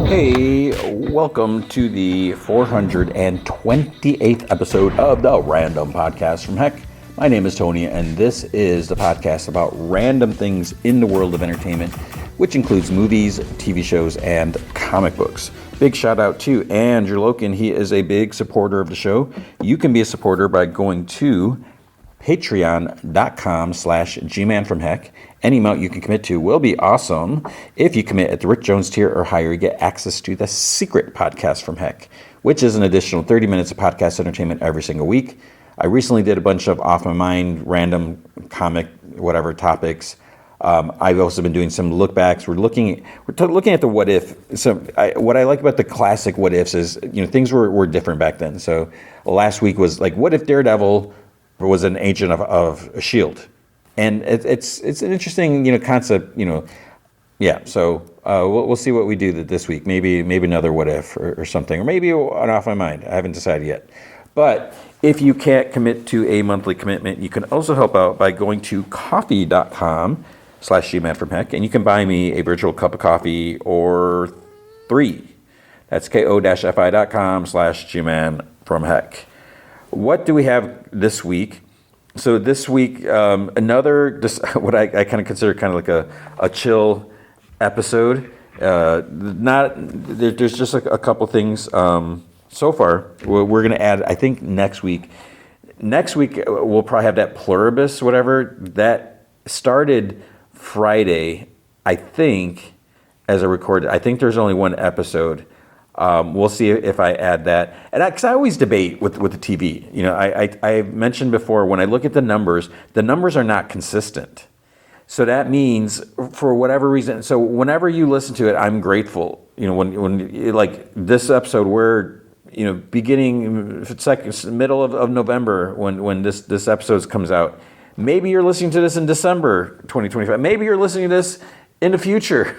Hey, welcome to the 428th episode of the Random Podcast from Heck. My name is Tony, and this is the podcast about random things in the world of entertainment, which includes movies, TV shows, and comic books. Big shout out to Andrew Loken. He is a big supporter of the show. You can be a supporter by going to patreon.com/gmanfromheck. Any amount you can commit to will be awesome. If you commit at the Rick Jones tier or higher, you get access to the Secret Podcast from Heck, which is an additional 30 minutes of podcast entertainment every single week. I recently did a bunch of off my mind, random comic, whatever topics. I've also been doing some look backs. We're looking at the what if. What I like about the classic what ifs is, things were different back then. So last week was like, what if Daredevil was an agent of S.H.I.E.L.D.? And it's an interesting, concept, Yeah, so we'll see what we do this week. Maybe another what if or something, or maybe an off my mind. I haven't decided yet. But if you can't commit to a monthly commitment, you can also help out by going to coffee.com/gmanfromheck, and you can buy me a virtual cup of coffee or 3. That's ko-fi.com/gmanfromheck. What do we have this week? So this week, what I kind of consider kind of like a chill episode. There's just a couple things so far. We're going to add, I think, next week. Next week, we'll probably have that pluribus, whatever. That started Friday, I think, as a recorded. I think there's only one episode. We'll see if I add that. And because I always debate with the TV. I mentioned before, when I look at the numbers are not consistent. So that means, for whatever reason, so whenever you listen to it, I'm grateful. When like this episode, we're, beginning, middle of November, when this episode comes out. Maybe you're listening to this in December 2025. Maybe you're listening to this in the future.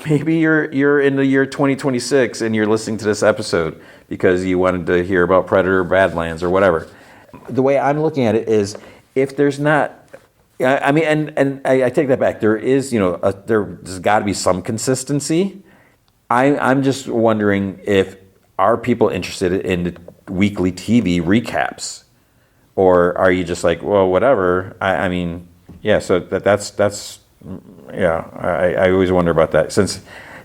Maybe you're in the year 2026 and you're listening to this episode because you wanted to hear about Predator, Badlands, or whatever. The way I'm looking at it is, if there's not, I take that back. There is, there's got to be some consistency. I'm just wondering, if are people interested in the weekly TV recaps, or are you just like, well, whatever. So that's. Yeah, I always wonder about that, since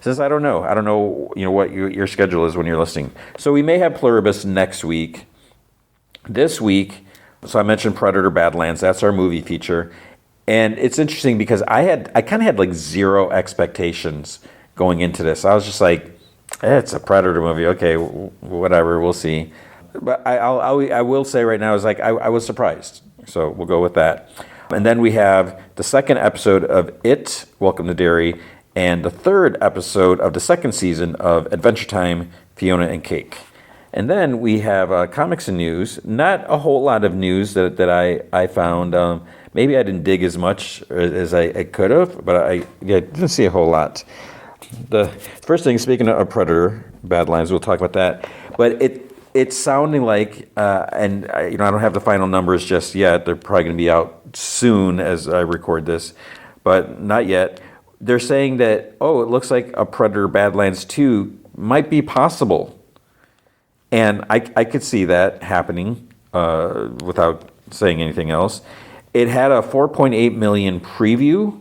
I don't know what your schedule is when you're listening. So we may have pluribus next week. This week, so I mentioned Predator, Badlands. That's our movie feature, and it's interesting because I kind of had like zero expectations going into this. I was just like, it's a Predator movie. Okay, whatever, we'll see. But I will say right now is like I was surprised. So we'll go with that. And then we have the second episode of It, Welcome to Derry, and the third episode of the second season of Adventure Time, Fionna and Cake. And then we have comics and news. Not a whole lot of news that I found. Maybe I didn't dig as much as I could have, but I didn't see a whole lot. The first thing, speaking of Predator, Badlands, we'll talk about that. But it's sounding like, and I don't have the final numbers just yet. They're probably going to be out soon as I record this, but not yet. They're saying that, it looks like a Predator Badlands 2 might be possible. And I could see that happening without saying anything else. It had a 4.8 million preview.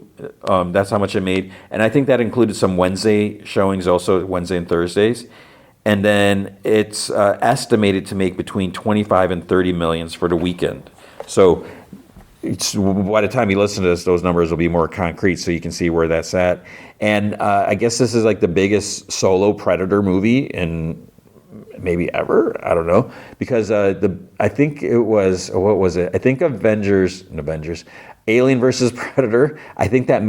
That's how much it made. And I think that included some Wednesday showings, also Wednesday and Thursdays. And then it's estimated to make between 25 and 30 millions for the weekend. So by the time you listen to this, those numbers will be more concrete, so you can see where that's at. And I guess this is like the biggest solo Predator movie in maybe ever. I don't know, because I think it was, what was it? I think Alien versus Predator. I think that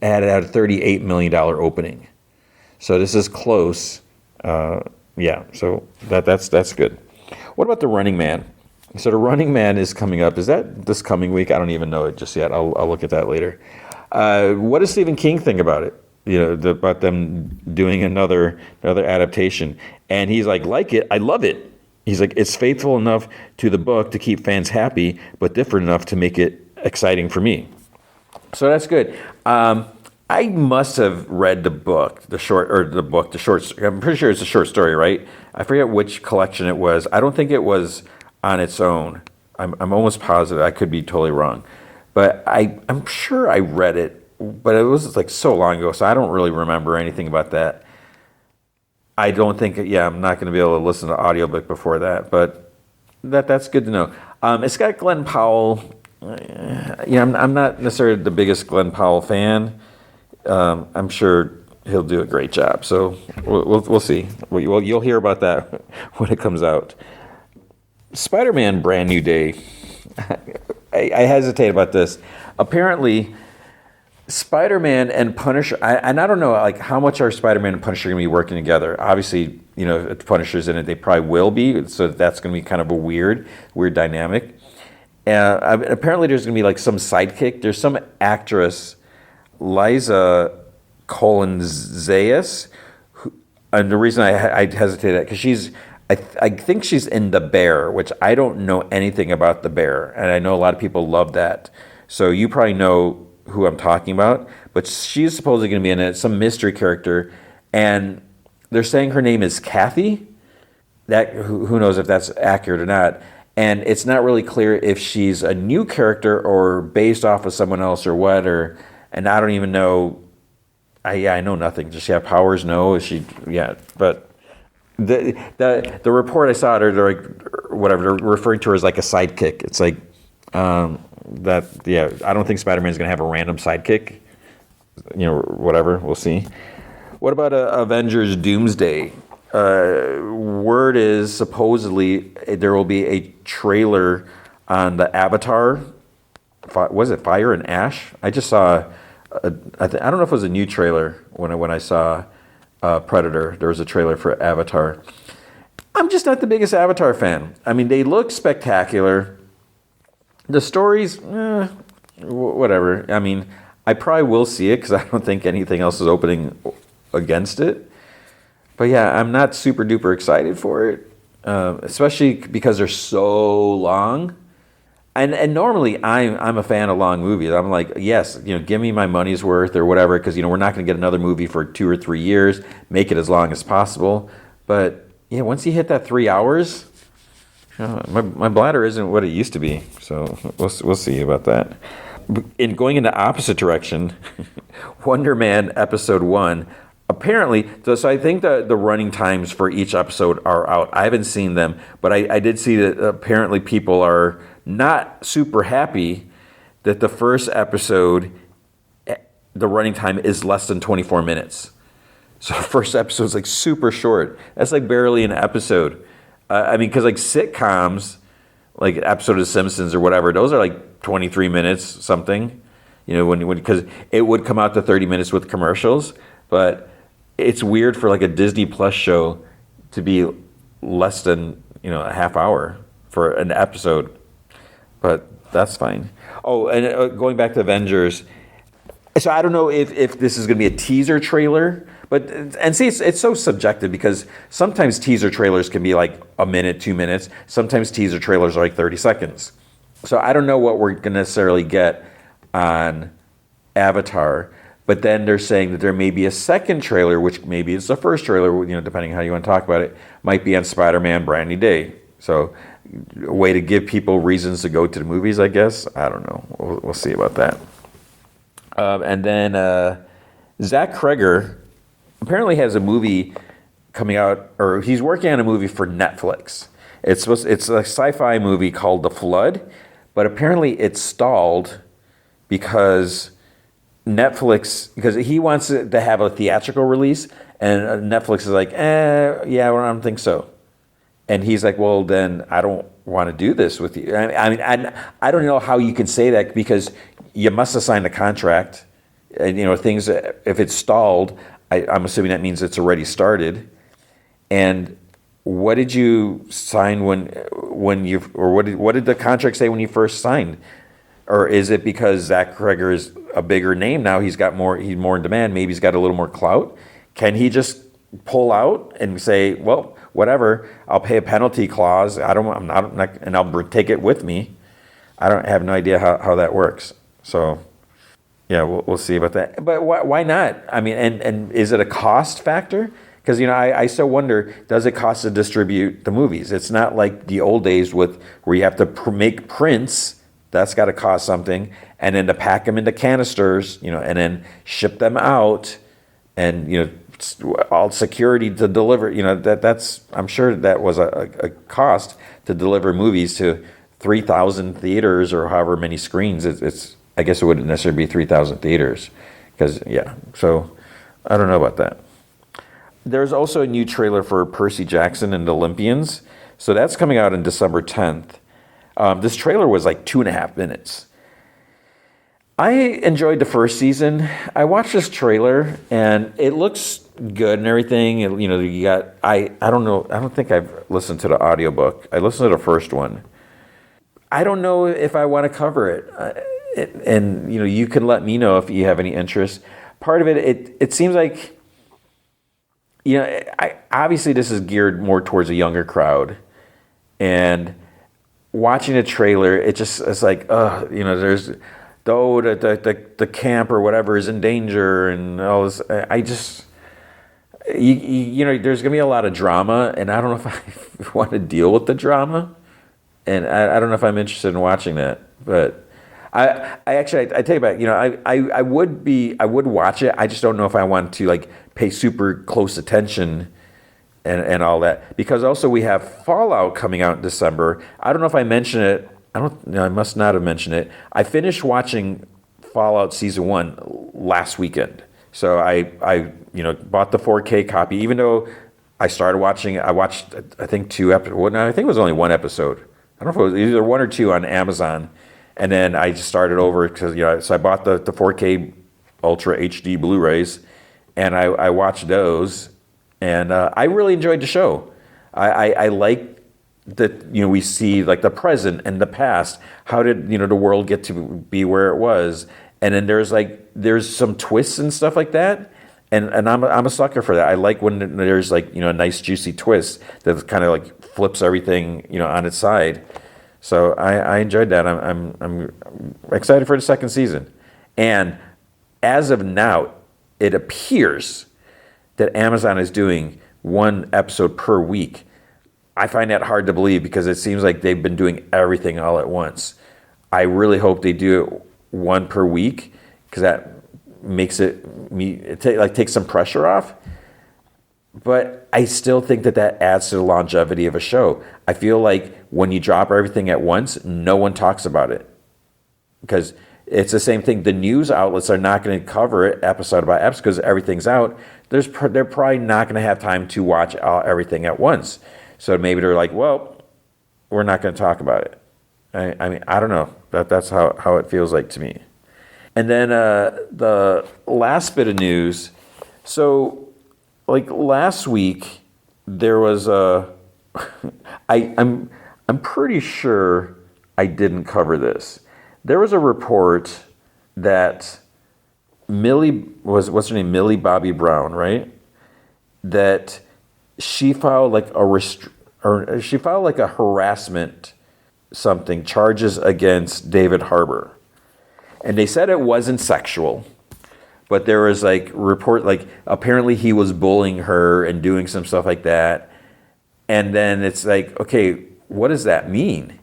had a $38 million opening. So this is close. So that's good. What about The Running Man? So The Running Man is coming up. Is that this coming week? I don't even know it just yet. I'll look at that later. What does Stephen King think about it? About them doing another adaptation. And he's like it, I love it. He's like, it's faithful enough to the book to keep fans happy, but different enough to make it exciting for me. So that's good. I must have read the book, the short. I'm pretty sure it's a short story, right? I forget which collection it was. I don't think it was on its own. I'm almost positive. I could be totally wrong, but I'm sure I read it. But it was like so long ago, so I don't really remember anything about that. I don't think. Yeah, I'm not going to be able to listen to audiobook before that, but that's good to know. It's got Glenn Powell. I'm not necessarily the biggest Glenn Powell fan. I'm sure he'll do a great job. So we'll see. You'll hear about that when it comes out. Spider-Man: Brand New Day. I hesitate about this. Apparently, Spider-Man and Punisher, and I don't know, like how much are Spider-Man and Punisher going to be working together? Obviously, if Punisher's in it, they probably will be. So that's going to be kind of a weird dynamic. Apparently, there's going to be like some sidekick. There's some actress, Liza Colin-Zayas, and the reason I hesitated because I think she's in The Bear, which I don't know anything about The Bear, and I know a lot of people love that. So you probably know who I'm talking about, but she's supposedly going to be in it, some mystery character, and they're saying her name is Kathy. That who knows if that's accurate or not, and it's not really clear if she's a new character or based off of someone else or what, and I don't even know. I know nothing. Does she have powers? No. Is she? Yeah, but the report I saw, they're like whatever, they're referring to her as like a sidekick. It's like. I don't think Spider-Man's going to have a random sidekick. Whatever, we'll see. What about Avengers Doomsday? Word is supposedly there will be a trailer on the Avatar. Was it Fire and Ash? I just saw, I don't know if it was a new trailer when I saw Predator. There was a trailer for Avatar. I'm just not the biggest Avatar fan. I mean, they look spectacular. The stories, whatever. I mean, I probably will see it because I don't think anything else is opening against it. But yeah, I'm not super duper excited for it, especially because they're so long. And normally I'm a fan of long movies. I'm like, yes, give me my money's worth or whatever, because we're not going to get another movie for 2 or 3 years. Make it as long as possible. But yeah, once you hit that 3 hours. My bladder isn't what it used to be, so we'll see about that. In going in the opposite direction, Wonder Man Episode 1, apparently, so I think the running times for each episode are out. I haven't seen them, but I did see that apparently people are not super happy that the first episode, the running time is less than 24 minutes. So the first episode is like super short. That's like barely an episode. Because like sitcoms, like an episode of The Simpsons or whatever, those are like 23 minutes something, because it would come out to 30 minutes with commercials. But it's weird for like a Disney Plus show to be less than a half hour for an episode. But that's fine. Oh, and going back to Avengers, so I don't know if this is going to be a teaser trailer. And see, it's so subjective because sometimes teaser trailers can be like a minute, 2 minutes. Sometimes teaser trailers are like 30 seconds. So I don't know what we're going to necessarily get on Avatar. But then they're saying that there may be a second trailer, which maybe is the first trailer, depending on how you want to talk about it, might be on Spider-Man Brand New Day. So a way to give people reasons to go to the movies, I guess. I don't know. We'll see about that. And then Zach Kreger apparently has a movie coming out, or he's working on a movie for Netflix. It's a sci-fi movie called The Flood, but apparently it's stalled because because he wants it to have a theatrical release, and Netflix is like, yeah, I don't think so. And he's like, well, then I don't want to do this with you. I mean, I don't know how you can say that because you must have signed a contract. And, things, if it's stalled, I'm assuming that means it's already started. And what did you sign what did the contract say when you first signed? Or is it because Zach Kreger is a bigger name now? He's more in demand. Maybe he's got a little more clout. Can he just pull out and say, well, whatever, I'll pay a penalty clause. I'm not, and I'll take it with me. I have no idea how that works. So Yeah, we'll see about that. But why not? I mean, and is it a cost factor? Because I still wonder, does it cost to distribute the movies? It's not like the old days with where you have to make prints. That's got to cost something, and then to pack them into canisters, and then ship them out, and all security to deliver. That's I'm sure that was a cost to deliver movies to 3,000 theaters or however many screens. It's I guess it wouldn't necessarily be 3,000 theaters, because so I don't know about that. There's also a new trailer for Percy Jackson and the Olympians. So that's coming out on December 10th. This trailer was like 2.5 minutes. I enjoyed the first season. I watched this trailer and it looks good and everything. You got, I don't know, I don't think I've listened to the audiobook. I listened to the first one. I don't know if I want to cover it. And you can let me know if you have any interest. Part of it seems like, obviously this is geared more towards a younger crowd, and watching a trailer, it's like, there's the camp or whatever is in danger and all this. I just, there's gonna be a lot of drama, and I don't know if I want to deal with the drama, and I don't know if I'm interested in watching that, but. I take it back. I would watch it. I just don't know if I want to like pay super close attention and all that, because also we have Fallout coming out in December. I don't know if I mentioned it. I must not have mentioned it. I finished watching Fallout Season 1 last weekend. So I bought the 4K copy, even though I started watching. I watched I think 2 episodes. Well, no, I think it was only 1 episode. I don't know if it was either 1 or 2 on Amazon. And then I just started over because so I bought the 4K Ultra HD Blu-rays, and I watched those, and I really enjoyed the show. I like that we see like the present and the past. How did the world get to be where it was? And then there's some twists and stuff like that, and I'm a sucker for that. I like when there's like a nice juicy twist that kind of like flips everything on its side. So I enjoyed that. I'm excited for the second season. And as of now, it appears that Amazon is doing 1 episode per week. I find that hard to believe because it seems like they've been doing everything all at once. I really hope they do it 1 per week, because that makes takes some pressure off. But I still think that adds to the longevity of a show. I feel like when you drop everything at once, no one talks about it. Because it's the same thing. The news outlets are not going to cover it episode by episode because everything's out. They're probably not going to have time to watch everything at once. So maybe they're like, well, we're not going to talk about it. I mean, I don't know. That's how it feels like to me. And then the last bit of news. So... like last week, there was I'm pretty sure I didn't cover this. There was a report that what's her name? Millie Bobby Brown, right? That she filed like a harassment charges against David Harbour, and they said it wasn't sexual. But there was like report, like apparently he was bullying her and doing some stuff like that. And then it's like, okay, what does that mean?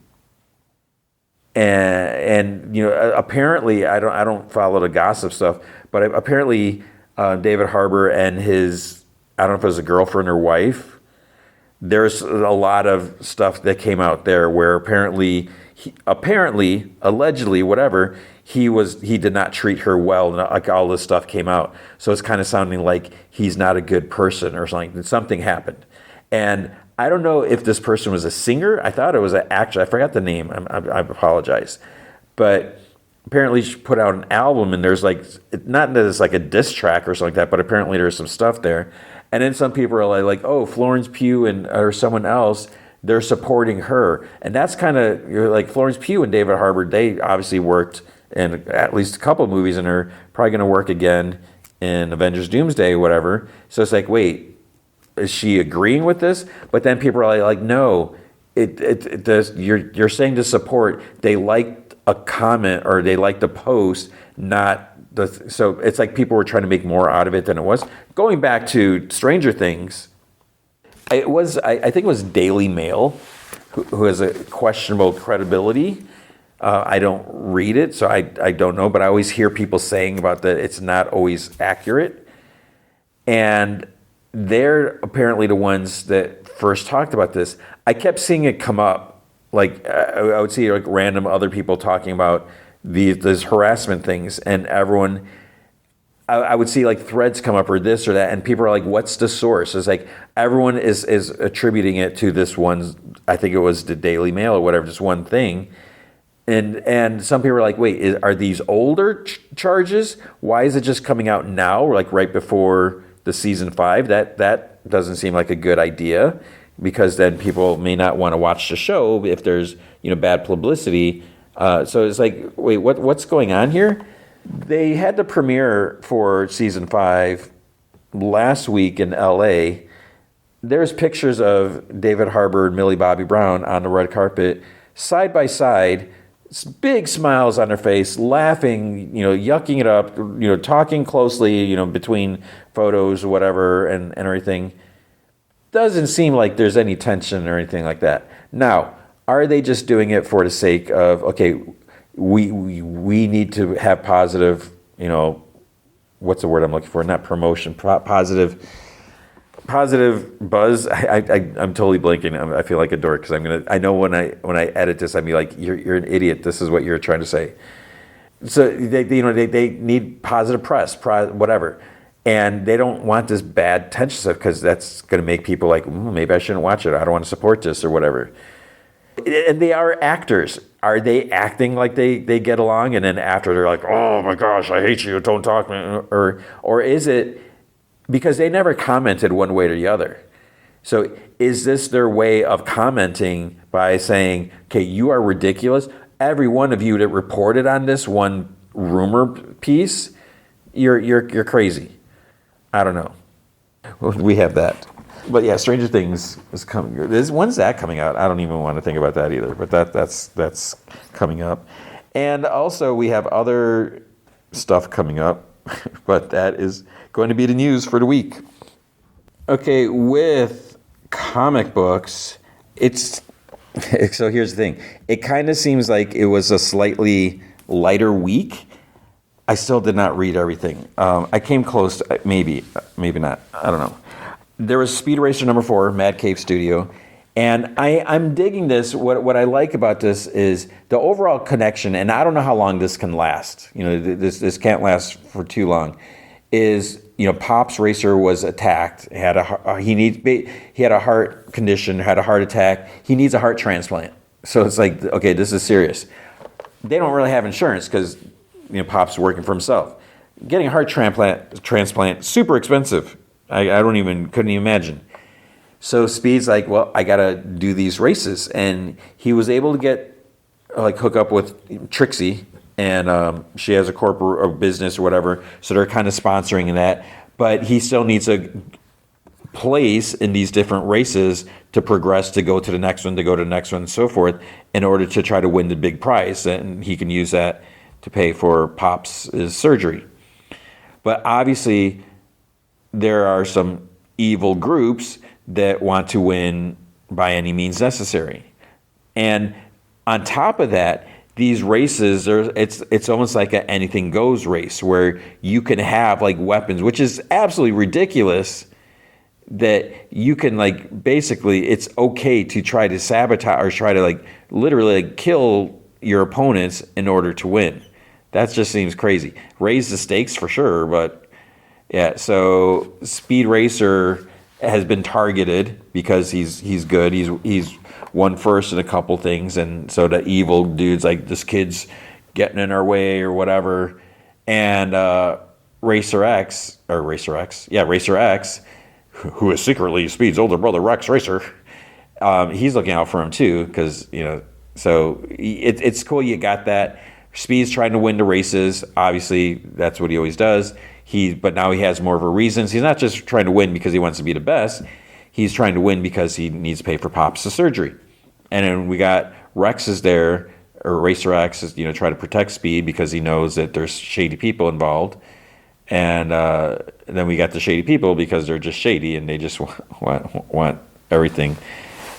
And apparently I don't follow the gossip stuff, but apparently David Harbour and his, I don't know if it was a girlfriend or wife, there's a lot of stuff that came out there where apparently, allegedly, whatever, he did not treat her well, and like all this stuff came out. So it's kind of sounding like he's not a good person or something. Something happened. And I don't know if this person was a singer. I thought it was an actor. I forgot the name. I apologize. But apparently she put out an album, and there's like, not that it's like a diss track or something like that, but apparently there's some stuff there. And then some people are like, oh, Florence Pugh or someone else, they're supporting her. And that's kind of, you're like, Florence Pugh and David Harbour, they obviously worked in at least a couple of movies, and are probably going to work again in Avengers Doomsday or whatever. So it's like, wait, is she agreeing with this? But then people are like, no, it does. You're saying to support. They liked a comment or they liked the post, not So it's like people were trying to make more out of it than it was. Going back to Stranger Things, I think it was Daily Mail, who has a questionable credibility. I don't read it, so I don't know, but I always hear people saying about that it's not always accurate. And they're apparently the ones that first talked about this. I kept seeing it come up. Like I would see like random other people talking about these harassment things, and everyone, I would see like threads come up or this or that, and people are like, what's the source? It's like everyone is attributing it to this one, I think it was the Daily Mail or whatever, just one thing. And some people are like, wait, are these older charges? Why is it just coming out now, like right before the season 5? That doesn't seem like a good idea, because then people may not want to watch the show if there's bad publicity. So it's like, wait, what's going on here? They had the premiere for season 5 last week in LA. There's pictures of David Harbour and Millie Bobby Brown on the red carpet, side by side, big smiles on their face, laughing, yucking it up, talking closely, between photos or whatever and everything. Doesn't seem like there's any tension or anything like that. Now, are they just doing it for the sake of, okay, we need to have positive, what's the word I'm looking for? Not promotion, positive buzz. I'm totally blanking. I feel like a dork because I know when I edit this, I'd be like, you're an idiot. This is what you're trying to say. So they need positive press, whatever, and they don't want this bad tension stuff because that's going to make people like, maybe I shouldn't watch it. I don't want to support this or whatever. And they are actors. Are they acting like they get along, and then after they're like, oh my gosh, I hate you, don't talk to me, or is it because they never commented one way or the other? So is this their way of commenting by saying, okay, you are ridiculous. Every one of you that reported on this one rumor piece, you're crazy. I don't know. Well, we have that. But yeah, Stranger Things is coming. When's that coming out? I don't even want to think about that either. But that's coming up. And also we have other stuff coming up, but that is going to be the news for the week. Okay, with comic books, so here's the thing. It kind of seems like it was a slightly lighter week. I still did not read everything. I came close, maybe not. I don't know. There was Speed Racer number 4, Mad Cave Studio, and I'm digging this. What I like about this is the overall connection, and I don't know how long this can last. This can't last for too long. Pop's Racer was attacked. He had a heart condition, had a heart attack. He needs a heart transplant. So it's like, okay, this is serious. They don't really have insurance because Pop's working for himself. Getting a heart transplant super expensive. I couldn't even imagine. So Speed's like, well, I gotta do these races, and he was able to hook up with Trixie, and she has a corporate business or whatever, so they're kind of sponsoring that. But he still needs a place in these different races to progress, to go to the next one, and so forth, in order to try to win the big prize, and he can use that to pay for Pop's surgery. But obviously, there are some evil groups that want to win by any means necessary. And on top of that, these races, it's almost like an anything goes race where you can have like weapons, which is absolutely ridiculous, that you can basically it's okay to try to sabotage or try to literally kill your opponents in order to win. That just seems crazy. Raise the stakes for sure, but yeah, so Speed Racer has been targeted because he's good. He's won first in a couple things, and so the evil dudes like this kid's getting in our way or whatever. And Racer X, who is secretly Speed's older brother, Rex Racer, he's looking out for him too, because so it's cool you got that. Speed's trying to win the races. Obviously, that's what he always does. But now he has more of a reason. He's not just trying to win because he wants to be the best. He's trying to win because he needs to pay for Pop's surgery. And then we got Rex is there, or Racer X is, try to protect Speed because he knows that there's shady people involved. And then we got the shady people because they're just shady and they just want everything.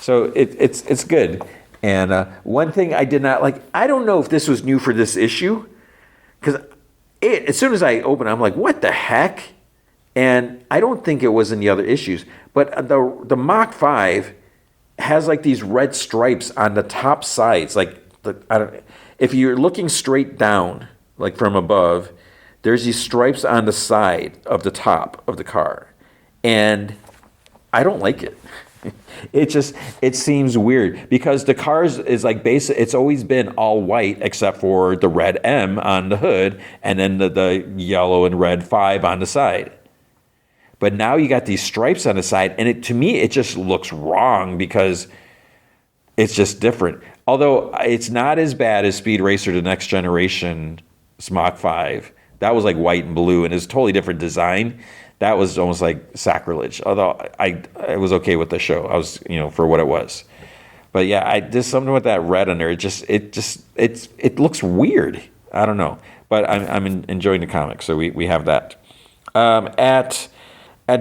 So it's good. And one thing I did not like, I don't know if this was new for this issue, because as soon as I opened, I'm like, what the heck? And I don't think it was in the other issues, but the Mach 5 has like these red stripes on the top sides. Like if you're looking straight down, like from above, there's these stripes on the side of the top of the car, and I don't like it. It seems weird because the cars is like it's always been all white except for the red M on the hood and then the yellow and red 5 on the side. But now you got these stripes on the side, and to me it just looks wrong because it's just different. Although it's not as bad as Speed Racer the Next Generation Mach 5. That was like white and blue, and it's a totally different design. That was almost like sacrilege. Although I was okay with the show. I was, for what it was. But yeah, there's something with that red on there. It looks weird. I don't know. But I'm enjoying the comic, so we have that. At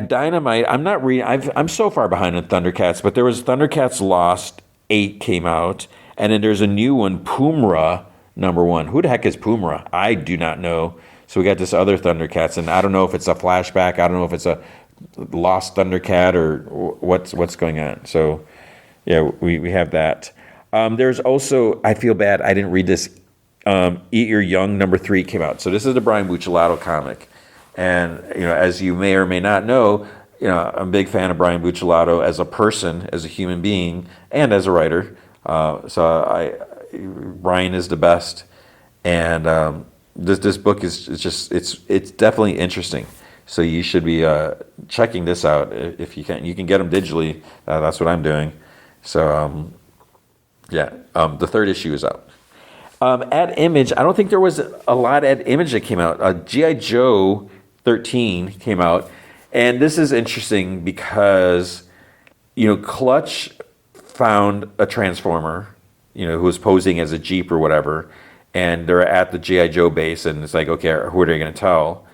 Dynamite, I'm not reading. I'm so far behind on Thundercats, but there was Thundercats Lost 8 came out, and then there's a new one, Pumra #1. Who the heck is Pumra? I do not know. So we got this other Thundercats, and I don't know if it's a flashback. I don't know if it's a lost Thundercat or what's going on. So, yeah, we have that. There's also, I feel bad, I didn't read this. Eat Your Young #3 came out. So this is the Brian Buccellato comic. And, as you may or may not know, I'm a big fan of Brian Buccellato as a person, as a human being, and as a writer. Brian is the best. And this book is it's definitely interesting. So you should be checking this out if you can. You can get them digitally. That's what I'm doing. So the third issue is out. At Image, I don't think there was a lot at Image that came out. G.I. Joe 13 came out, and this is interesting because Clutch found a Transformer, who was posing as a Jeep or whatever. And they're at the G.I. Joe base, and it's like, okay, who are they going to tell?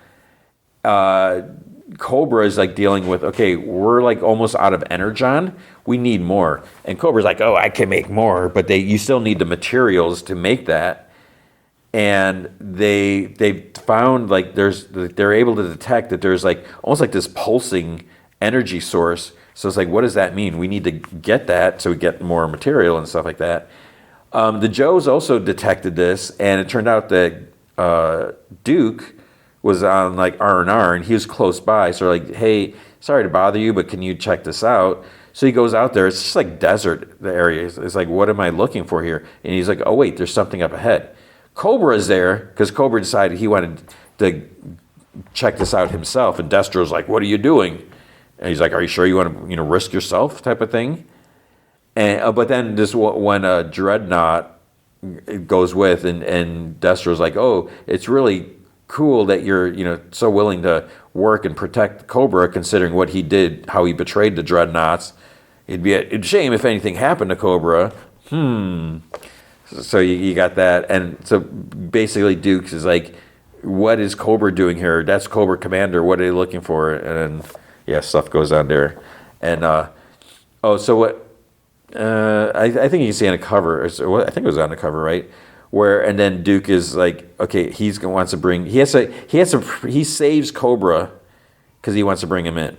Cobra is like dealing with, okay, we're like almost out of Energon. We need more. And Cobra's like, oh, I can make more, but you still need the materials to make that. And they found like they're able to detect that there's like almost like this pulsing energy source. So it's like, what does that mean? We need to get that so we get more material and stuff like that. The Joes also detected this, and it turned out that Duke was on like R&R, and he was close by. So they're like, hey, sorry to bother you, but can you check this out? So he goes out there. It's just like desert, the area. It's like, what am I looking for here? And he's like, oh, wait, there's something up ahead. Cobra's there because Cobra decided he wanted to check this out himself. And Destro's like, what are you doing? And he's like, are you sure you want to risk yourself type of thing? And, but then this when Dreadnought goes with, and Destro's like, oh, it's really cool that you're so willing to work and protect Cobra, considering what he did, how he betrayed the Dreadnoughts. It'd be a shame if anything happened to Cobra. So you got that, and so basically Dukes is like, what is Cobra doing here? That's Cobra Commander. What are they looking for? And then stuff goes on there, and so what? I think you can see on the cover. I think it was on the cover, right? And then Duke is like, okay, he saves Cobra because he wants to bring him in,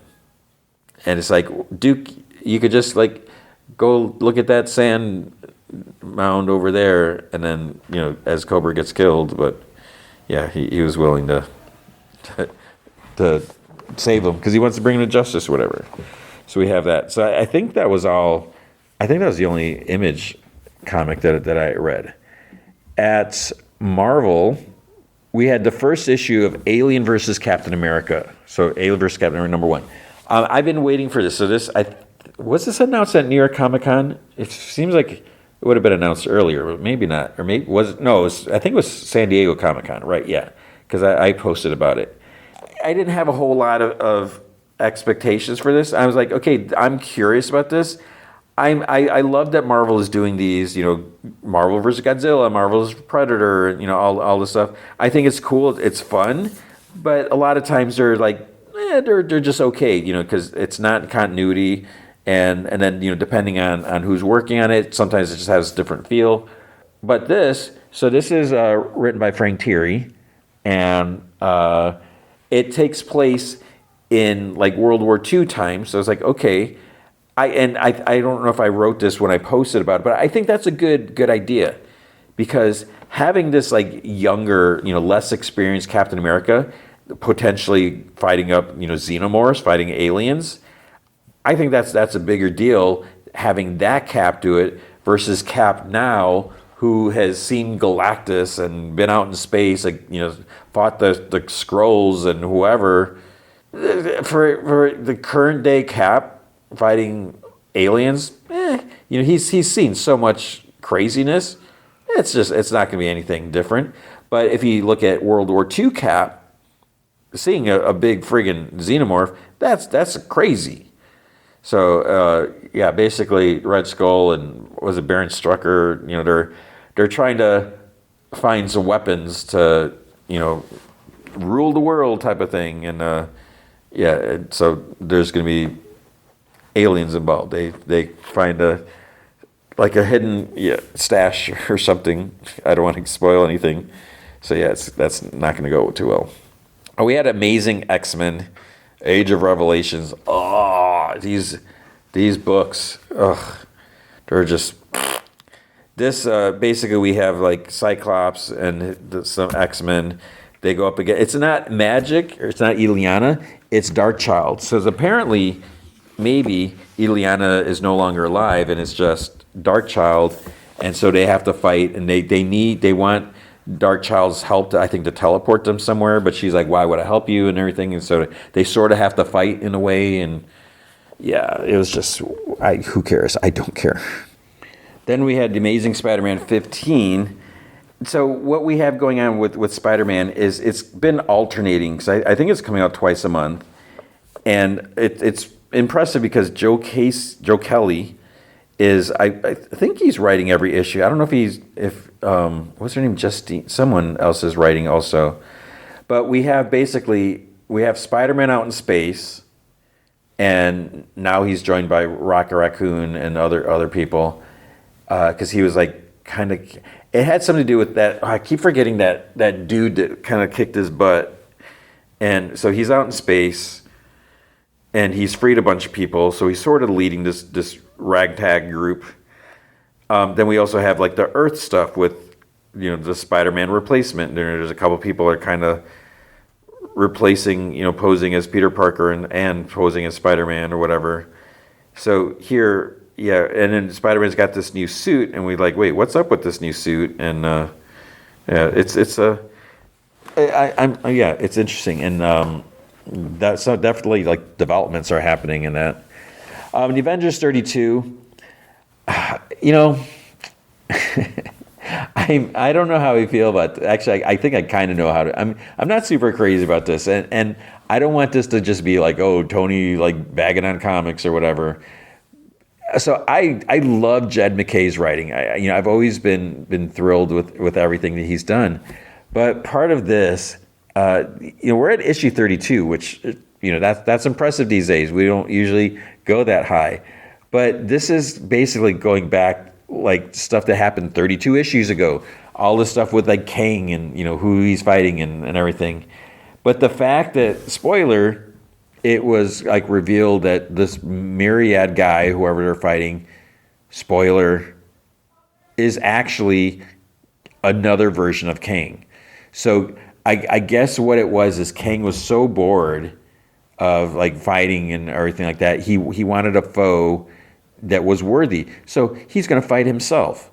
and it's like, Duke, you could just like go look at that sand mound over there, and then as Cobra gets killed, but he was willing to save him because he wants to bring him to justice or whatever. So we have that. So I think that was all. I think that was the only Image comic that I read. At Marvel, we had the first issue of Alien versus Captain America. So Alien versus Captain America #1. I've been waiting for this. So was this announced at New York Comic Con? It seems like it would have been announced earlier, but maybe not. Or maybe I think it was San Diego Comic Con, right? Yeah, because I posted about it. I didn't have a whole lot of expectations for this. I was like, okay, I'm curious about this. I love that Marvel is doing these, Marvel versus Godzilla, Marvel versus Predator, all this stuff. I think it's cool. It's fun, but a lot of times they're like, they're just okay, because it's not continuity, and then depending on who's working on it, sometimes it just has a different feel. But this is written by Frank Thierry, and it takes place in like World War II time. So it's like, okay, I don't know if I wrote this when I posted about it, but I think that's a good idea, because having this like younger, less experienced Captain America potentially fighting up, xenomorphs, fighting aliens, I think that's a bigger deal, having that Cap do it versus Cap now, who has seen Galactus and been out in space, like, fought the Skrulls and whoever. For the current day Cap fighting aliens, he's seen so much craziness. It's not going to be anything different. But if you look at World War II Cap, seeing a big friggin' xenomorph, that's crazy. So basically Red Skull and was it Baron Strucker? They're trying to find some weapons to rule the world type of thing, and so there's going to be aliens involved. They find a hidden stash or something. I don't want to spoil anything. So that's not going to go too well. Oh, we had Amazing X-Men, Age of Revelations. Oh, these books. Ugh, they're just. This basically we have like Cyclops and some X-Men. They go up again. It's not magic, or it's not Ileana. It's Darkchild. So apparently, maybe Ileana is no longer alive, and it's just Darkchild, and so they have to fight, and they want Darkchild's help to teleport them somewhere. But she's like, "Why would I help you?" and everything, and so they sort of have to fight in a way. And it was just, who cares? I don't care. Then we had the Amazing Spider-Man 15. So what we have going on with Spider-Man is it's been alternating, because I think it's coming out twice a month. And it's impressive because Joe Kelly is, I think he's writing every issue. I don't know if what's her name? Justine, someone else is writing also. But we have Spider-Man out in space, and now he's joined by Rocket Raccoon and other people. Because he was like kind of, it had something to do with that. I keep forgetting that dude that kind of kicked his butt. And so he's out in space, and he's freed a bunch of people. So he's sort of leading this ragtag group. Then we also have like the Earth stuff with, the Spider-Man replacement. There's a couple people that are kind of replacing, posing as Peter Parker and posing as Spider-Man or whatever. So here. Yeah, and then Spider-Man's got this new suit, and we're like, wait, what's up with this new suit? And it's interesting, and that's definitely like developments are happening in that. The Avengers 32, I don't know how we feel about. Actually, I think I kind of know how to. I'm not super crazy about this, and I don't want this to just be like, oh, Tony like bagging on comics or whatever. So I love Jed McKay's writing. I've always been thrilled with everything that he's done, but part of this, we're at issue 32, which that's impressive these days. We don't usually go that high, but this is basically going back like stuff that happened 32 issues ago. All this stuff with like Kang and who he's fighting and everything, but the fact that spoiler. It was like revealed that this Myriad guy, whoever they're fighting, spoiler, is actually another version of Kang. So I guess what it was is Kang was so bored of like fighting and everything like that. He wanted a foe that was worthy. So he's going to fight himself.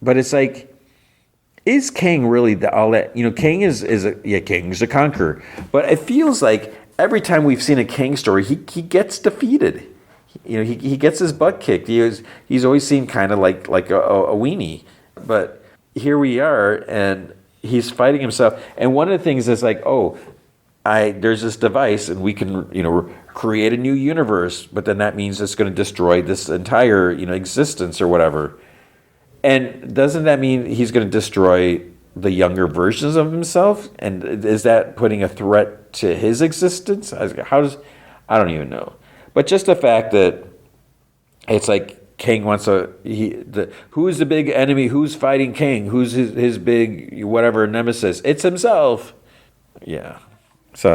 But it's like, is Kang really all that? Kang Kang's a conqueror. But it feels like every time we've seen a Kang story, he gets defeated. He gets his butt kicked. He's always seemed kind of like a weenie. But here we are, and he's fighting himself. And one of the things is like, there's this device, and we can create a new universe, but then that means it's going to destroy this entire, existence or whatever. And doesn't that mean he's going to destroy the younger versions of himself? And is that putting a threat to his existence? I don't even know. But just the fact that it's like King wants who's the big enemy? Who's fighting King? Who's his big whatever nemesis? It's himself. Yeah. So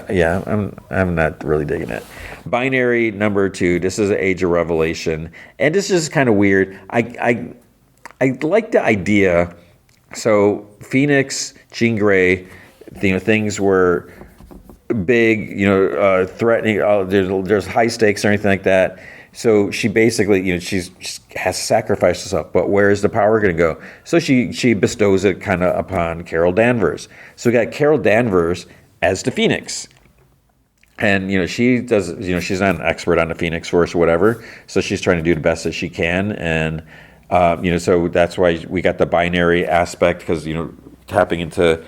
yeah, I'm not really digging it. Binary number 2. This is an Age of Revelation, and this is kind of weird. I like the idea. So Phoenix, Jean Grey, things were big, threatening. There's high stakes or anything like that. So she basically, she has sacrificed herself. But where is the power going to go? So she bestows it kind of upon Carol Danvers. So we got Carol Danvers as the Phoenix. And, she does, she's not an expert on the Phoenix Force or whatever. So she's trying to do the best that she can. And, so that's why we got the binary aspect, because, tapping into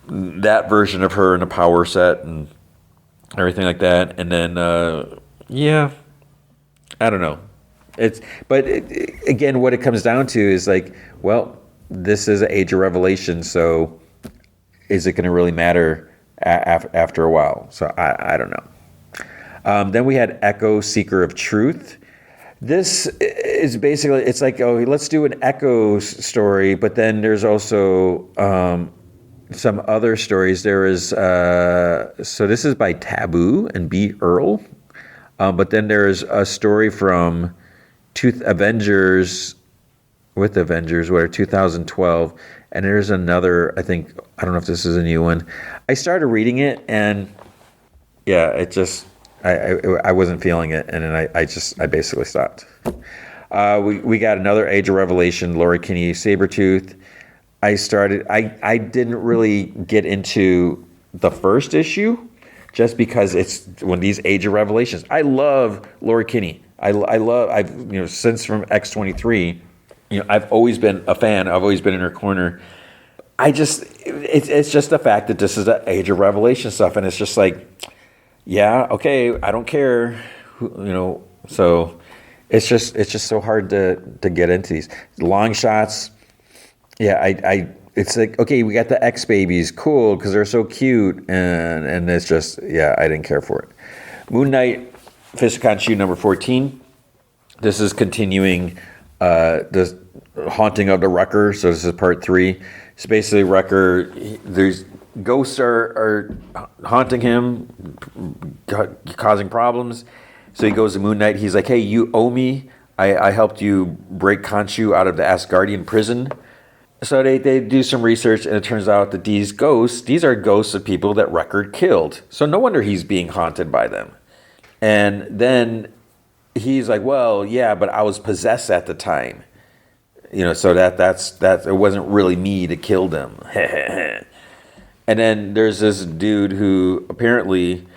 that version of her in a power set and everything like that. And then, I don't know. Again, what it comes down to is like, well, this is an Age of Revelation, so is it going to really matter after a while? So I don't know. Then we had Echo, Seeker of Truth. This is basically, it's like, oh, let's do an Echo story, but then there's also some other stories. There is, so this is by Taboo and B. Earl. But then there's a story from Avengers, 2012. And there's another, I don't know if this is a new one. I started reading it, and yeah, it just, I wasn't feeling it. And then I basically stopped. We got another Age of Revelation, Laura Kinney, Sabretooth. I didn't really get into the first issue, just because it's one of these Age of Revelations. I love Laura Kinney. I've since from X-23, I've always been a fan. I've always been in her corner. It's just the fact that this is the Age of Revelation stuff, and it's just like, yeah, okay, I don't care, So it's just so hard to get into these long shots. Yeah, it's like, okay, we got the X babies, cool, because they're so cute, and it's just, yeah, I didn't care for it. Moon Knight, Fist of Khonshu number 14. This is continuing the haunting of the Wrecker, so this is part 3. It's basically Wrecker, there's ghosts are haunting him, causing problems. So he goes to Moon Knight, he's like, hey, you owe me. I helped you break Khonshu out of the Asgardian prison. So they do some research, and it turns out that these are ghosts of people that Wrecker killed. So no wonder he's being haunted by them. And then he's like, well, yeah, but I was possessed at the time. So that's it wasn't really me that killed him. And then there's this dude who apparently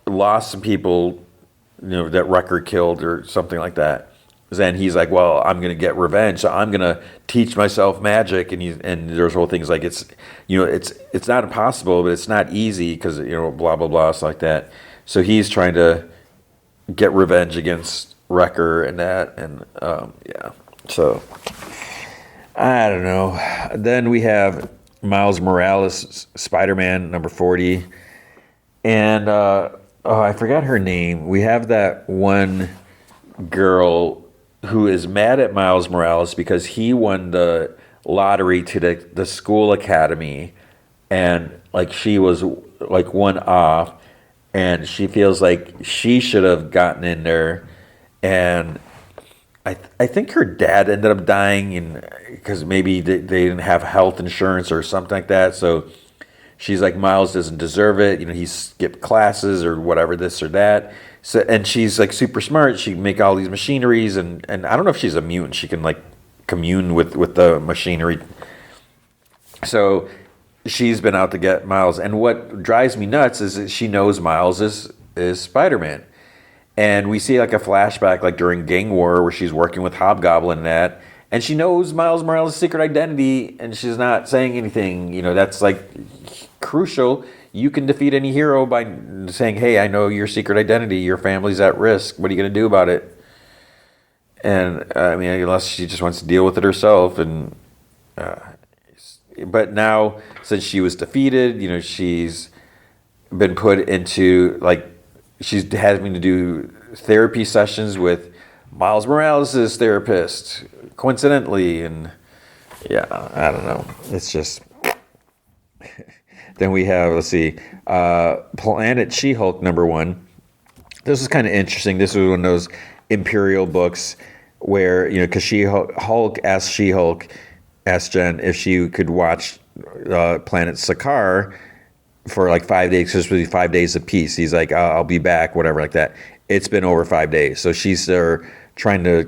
lost some people, that Wrecker killed or something like that. Then he's like, well, I'm going to get revenge, so I'm going to teach myself magic. And there's whole things like it's not impossible, but it's not easy because, blah, blah, blah, stuff like that. So he's trying to get revenge against Wrecker and that. And, yeah. So, I don't know. Then we have Miles Morales, Spider-Man, number 40. And, I forgot her name. We have that one girl who is mad at Miles Morales because he won the lottery to the school academy, and like she was like one off, and she feels like she should have gotten in there, and I think her dad ended up dying because maybe they didn't have health insurance or something like that, so she's like, Miles doesn't deserve it, he skipped classes or whatever, this or that. So, and she's like super smart. She can make all these machineries, and I don't know if she's a mutant. She can like commune with the machinery. So she's been out to get Miles. And what drives me nuts is that she knows Miles is Spider-Man. And we see like a flashback like during Gang War where she's working with Hobgoblin and that. And she knows Miles Morales' secret identity, and she's not saying anything. That's like crucial. you can defeat any hero by saying, hey, I know your secret identity. Your family's at risk. What are you going to do about it? And I mean, unless she just wants to deal with it herself. And but now, since she was defeated, she's been put into, like, she's having to do therapy sessions with Miles Morales' therapist, coincidentally. And yeah, I don't know. It's just. Then we have, let's see, Planet She-Hulk #1. This is kind of interesting. This was one of those Imperial books where, because Hulk asked Jen if she could watch Planet Sakaar for like 5 days, because it was 5 days of peace. He's like, I'll be back, whatever, like that. It's been over 5 days. So she's there trying to,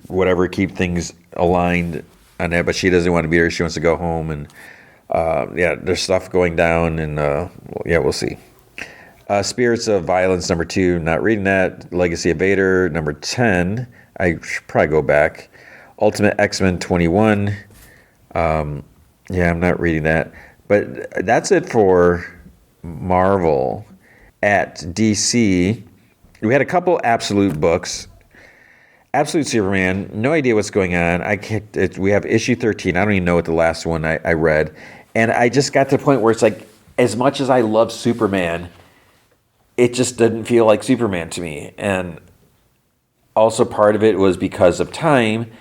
whatever, keep things aligned on that, but she doesn't want to be there. She wants to go home. And there's stuff going down, and we'll see. Spirits of Violence #2, not reading that. Legacy of Vader #10. I should probably go back. Ultimate X-Men 21. I'm not reading that. But that's it for Marvel. At DC, we had a couple Absolute books. Absolute Superman, no idea what's going on. We have issue 13. I don't even know what the last one I read. And I just got to the point where it's like, as much as I love Superman, it just didn't feel like Superman to me. And also part of it was because of time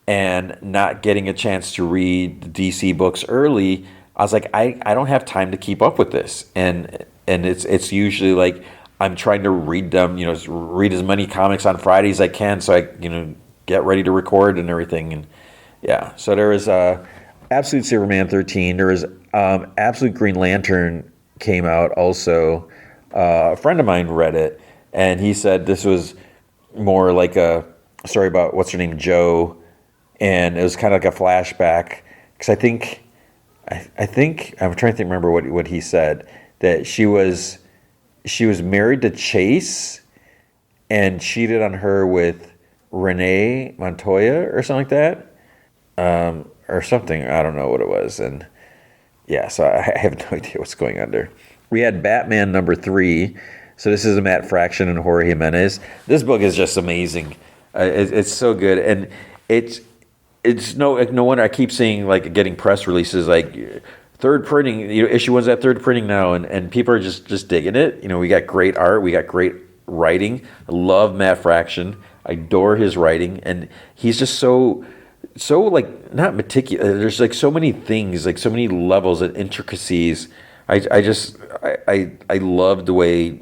and not getting a chance to read the DC books early. I was like, I don't have time to keep up with this. And it's usually like, I'm trying to read them, read as many comics on Friday as I can, so I, get ready to record and everything. And yeah, so there was Absolute Superman 13. There was Absolute Green Lantern came out also. A friend of mine read it, and he said this was more like a story about what's her name, Jo, and it was kind of like a flashback. Because I think I'm trying to remember what he said, that she was married to Chase and cheated on her with Renee Montoya or something like that, or something. I don't know what it was. And yeah, so I have no idea what's going on there. We had Batman #3. So this is a Matt Fraction and Jorge Jimenez. This book is just amazing. It's so good. And it's no wonder I keep seeing, like, getting press releases like third printing, issue 1's at third printing now, and people are just digging it. We got great art, we got great writing. I love Matt Fraction. I adore his writing, and he's just so like, not meticulous. There's like so many things, like so many levels and intricacies. I love the way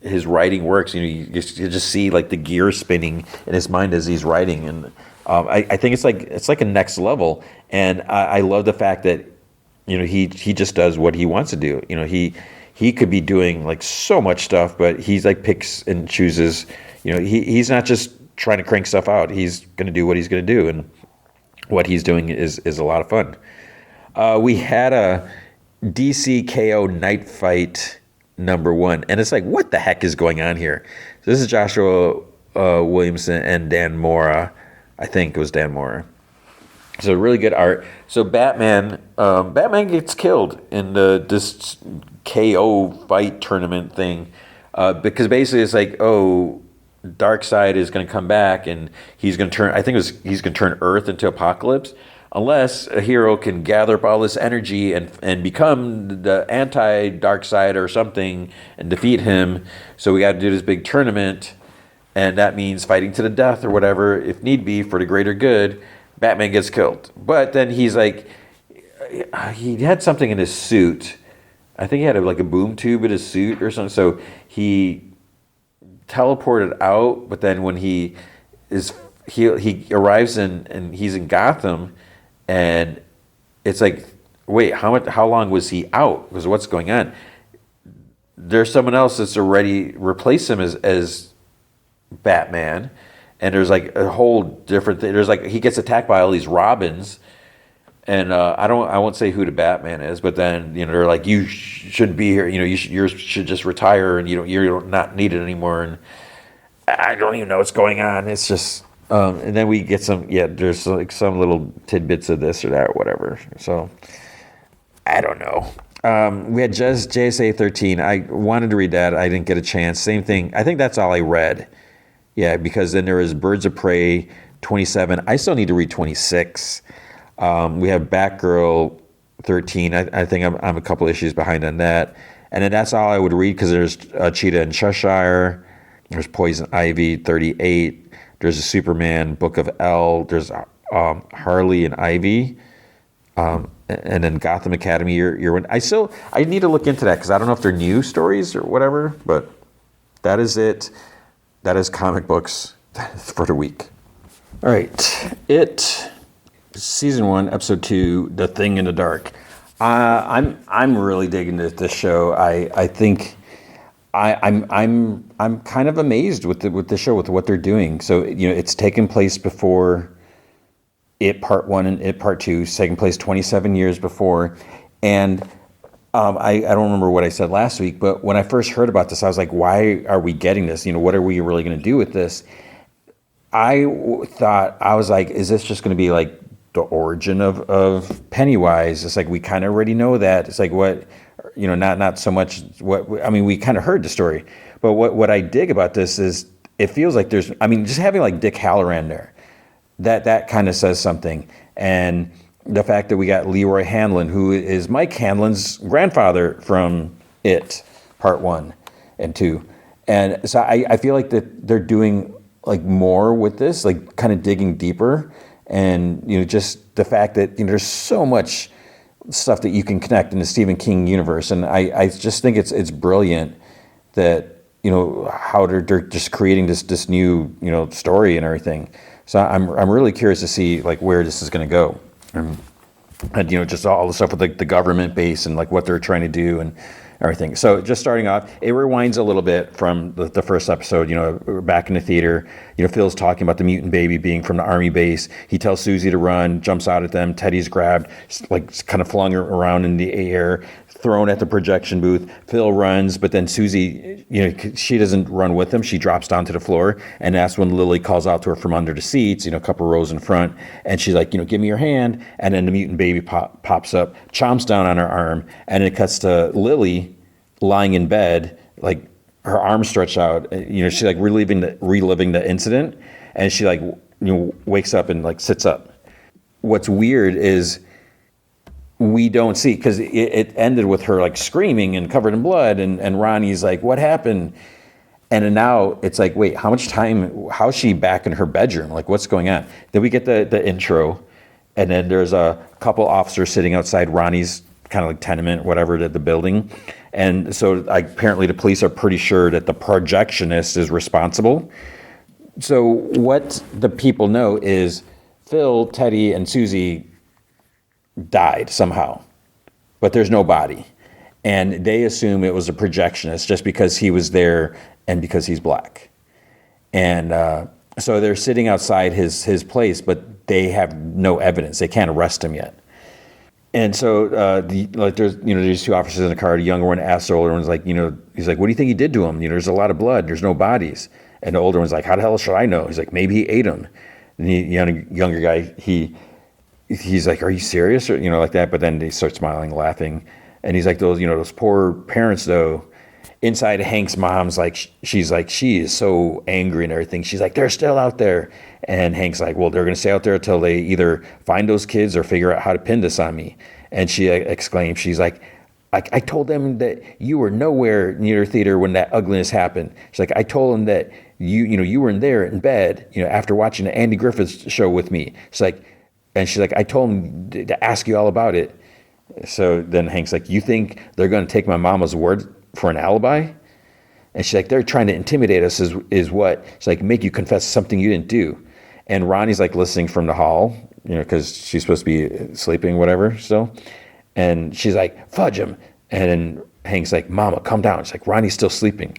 his writing works. You just see like the gears spinning in his mind as he's writing, and I think it's like a next level. And I love the fact that he just does what he wants to do. He could be doing like so much stuff, but he's like picks and chooses. He's not just trying to crank stuff out. He's going to do what he's going to do, and what he's doing is a lot of fun. We had a DC KO Night Fight #1, and it's like, what the heck is going on here? So this is Joshua Williamson and Dan Mora. I think it was Dan Mora. So really good art. So Batman gets killed in this KO fight tournament thing, because basically it's like, Darkseid is going to come back, and he's going to turn. He's going to turn Earth into Apocalypse, unless a hero can gather up all this energy and become the anti-Darkseid or something and defeat him. So we got to do this big tournament, and that means fighting to the death or whatever, if need be, for the greater good. Batman gets killed, but then he's like, he had something in his suit. I think he had like a boom tube in his suit or something. So he teleported out, but then when he arrives and he's in Gotham, and it's like, wait, how long was he out? Because what's going on? There's someone else that's already replaced him as Batman, and there's like a whole different thing. There's like, he gets attacked by all these Robins, and I won't say who the Batman is, but then they're like, you shouldn't be here. You should just retire, and you're not needed anymore. And I don't even know what's going on. It's just, and then we get there's like some little tidbits of this or that or whatever. So I don't know. We had just JSA 13. I wanted to read that. I didn't get a chance. Same thing. I think that's all I read. Yeah, because then there was Birds of Prey 27. I still need to read 26. We have Batgirl 13. I think I'm a couple issues behind on that. And then that's all I would read because there's Cheetah in Cheshire. There's Poison Ivy 38. There's a Superman Book of L. There's Harley and Ivy. And then Gotham Academy year one. I need to look into that because I don't know if they're new stories or whatever, but that is it. That is comic books for the week. All right. Season 1, episode 2, The Thing in the Dark. I'm really digging this show. I think I'm kind of amazed with the show, with what they're doing. So, it's taken place before It Part 1 and It Part 2, taking place 27 years before. And I don't remember what I said last week, but when I first heard about this, I was like, why are we getting this? What are we really going to do with this? I was like, is this just going to be like the origin of Pennywise? It's like, we kind of already know that. It's like, what, not so much we kind of heard the story. But what I dig about this is it feels like just having like Dick Halloran there, that kind of says something. And the fact that we got Leroy Hanlon, who is Mike Hanlon's grandfather from It, Part 1 and 2. And so I feel like that they're doing like more with this, like kind of digging deeper. And, just the fact that, there's so much stuff that you can connect in the Stephen King universe. And I just think it's brilliant that, how they're just creating this new, story and everything. So I'm really curious to see like where this is going to go. And just all the stuff with like the government base and like what they're trying to do and everything. So just starting off, it rewinds a little bit from the first episode. We're back in the theater. Phil's talking about the mutant baby being from the army base. He tells Susie to run, jumps out at them. Teddy's grabbed, like kind of flung around in the air, thrown at the projection booth. Phil runs, but then Susie, she doesn't run with him. She drops down to the floor, and that's when Lily calls out to her from under the seats, a couple rows in front, and she's like, give me your hand. And then the mutant baby pops up, chomps down on her arm, and it cuts to Lily lying in bed, like her arms stretched out. She's like reliving the incident, and she like wakes up and like sits up. What's weird is we don't see, because it ended with her like screaming and covered in blood, and Ronnie's like, what happened? And then now it's like, wait, how's she back in her bedroom? Like, what's going on? Then we get the intro, and then there's a couple officers sitting outside Ronnie's kind of like tenement, whatever, the building. And so apparently the police are pretty sure that the projectionist is responsible. So what the people know is Phil, Teddy, and Susie died somehow, but there's no body. And they assume it was a projectionist just because he was there and because he's black. And so they're sitting outside his place, but they have no evidence. They can't arrest him yet. And so there's these two officers in the car. The younger one asks the older one's like, he's like, what do you think he did to him? There's a lot of blood. There's no bodies. And the older one's like, how the hell should I know? He's like, maybe he ate him. And the younger guy, he's like, are you serious? Or, like that. But then they start smiling, laughing. And he's like, those poor parents though. Inside, Hank's mom's like, she's like, she is so angry and everything. She's like, they're still out there. And Hank's like, well, they're going to stay out there until they either find those kids or figure out how to pin this on me. And she exclaims, she's like, I told them that you were nowhere near the theater when that ugliness happened. She's like, I told them that you were in there in bed, after watching the Andy Griffith show with me. She's like, I told them to ask you all about it. So then Hank's like, you think they're going to take my mama's word for an alibi? And she's like, they're trying to intimidate us is what? She's like, make you confess something you didn't do. And Ronnie's like listening from the hall, because she's supposed to be sleeping, whatever, still. And she's like, fudge him. And then Hank's like, Mama, calm down. She's like, Ronnie's still sleeping.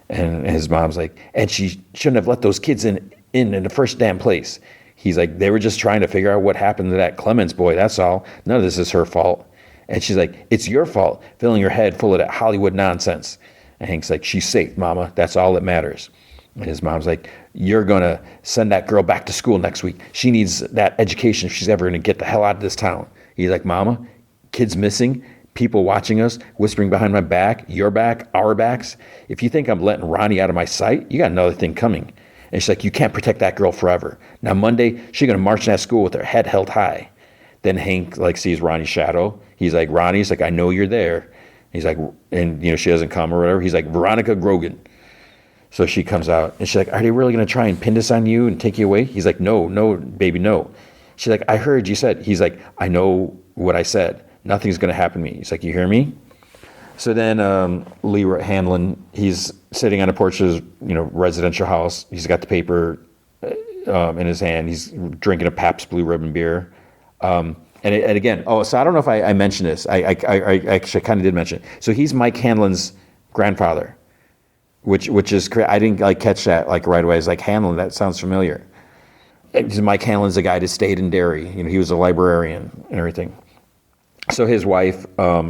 And his mom's like, and she shouldn't have let those kids in the first damn place. He's like, they were just trying to figure out what happened to that Clemens boy, that's all. None of this is her fault. And she's like, it's your fault, filling your head full of that Hollywood nonsense. And Hank's like, she's safe, Mama. That's all that matters. And his mom's like, you're going to send that girl back to school next week. She needs that education if she's ever going to get the hell out of this town. He's like, Mama, kids missing, people watching us, whispering behind my back, your back, our backs. If you think I'm letting Ronnie out of my sight, you got another thing coming. And she's like, you can't protect that girl forever. Now Monday, she's going to march in that school with her head held high. Then Hank like sees Ronnie's shadow. He's like, Ronnie's like, I know you're there. He's like, and she doesn't come or whatever. He's like, Veronica Grogan. So she comes out and she's like, are they really going to try and pin this on you and take you away? He's like, no, baby, no. She's like, I heard you said. He's like, I know what I said. Nothing's going to happen to me. He's like, you hear me? So then Leroy Hanlon, he's sitting on a porch of his, residential house. He's got the paper in his hand. He's drinking a Pabst Blue Ribbon beer. And again, so I don't know if I mentioned this. I actually kind of did mention it. So he's Mike Hanlon's grandfather, which is I didn't catch that right away. I was like, Hanlon, that sounds familiar. Mike Hanlon's the guy that stayed in Derry. He was a librarian and everything. So his wife,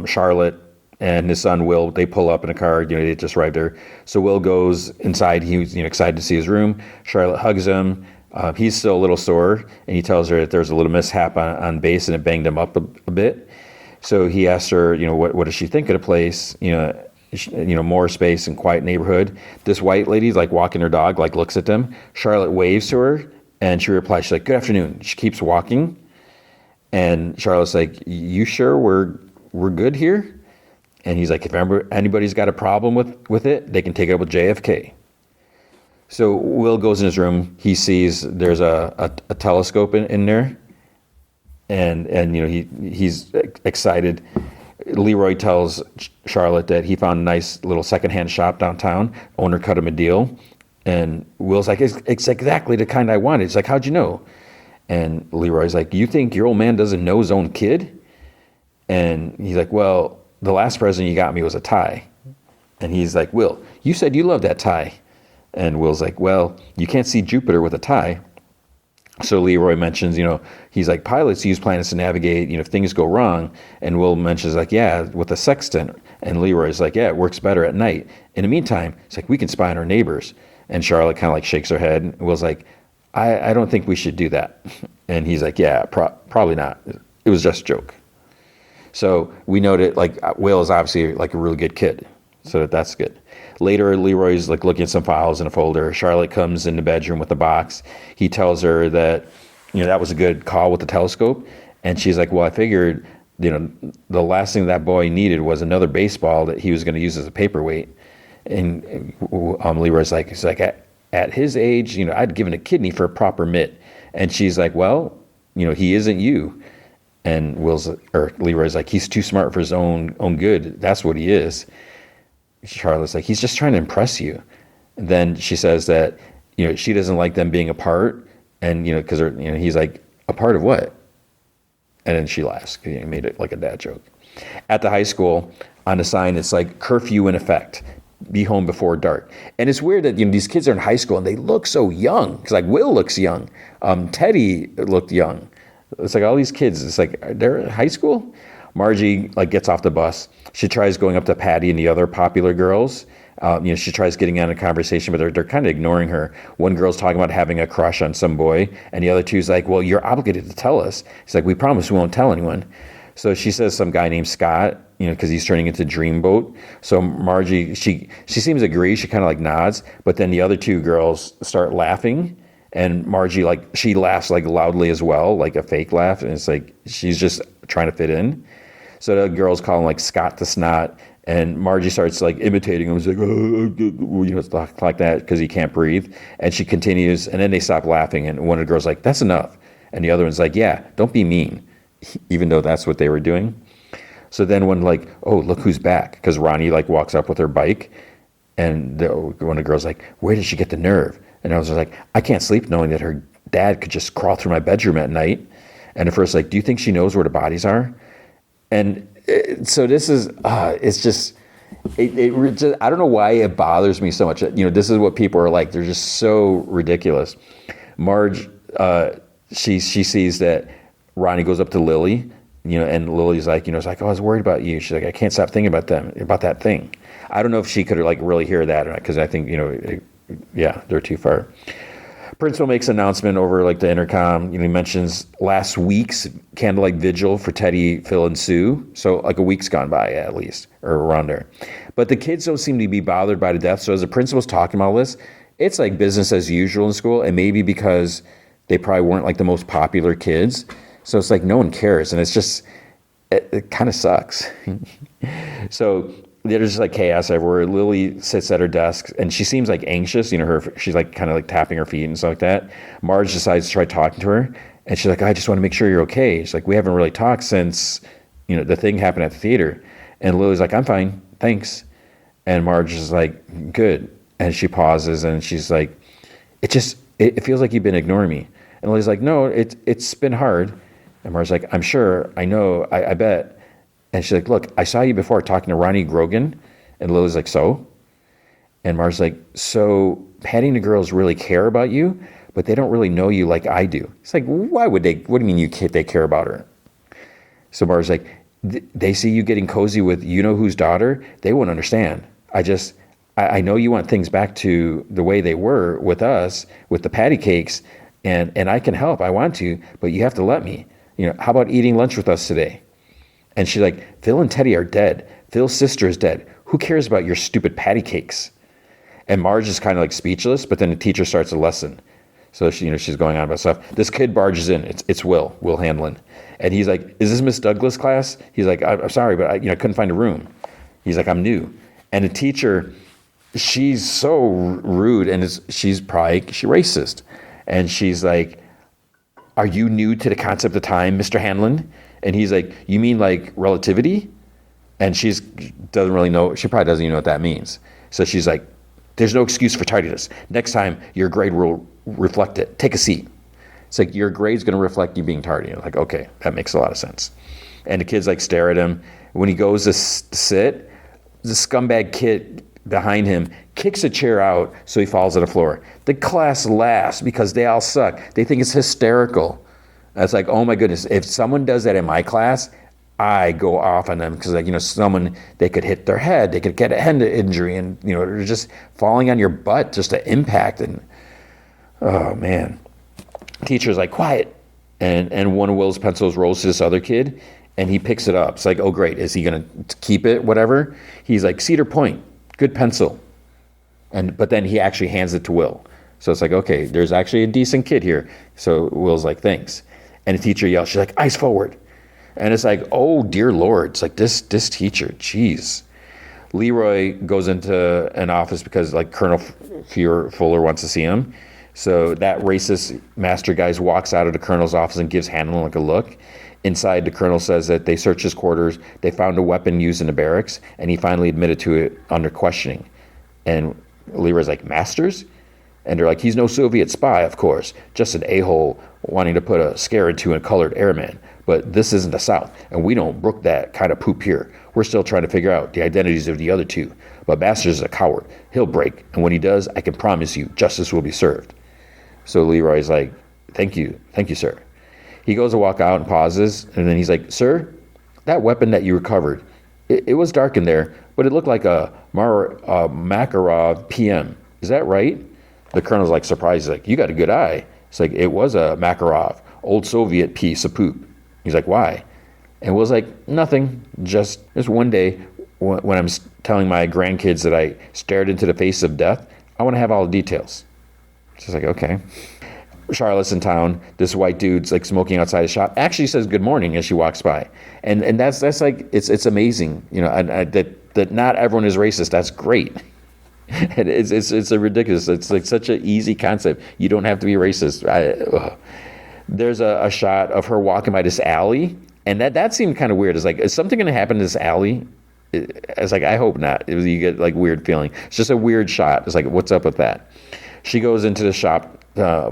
Charlotte, and his son, Will, they pull up in a car. They just arrived there. So Will goes inside. He was excited to see his room. Charlotte hugs him. He's still a little sore, and he tells her that there's a little mishap on base, and it banged him up a bit. So he asks her, what does she think of the place? More space and quiet neighborhood. This white lady's walking her dog, looks at them. Charlotte waves to her, and she replies, she's like, good afternoon. She keeps walking, and Charlotte's like, you sure we're good here? And he's like, if anybody's got a problem with it, they can take it up with JFK. So Will goes in his room. He sees there's a telescope in there, and he's excited. Leroy tells Charlotte that he found a nice little secondhand shop downtown. Owner cut him a deal, and Will's like, it's exactly the kind I wanted. It's like, how'd you know? And Leroy's like, you think your old man doesn't know his own kid? And he's like, well, the last present you got me was a tie. And he's like, Will, you said you loved that tie. And Will's like, well, you can't see Jupiter with a tie. So Leroy mentions, he's like, pilots use planets to navigate, if things go wrong. And Will mentions yeah, with a sextant. And Leroy's like, yeah, it works better at night. In the meantime, it's like, we can spy on our neighbors. And Charlotte kind of shakes her head. And Will's like, I don't think we should do that. And he's like, yeah, probably not. It was just a joke. So we know that Will is obviously a really good kid. So that's good. Later, Leroy's looking at some files in a folder. Charlotte comes in the bedroom with a box. He tells her that, that was a good call with the telescope. And she's like, well, I figured, the last thing that boy needed was another baseball that he was going to use as a paperweight. And Leroy's like, he's like, at his age, I'd given a kidney for a proper mitt. And she's like, well, he isn't you. And Leroy's like, he's too smart for his own good. That's what he is. Charlotte's like, he's just trying to impress you. And then she says that, she doesn't like them being apart. And, because he's like, a part of what? And then she laughs. He made it like a dad joke. At the high school, on the sign, it's like curfew in effect. Be home before dark. And it's weird that these kids are in high school and they look so young. Because Will looks young. Teddy looked young. It's like all these kids. It's like they're in high school. Margie gets off the bus. She tries going up to Patty and the other popular girls. She tries getting on a conversation, but they're kind of ignoring her. One girl's talking about having a crush on some boy, and the other two's like, "Well, you're obligated to tell us." She's like, "We promise we won't tell anyone." So she says some guy named Scott, because he's turning into Dreamboat. So Margie, she seems to agree. She kind of nods, but then the other two girls start laughing. And Margie, she laughs loudly as well, like a fake laugh. And it's like, she's just trying to fit in. So the girls call him Scott the Snot. And Margie starts imitating him. He's like, oh, like that, because he can't breathe. And she continues, and then they stop laughing. And one of the girls like, that's enough. And the other one's like, yeah, don't be mean. Even though that's what they were doing. So then one oh, look who's back. Because Ronnie walks up with her bike. And one of the girls like, where did she get the nerve? And I was like, I can't sleep knowing that her dad could just crawl through my bedroom at night. And at first, do you think she knows where the bodies are? And so this is, it's just, I don't know why it bothers me so much. This is what people are like. They're just so ridiculous. Marge, she sees that Ronnie goes up to Lily, and Lily's like, it's like, oh, I was worried about you. She's like, I can't stop thinking about that thing. I don't know if she could really hear that or not, because I think, yeah, they're too far. Principal makes an announcement over like the intercom. He mentions last week's candlelight vigil for Teddy, Phil, and Sue. So like a week's gone by at least, or around there. But the kids don't seem to be bothered by the death. So as the principal's talking about this, it's like business as usual in school. And maybe because they probably weren't like the most popular kids. So it's like no one cares. And it's just, it kind of sucks. So there's just like chaos everywhere. Lily sits at her desk and she seems like anxious. She's like kind of like tapping her feet and stuff like that. Marge decides to try talking to her, and she's like, I just want to make sure you're okay. She's like, we haven't really talked since the thing happened at the theater. And Lily's like, I'm fine, thanks. And Marge is like, good. And she pauses and she's like, it feels like you've been ignoring me. And Lily's like, no, it's been hard. And Marge's like, I'm sure, I know, I bet. And she's like, look, I saw you before talking to Ronnie Grogan. And Lily's like, so? And Marge's like, so Patty and the girls really care about you, but they don't really know you like I do. It's like, why would they? What do you mean they care about her? So Marge's like, they see you getting cozy with you-know-whose daughter. They won't understand. I know you want things back to the way they were with us, with the patty cakes, and I can help. I want to, but you have to let me. How about eating lunch with us today? And she's like, Phil and Teddy are dead. Phil's sister is dead. Who cares about your stupid patty cakes? And Marge is kind of like speechless, but then the teacher starts a lesson. So she's going on about stuff. This kid barges in. It's Will Hanlon. And he's like, is this Miss Douglas' class? He's like, I'm sorry, but I couldn't find a room. He's like, I'm new. And the teacher, she's so rude, and she's racist. And she's like, are you new to the concept of time, Mr. Hanlon? And he's like, you mean like relativity? And she doesn't really know. She probably doesn't even know what that means. So she's like, there's no excuse for tardiness. Next time, your grade will reflect it. Take a seat. It's like, your grade's going to reflect you being tardy. I'm like, okay, that makes a lot of sense. And the kids like stare at him. When he goes to sit, the scumbag kid behind him kicks a chair out so he falls to the floor. The class laughs because they all suck. They think it's hysterical. It's like, oh my goodness, if someone does that in my class, I go off on them because they could hit their head, they could get a head injury, and they're just falling on your butt, just to impact. And oh man, teacher's like, quiet. And one of Will's pencils rolls to this other kid, and he picks it up. It's like, oh great, is he gonna keep it? Whatever. He's like, Cedar Point, good pencil. But then he actually hands it to Will. So it's like, okay, there's actually a decent kid here. So Will's like, thanks. And the teacher yells, she's like, eyes forward. And it's like, oh dear Lord, it's like this teacher, jeez. Leroy goes into an office because like Colonel Fuller wants to see him. So that racist master guy walks out of the colonel's office and gives Hanlon like a look. Inside, the colonel says that they searched his quarters, they found a weapon used in the barracks, and he finally admitted to it under questioning. And Leroy's like, masters? And they're like, he's no Soviet spy, of course, just an a-hole wanting to put a scare into a colored airman. But this isn't the South, and we don't brook that kind of poop here. We're still trying to figure out the identities of the other two. But Masters is a coward. He'll break, and when he does, I can promise you justice will be served. So Leroy's like, thank you, sir. He goes to walk out and pauses, and then he's like, sir, that weapon that you recovered, it was dark in there, but it looked like a Makarov PM. Is that right? The colonel's like surprised. He's like, you got a good eye. It's like, it was a Makarov, old Soviet piece of poop. He's like, why? And Will's like, nothing. Just one day when I'm telling my grandkids that I stared into the face of death, I want to have all the details. She's like, okay. Charlotte's in town. This white dude's like smoking outside his shop. Actually says good morning as she walks by. And that's like, it's amazing, that not everyone is racist. That's great. And it's a ridiculous. It's like such an easy concept. You don't have to be racist. There's a shot of her walking by this alley, and that seemed kind of weird. It's like, is something going to happen in this alley? It's like, I hope not. You get like weird feeling. It's just a weird shot. It's like, what's up with that? She goes into the shop.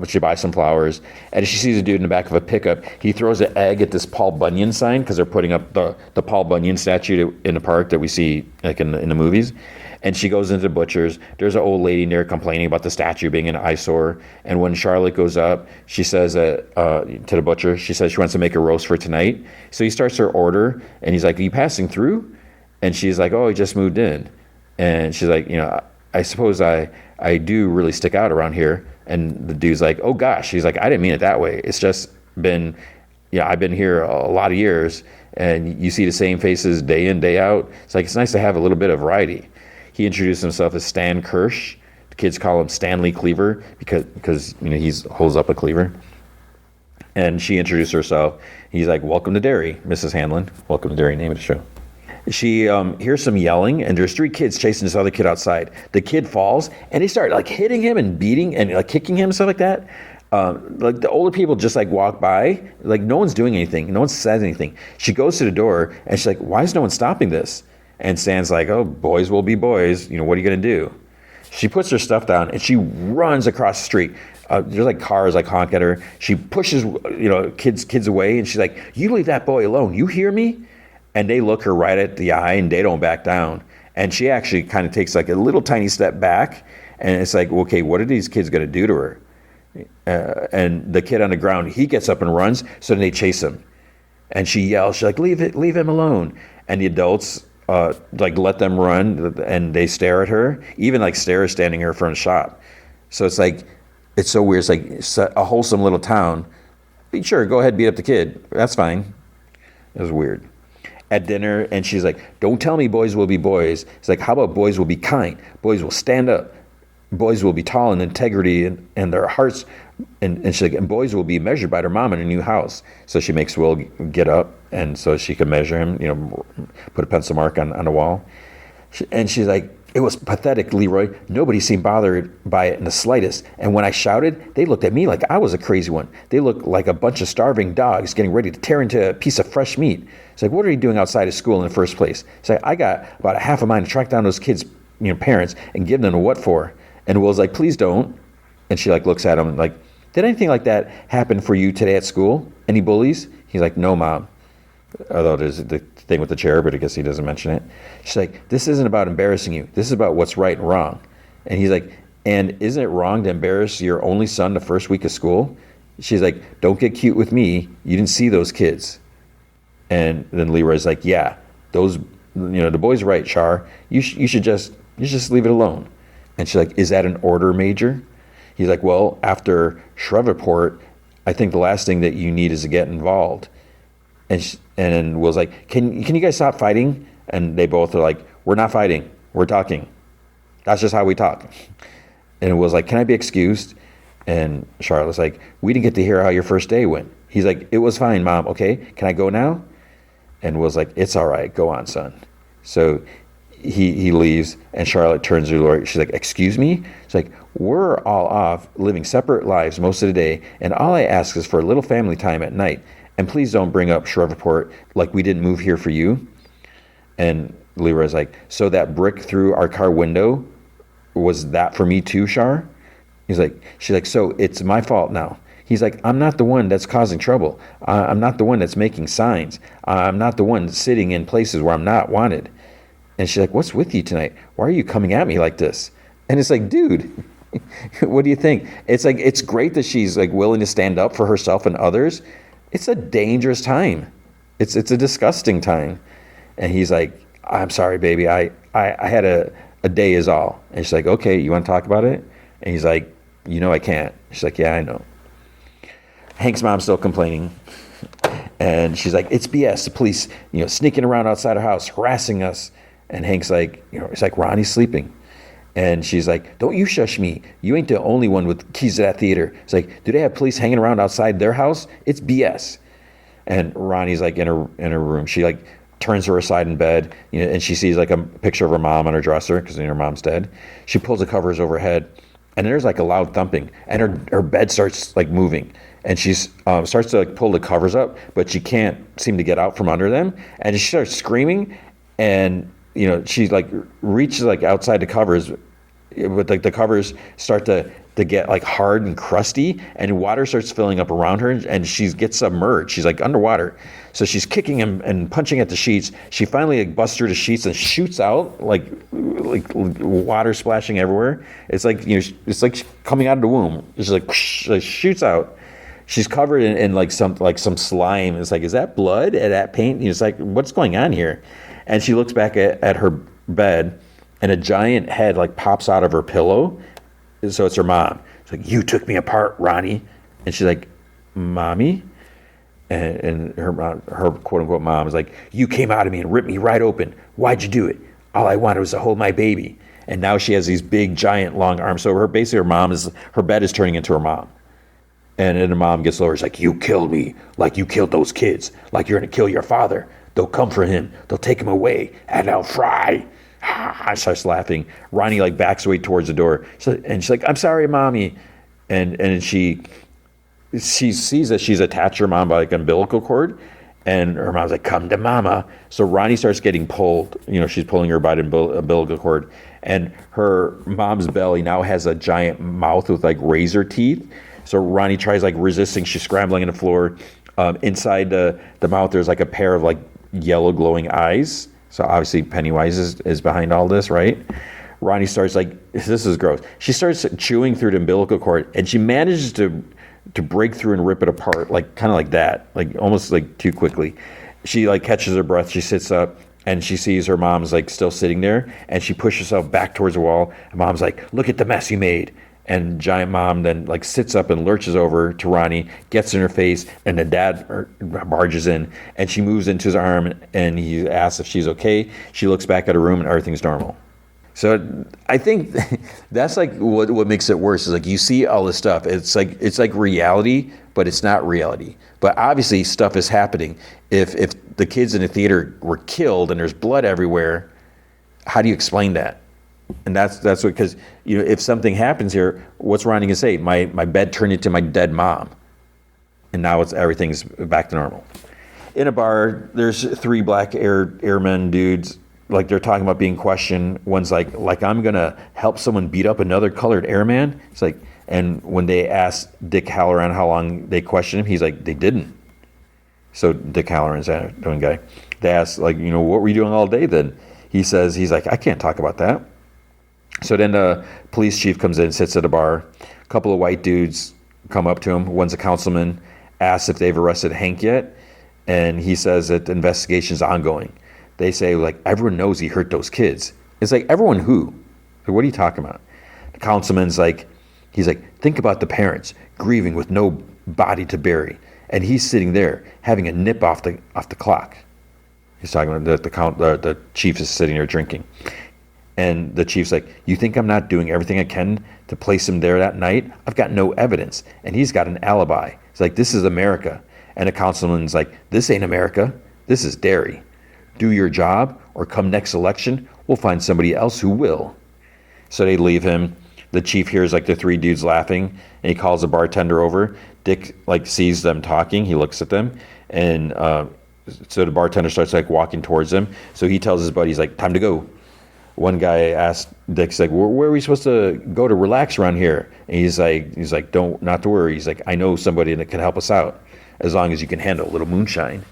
She buys some flowers, and she sees a dude in the back of a pickup. He throws an egg at this Paul Bunyan sign because they're putting up the Paul Bunyan statue in the park that we see like in the movies. And she goes into the butcher's. There's an old lady in there complaining about the statue being an eyesore. And when Charlotte goes up, she says to the butcher, she says she wants to make a roast for tonight. So he starts her order, and he's like, are you passing through? And she's like, oh, he just moved in. And she's like, I suppose I do really stick out around here. And the dude's like, oh gosh. He's like, I didn't mean it that way. It's just been, yeah, I've been here a lot of years, and you see the same faces day in, day out. It's like, it's nice to have a little bit of variety. He introduced himself as Stan Kirsch. The kids call him Stanley Cleaver because he holds up a cleaver. And she introduced herself. He's like, welcome to Derry, Mrs. Hanlon. Welcome to Derry, name of the show. She hears some yelling, and there's 3 kids chasing this other kid outside. The kid falls, and they start like hitting him and beating and like kicking him, stuff like that. Like the older people just like walk by, like no one's doing anything, no one says anything. She goes to the door, and she's like, why is no one stopping this? And Stan's like, oh, boys will be boys. What are you gonna do? She puts her stuff down, and she runs across the street. There's like cars like honk at her. She pushes kids away, and she's like, you leave that boy alone, you hear me? And they look her right at the eye, and they don't back down. And she actually kind of takes like a little tiny step back, and it's like, okay, what are these kids gonna do to her? And the kid on the ground, he gets up and runs, so then they chase him. And she yells, she's like, leave him alone. And the adults like let them run, and they stare at her, even like stare standing here in front of the shop. So it's like, it's so weird. It's like a wholesome little town. Sure, go ahead, beat up the kid. That's fine. It was weird. At dinner, and she's like, don't tell me boys will be boys. It's like, how about boys will be kind? Boys will stand up. Boys will be tall in integrity and their hearts. And she's like, and boys will be measured by their mom in a new house. So she makes Will get up, and so she can measure him, put a pencil mark on the wall. And she's like, it was pathetic, Leroy. Nobody seemed bothered by it in the slightest. And when I shouted, they looked at me like I was a crazy one. They looked like a bunch of starving dogs getting ready to tear into a piece of fresh meat. It's like, what are you doing outside of school in the first place? It's like, I got about a half a mind to track down those kids' parents and give them a what for. And Will's like, please don't. And she like looks at him like, did anything like that happen for you today at school? Any bullies? He's like, no, Mom. Although there's the thing with the chair, but I guess he doesn't mention it. She's like, this isn't about embarrassing you. This is about what's right and wrong. And he's like, and isn't it wrong to embarrass your only son the first week of school? She's like, don't get cute with me. You didn't see those kids. And then Leroy's like, yeah, those, the boy's right, Char. You should just leave it alone. And she's like, is that an order, Major? He's like, well, after Shreveport, I think the last thing that you need is to get involved. And then Will's like, can you guys stop fighting? And they both are like, we're not fighting. We're talking. That's just how we talk. And Will's like, can I be excused? And Charlotte's like, we didn't get to hear how your first day went. He's like, it was fine, Mom. Okay, can I go now? And Will's like, it's all right. Go on, son. So he leaves, and Charlotte turns to Lori. She's like, excuse me? She's like, we're all off living separate lives most of the day, and all I ask is for a little family time at night. And please don't bring up Shreveport like we didn't move here for you. And Leroy's like, so that brick through our car window, was that for me too, Char? She's like, so it's my fault now. He's like, I'm not the one that's causing trouble. I'm not the one that's making signs. I'm not the one sitting in places where I'm not wanted. And she's like, what's with you tonight? Why are you coming at me like this? And it's like, dude, what do you think? It's like, it's great that she's like willing to stand up for herself and others. It's a dangerous time. It's a disgusting time. And he's like, I'm sorry, baby. I had a day is all. And she's like, okay, you want to talk about it? And he's like, I can't. She's like, yeah, I know. Hank's mom's still complaining. And she's like, it's BS. The police, sneaking around outside our house, harassing us. And Hank's like, it's like, Ronnie's sleeping. And she's like, don't you shush me. You ain't the only one with keys to that theater. It's like, do they have police hanging around outside their house? It's BS. And Ronnie's like in her room. She like turns her aside in bed, and she sees like a picture of her mom on her dresser because her mom's dead. She pulls the covers over her head, and there's like a loud thumping, and her bed starts like moving. And she starts to like pull the covers up, but she can't seem to get out from under them. And she starts screaming, and she like reaches like outside the covers, but like the covers start to get like hard and crusty, and water starts filling up around her, and she gets submerged. She's like underwater. So she's kicking and punching at the sheets. She finally like busts through the sheets and shoots out like water splashing everywhere. It's like it's like coming out of the womb. It's like shoots out. She's covered in like some slime. It's like, is that blood? And that paint? It's like, what's going on here? And she looks back at her bed, and a giant head like pops out of her pillow. So it's her mom. It's like, you took me apart, Ronnie. And she's like, Mommy? And her quote unquote mom is like, you came out of me and ripped me right open. Why'd you do it? All I wanted was to hold my baby. And now she has these big, giant, long arms. So her bed is turning into her mom. And then her mom gets lower. She's like, you killed me. Like you killed those kids. Like you're going to kill your father. They'll come for him. They'll take him away and they'll fry. I starts laughing. Ronnie like backs away towards the door. And she's like, I'm sorry, Mommy. And she sees that she's attached to her mom by like an umbilical cord. And her mom's like, come to Mama. So Ronnie starts getting pulled. She's pulling her by the umbilical cord. And her mom's belly now has a giant mouth with like razor teeth. So Ronnie tries like resisting. She's scrambling on the floor. Inside the mouth, there's like a pair of like yellow glowing eyes. So obviously Pennywise is behind all this, right? Ronnie starts like, this is gross. She starts chewing through the umbilical cord, and she manages to break through and rip it apart, like kind of like that, like almost like too quickly. She like catches her breath. She sits up, and she sees her mom's like still sitting there, and she pushes herself back towards the wall. And Mom's like, look at the mess you made. And giant mom then like sits up and lurches over to Ronnie, gets in her face, and the dad barges in, and she moves into his arm, and he asks if she's okay. She looks back at her room, and everything's normal. So I think that's like what makes it worse is like you see all this stuff. It's like reality, but it's not reality. But obviously stuff is happening. If the kids in the theater were killed and there's blood everywhere, how do you explain that? And that's what, because if something happens here, what's Ronnie gonna say? My bed turned into my dead mom, and now everything's back to normal. In a bar, there's 3 black airmen dudes. Like they're talking about being questioned. One's like I'm gonna help someone beat up another colored airman. It's like, and when they asked Dick Halloran how long they questioned him, he's like, they didn't. So Dick Halloran's that doing guy. They asked like, what were you doing all day then? He's like, I can't talk about that. So then the police chief comes in, sits at a bar. A couple of white dudes come up to him. One's a councilman, asks if they've arrested Hank yet, and he says that the investigation's ongoing. They say, like, everyone knows he hurt those kids. It's like, everyone who? Like, what are you talking about? The councilman's like, he's like, think about the parents grieving with no body to bury, and he's sitting there having a nip off the clock. He's talking about the chief is sitting there drinking. And the chief's like, you think I'm not doing everything I can to place him there that night? I've got no evidence. And he's got an alibi. It's like, this is America. And the councilman's like, this ain't America. This is Derry. Do your job, or come next election, we'll find somebody else who will. So they leave him. The chief hears like the 3 dudes laughing, and he calls the bartender over. Dick like sees them talking. He looks at them, and so the bartender starts like walking towards them. So he tells his buddy, he's like, time to go. One guy asked Dick, he's like, where are we supposed to go to relax around here? And he's like, not to worry. He's like, I know somebody that can help us out, as long as you can handle a little moonshine.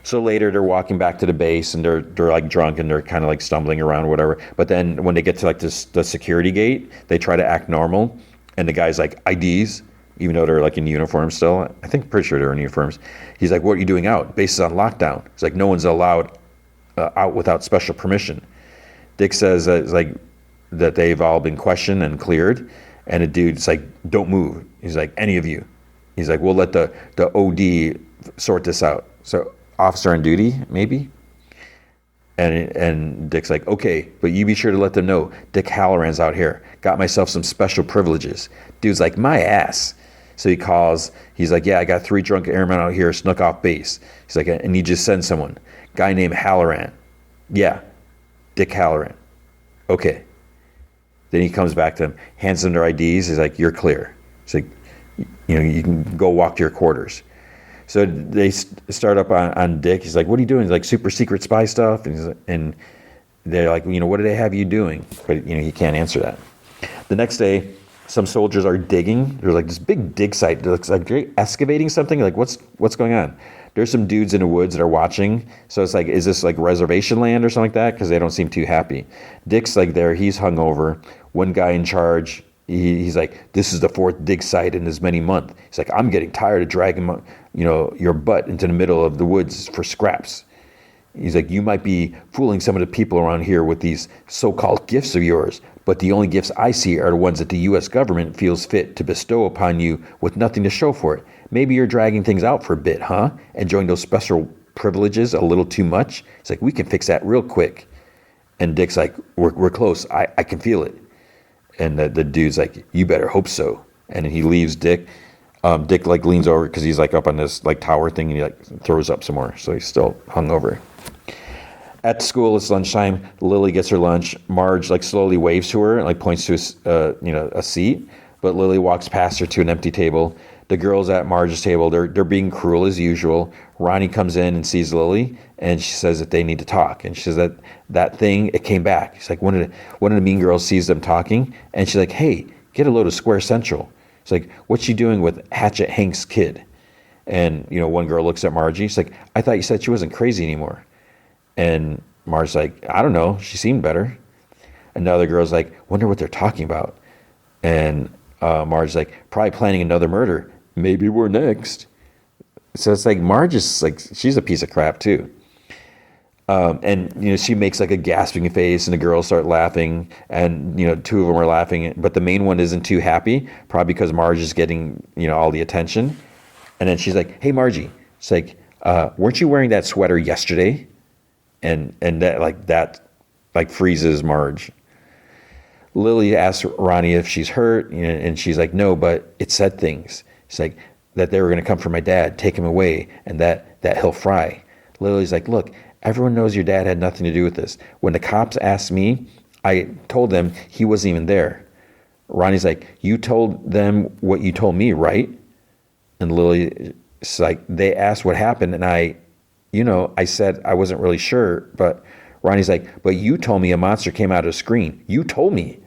So later they're walking back to the base, and they're like drunk, and they're kind of like stumbling around or whatever. But then when they get to like the security gate, they try to act normal, and the guy's like, IDs, even though they're like in uniform still. I think pretty sure they're in uniforms. He's like, what are you doing out? Base is on lockdown. It's like, no one's allowed out without special permission. Dick says that they've all been questioned and cleared, and the dude's like, don't move. He's like, any of you. He's like, we'll let the OD sort this out. So officer on duty, maybe? And Dick's like, okay, but you be sure to let them know Dick Halloran's out here. Got myself some special privileges. Dude's like, my ass. So he calls. He's like, yeah, I got 3 drunk airmen out here snuck off base. He's like, and you just send someone. Guy named Halloran. Yeah. Dick Halloran. Okay. Then he comes back to them, hands them their IDs. He's like, you're clear. He's like, you can go walk to your quarters. So they start up on Dick. He's like, what are you doing? He's like, super secret spy stuff. And they're like, what do they have you doing? But, he can't answer that. The next day, some soldiers are digging. There's like this big dig site. It looks like they're excavating something. Like, what's going on? There's some dudes in the woods that are watching. So it's like, is this like reservation land or something like that? Because they don't seem too happy. Dick's like there. He's hungover. One guy in charge, he's like, this is the 4th dig site in as many months. He's like, I'm getting tired of dragging your butt into the middle of the woods for scraps. He's like, you might be fooling some of the people around here with these so-called gifts of yours, but the only gifts I see are the ones that the U.S. government feels fit to bestow upon you with nothing to show for it. Maybe you're dragging things out for a bit, huh? Enjoying those special privileges a little too much? It's like, we can fix that real quick. And Dick's like, we're close. I can feel it. And the dude's like, you better hope so. And then he leaves Dick. Dick like leans over because he's like up on this like tower thing, and he like throws up some more. So he's still hungover. At school, it's lunchtime. Lily gets her lunch. Marge like slowly waves to her and like points to a seat. But Lily walks past her to an empty table. The girls at Marge's table, they're being cruel as usual. Ronnie comes in and sees Lily, and she says that they need to talk. And she says that thing, it came back. She's like, one of the mean girls sees them talking, and she's like, hey, get a load of Square Central. It's like, what's she doing with Hatchet Hank's kid? And, one girl looks at Margie. She's like, I thought you said she wasn't crazy anymore. And Marge's like, I don't know. She seemed better. And the other girl's like, wonder what they're talking about. And Marge's like, probably planning another murder. Maybe we're next. So it's like, Marge is like, she's a piece of crap too. And she makes like a gasping face, and the girls start laughing, and two of them are laughing, but the main one isn't too happy, probably because Marge is getting all the attention. And then she's like, hey Margie, it's like, weren't you wearing that sweater yesterday? And that freezes Marge. Lily asks Ronnie if she's hurt, and she's like, no, but it said things. It's like that they were going to come for my dad, take him away, and that he'll fry. Lily's like, look, everyone knows your dad had nothing to do with this. When the cops asked me, I told them he wasn't even there. Ronnie's like, you told them what you told me, right? And Lily's like, they asked what happened, and I said I wasn't really sure, but Ronnie's like, but you told me a monster came out of the screen. You told me.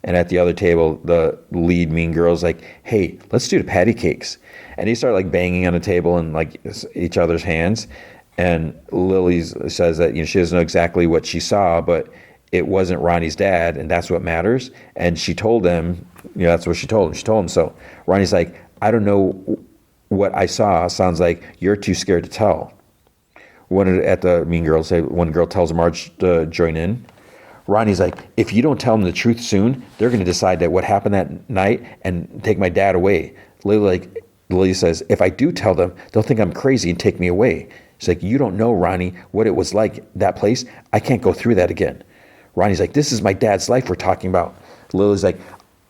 And at the other table, the lead mean girl's like, hey, let's do the patty cakes. And they start like banging on the table and like each other's hands. And Lily says that she doesn't know exactly what she saw, but it wasn't Ronnie's dad, and that's what matters. And she told them, that's what she told him. She told him so. Ronnie's like, I don't know what I saw. Sounds like you're too scared to tell. At the mean girl say, one girl tells Marge to join in. Ronnie's like, if you don't tell them the truth soon, they're going to decide that what happened that night and take my dad away. Lily says, if I do tell them, they'll think I'm crazy and take me away. She's like, you don't know, Ronnie, what it was like, that place. I can't go through that again. Ronnie's like, this is my dad's life we're talking about. Lily's like,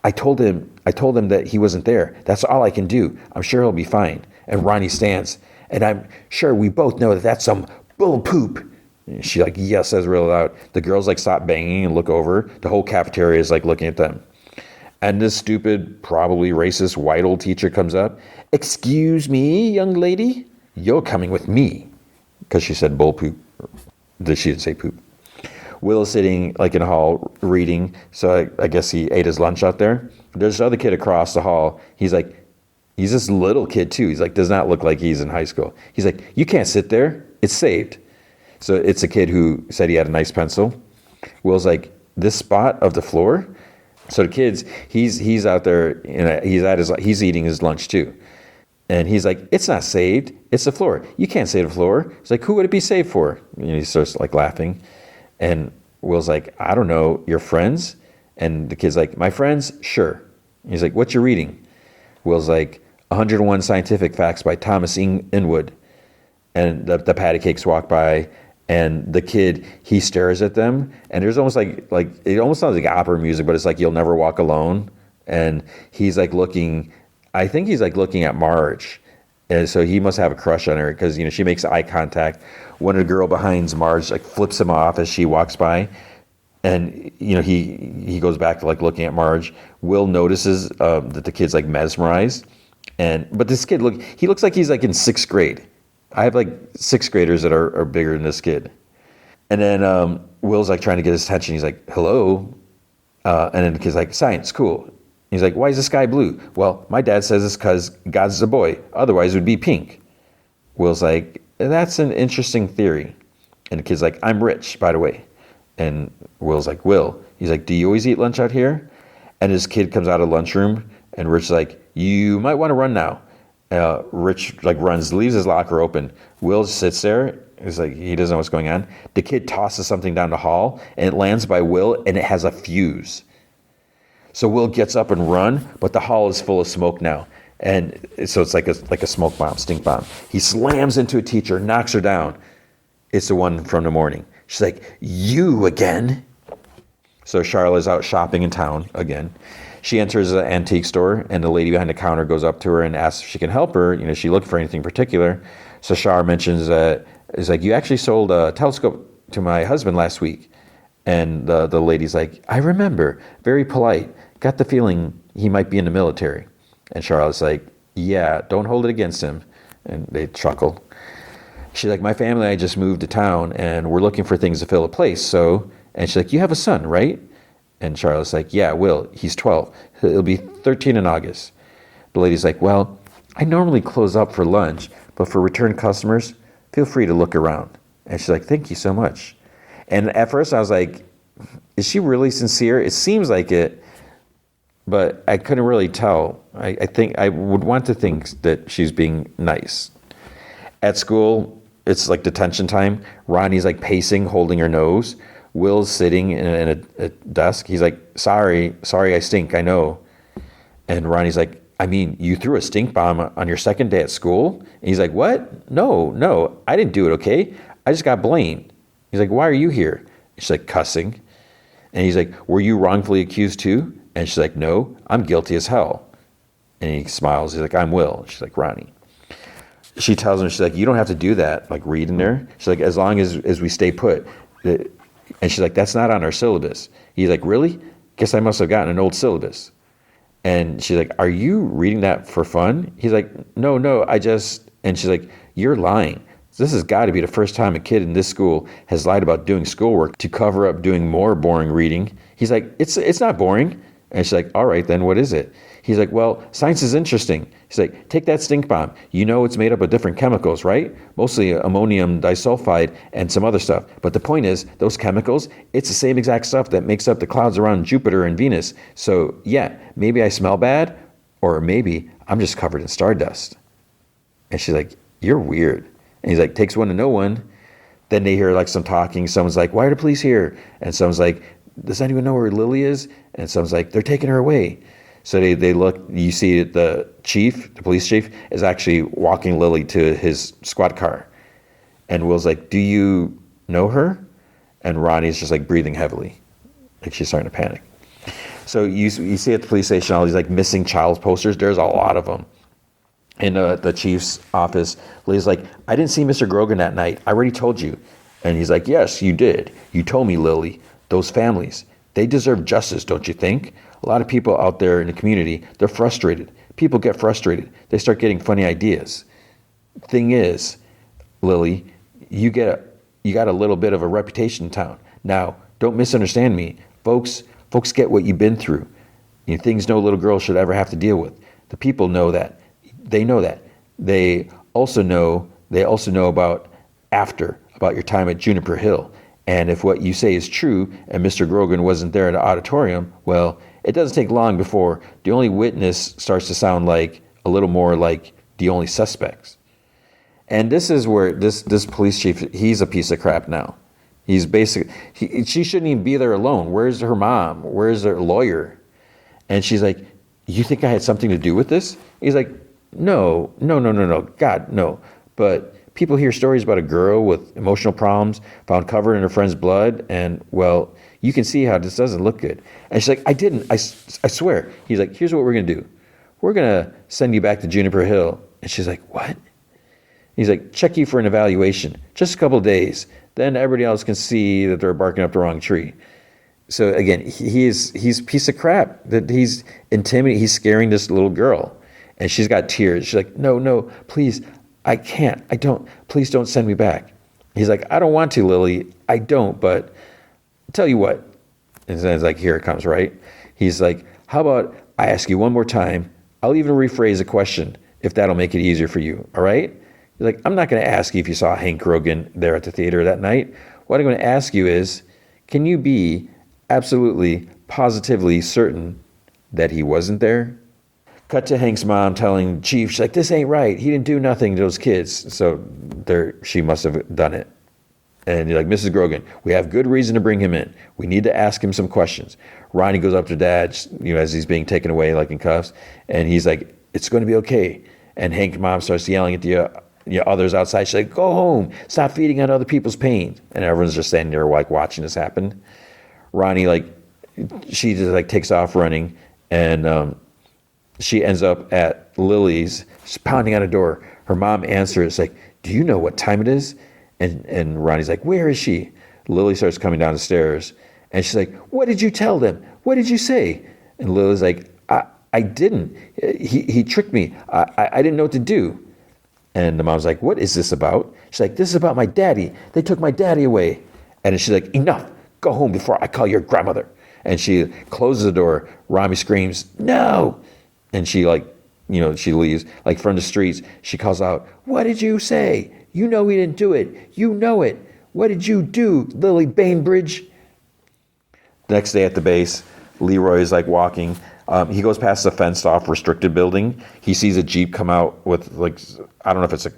I told him that he wasn't there. That's all I can do. I'm sure he'll be fine. And Ronnie stands. And I'm sure we both know that that's some bull poop. And she like, yes, says real loud. The girls like stop banging and look over. The whole cafeteria is like looking at them. And this stupid, probably racist white old teacher comes up. Excuse me, young lady, you're coming with me. Because she said bull poop. She didn't say poop. Will is sitting like in a hall reading. So I guess he ate his lunch out there. There's this other kid across the hall. He's this little kid too. He's like, does not look like he's in high school. He's like, you can't sit there. It's saved. So it's a kid who said he had a nice pencil. Will's like, this spot of the floor? So the kid's, he's out there, he's eating his lunch too. And he's like, it's not saved. It's the floor. You can't save the floor. It's like, who would it be saved for? And he starts like laughing. And Will's like, I don't know, your friends? And the kid's like, my friends? Sure. He's like, what you reading? Will's like, 101 Scientific Facts by Thomas Inwood. And the patty cakes walk by, and the kid, he stares at them, and there's almost like it almost sounds like opera music, but it's like You'll Never Walk Alone. And he's like looking, I think he's like looking at Marge. And so he must have a crush on her because, she makes eye contact. One of the girl behind Marge like flips him off as she walks by. And, he goes back to like looking at Marge. Will notices that the kid's like mesmerized. But this kid, he looks like he's like in 6th grade. I have like 6th graders that are bigger than this kid. And then Will's like trying to get his attention. He's like, hello. And then the kid's like, science, cool. He's like, why is the sky blue? Well, my dad says it's because God's a boy. Otherwise it would be pink. Will's like, that's an interesting theory. And the kid's like, I'm rich, by the way. And Will's like, Will. He's like, do you always eat lunch out here? And his kid comes out of the lunchroom, and Rich's like, you might want to run now. Rich like runs, leaves his locker open. Will sits there. He's like, he doesn't know what's going on. The kid tosses something down the hall, and it lands by Will, and it has a fuse. So Will gets up and run, but the hall is full of smoke now. And so it's like a smoke bomb, stink bomb. He slams into a teacher, knocks her down. It's the one from the morning. She's like, you again? So Charlotte's out shopping in town again. She enters an antique store, and the lady behind the counter goes up to her and asks if she can help her. You know, she looked for anything particular. So Char mentions that, it's like, you actually sold a telescope to my husband last week. And the lady's like, I remember, very polite. Got the feeling he might be in the military. And Charlotte's like, yeah, don't hold it against him. And they chuckle. She's like, my family and I just moved to town, and we're looking for things to fill a place. So, and she's like, you have a son, right? And Charlotte's like, yeah, Will, he's 12. He'll be 13 in August. The lady's like, well, I normally close up for lunch, but for return customers, feel free to look around. And she's like, thank you so much. And at first I was like, is she really sincere? It seems like it, but I couldn't really tell. I think I would want to think that she's being nice. At school, it's like detention time. Ronnie's like pacing, holding her nose. Will's sitting in a desk. He's like, sorry, I stink, I know. And Ronnie's like, I mean, you threw a stink bomb on your second day at school? And he's like, what? No, I didn't do it, okay? I just got blamed. He's like, why are you here? And she's like, cussing. And he's like, were you wrongfully accused too? And she's like, no, I'm guilty as hell. And he smiles. He's like, I'm Will. She's like, Ronnie. She tells him, she's like, you don't have to do that, like reading there. She's like, as long as we stay put. And she's like, that's not on our syllabus. He's like, really? Guess I must have gotten an old syllabus. And she's like, are you reading that for fun? He's like, no, and she's like, you're lying. This has got to be the first time a kid in this school has lied about doing schoolwork to cover up doing more boring reading. He's like, it's not boring. And she's like, all right, then what is it? He's like, well, science is interesting. He's like, take that stink bomb. You know it's made up of different chemicals, right? Mostly ammonium disulfide and some other stuff. But the point is, those chemicals, it's the same exact stuff that makes up the clouds around Jupiter and Venus. So yeah, maybe I smell bad, or maybe I'm just covered in stardust. And she's like, you're weird. And he's like, takes one to know one. Then they hear like some talking. Someone's like, why are the police here? And someone's like, does anyone know where Lily is? And someone's like, they're taking her away. So they look, you see the police chief, is actually walking Lily to his squad car. And Will's like, do you know her? And Ronnie's just like breathing heavily. Like she's starting to panic. So you see at the police station all these like missing child posters. There's a lot of them. In the chief's office, Lily's like, I didn't see Mr. Grogan that night. I already told you. And he's like, yes, you did. You told me, Lily. Those families, they deserve justice, don't you think? A lot of people out there in the community, they're frustrated. People get frustrated. They start getting funny ideas. Thing is, Lily, you got a little bit of a reputation in town. Now, don't misunderstand me. Folks get what you've been through. You know, things no little girl should ever have to deal with. The people know that. They know that. They also know about your time at Juniper Hill. And if what you say is true and Mr. Grogan wasn't there in the auditorium, well, it doesn't take long before the only witness starts to sound like a little more like the only suspects. And this is where this police chief, he's a piece of crap now. He's she shouldn't even be there alone. Where's her mom? Where's their lawyer? And she's like, you think I had something to do with this? He's like, no, God, no. But people hear stories about a girl with emotional problems found covered in her friend's blood, and, well, you can see how this doesn't look good. And she's like, I didn't, I swear. He's like, here's what we're going to do. We're going to send you back to Juniper Hill. And she's like, what? He's like, check you for an evaluation. Just a couple of days. Then everybody else can see that they're barking up the wrong tree. So, again, he's a piece of crap. That he's intimidating. He's scaring this little girl. And she's got tears. She's like, no, please. I can't. I don't. Please don't send me back. He's like, I don't want to, Lily. I don't, but I'll tell you what. And then it's like, here it comes, right? He's like, how about I ask you one more time? I'll even rephrase a question if that'll make it easier for you, all right? He's like, I'm not going to ask you if you saw Hank Grogan there at the theater that night. What I'm going to ask you is, can you be absolutely, positively certain that he wasn't there? Cut to Hank's mom telling Chief, she's like, this ain't right. He didn't do nothing to those kids. So she must have done it. And you're like, Mrs. Grogan, we have good reason to bring him in. We need to ask him some questions. Ronnie goes up to Dad, as he's being taken away, like in cuffs, and he's like, it's going to be okay. And Hank's mom starts yelling at the others outside. She's like, go home. Stop feeding on other people's pain. And everyone's just standing there, like, watching this happen. Ronnie, she just, takes off running, and she ends up at Lily's. She's pounding on a door. Her mom answers, like, do you know what time it is? And Ronnie's like, where is she? Lily starts coming down the stairs, and she's like, what did you tell them? What did you say? And Lily's like, I didn't. He tricked me. I didn't know what to do. And the mom's like, what is this about? She's like, this is about my daddy. They took my daddy away. And she's like, enough. Go home before I call your grandmother. And she closes the door. Rami screams, no. And she she leaves. From the streets, she calls out, what did you say? You know he didn't do it. You know it. What did you do, Lily Bainbridge? The next day at the base, Leroy is walking. He goes past the fenced-off restricted building. He sees a Jeep come out with, I don't know if it's a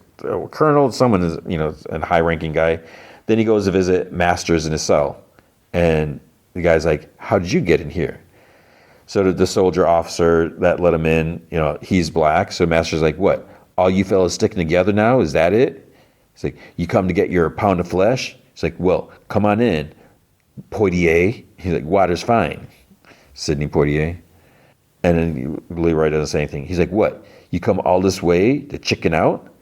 colonel, someone is, a high-ranking guy. Then he goes to visit Masters in his cell. And the guy's like, how did you get in here? So the soldier officer that let him in, he's black. So Masters like, what? All you fellas sticking together now? Is that it? He's like, you come to get your pound of flesh? He's like, well, come on in, Poitier. He's like, water's fine, Sidney Poitier. And then Leroy doesn't say anything. He's like, what? You come all this way to chicken out?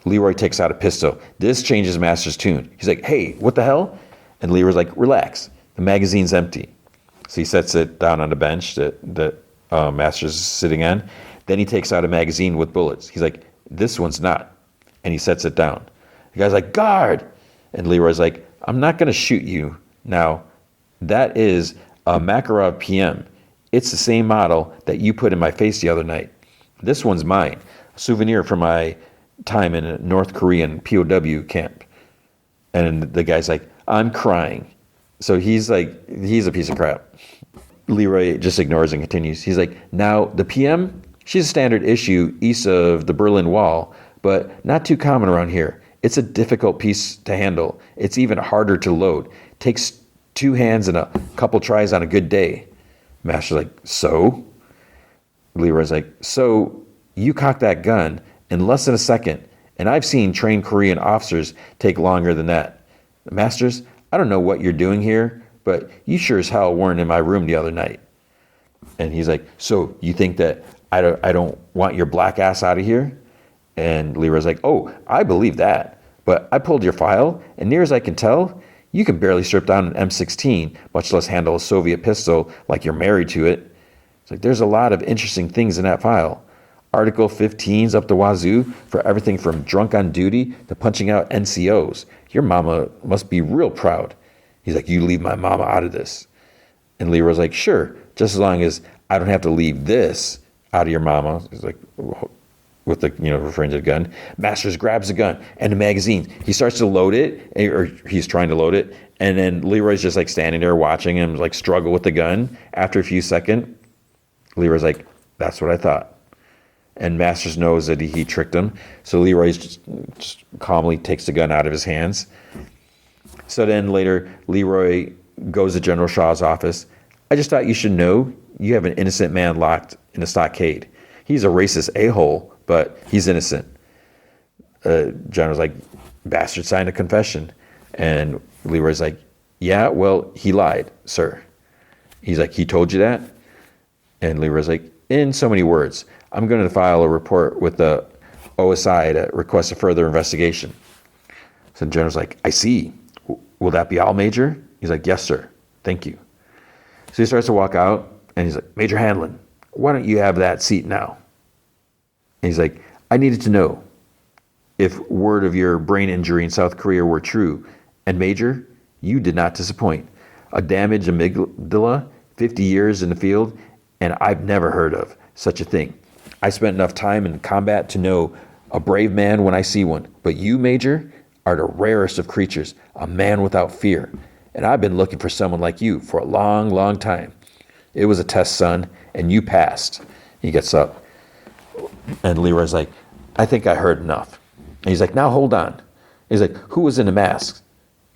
Leroy takes out a pistol. This changes Master's tune. He's like, hey, what the hell? And Leroy's like, relax. The magazine's empty. So he sets it down on the bench that Master's is sitting on. Then he takes out a magazine with bullets. He's like, this one's not. And he sets it down. The guy's like, guard. And Leroy's like, I'm not going to shoot you. Now, that is a Makarov PM. It's the same model that you put in my face the other night. This one's mine. A souvenir from my time in a North Korean POW camp. And the guy's like, I'm crying. So he's a piece of crap. Leroy just ignores and continues. He's like, now, the PM, she's a standard issue east of the Berlin Wall, but not too common around here. It's a difficult piece to handle. It's even harder to load. Takes 2 hands and a couple tries on a good day. Master's like, so? Leroy's like, so you cocked that gun in less than a second, and I've seen trained Korean officers take longer than that. Masters, I don't know what you're doing here, but you sure as hell weren't in my room the other night. And he's like, so you think that I don't want your black ass out of here? And Leroy's like, oh, I believe that, but I pulled your file, and near as I can tell, you can barely strip down an M16, much less handle a Soviet pistol like you're married to it. It's like, there's a lot of interesting things in that file. Article 15's up the wazoo for everything from drunk on duty to punching out NCOs. Your mama must be real proud. He's like, you leave my mama out of this. And Leroy's like, sure, just as long as I don't have to leave this out of your mama. He's like, with the, referring to the gun. Masters grabs the gun and the magazine. He starts to load it, or he's trying to load it. And then Leroy's just standing there watching him struggle with the gun. After a few seconds, Leroy's like, that's what I thought. And Masters knows that he tricked him. So Leroy just calmly takes the gun out of his hands. So then later, Leroy goes to General Shaw's office. I just thought you should know you have an innocent man locked in a stockade. He's a racist a-hole, but he's innocent. General's like, bastard signed a confession. And Leroy's like, yeah, well, he lied, sir. He's like, he told you that? And Leroy's like, in so many words, I'm going to file a report with the OSI to request a further investigation. So the general's like, I see. Will that be all, Major? He's like, yes, sir. Thank you. So he starts to walk out, and he's like, Major Hanlon, why don't you have that seat now? And he's like, I needed to know if word of your brain injury in South Korea were true. And Major, you did not disappoint. A damaged amygdala, 50 years in the field, and I've never heard of such a thing. I spent enough time in combat to know a brave man when I see one. But you, Major, are the rarest of creatures, a man without fear. And I've been looking for someone like you for a long, long time. It was a test, son, and you passed. He gets up. And Leroy's like, I think I heard enough. And he's like, now hold on. He's like, who was in the mask?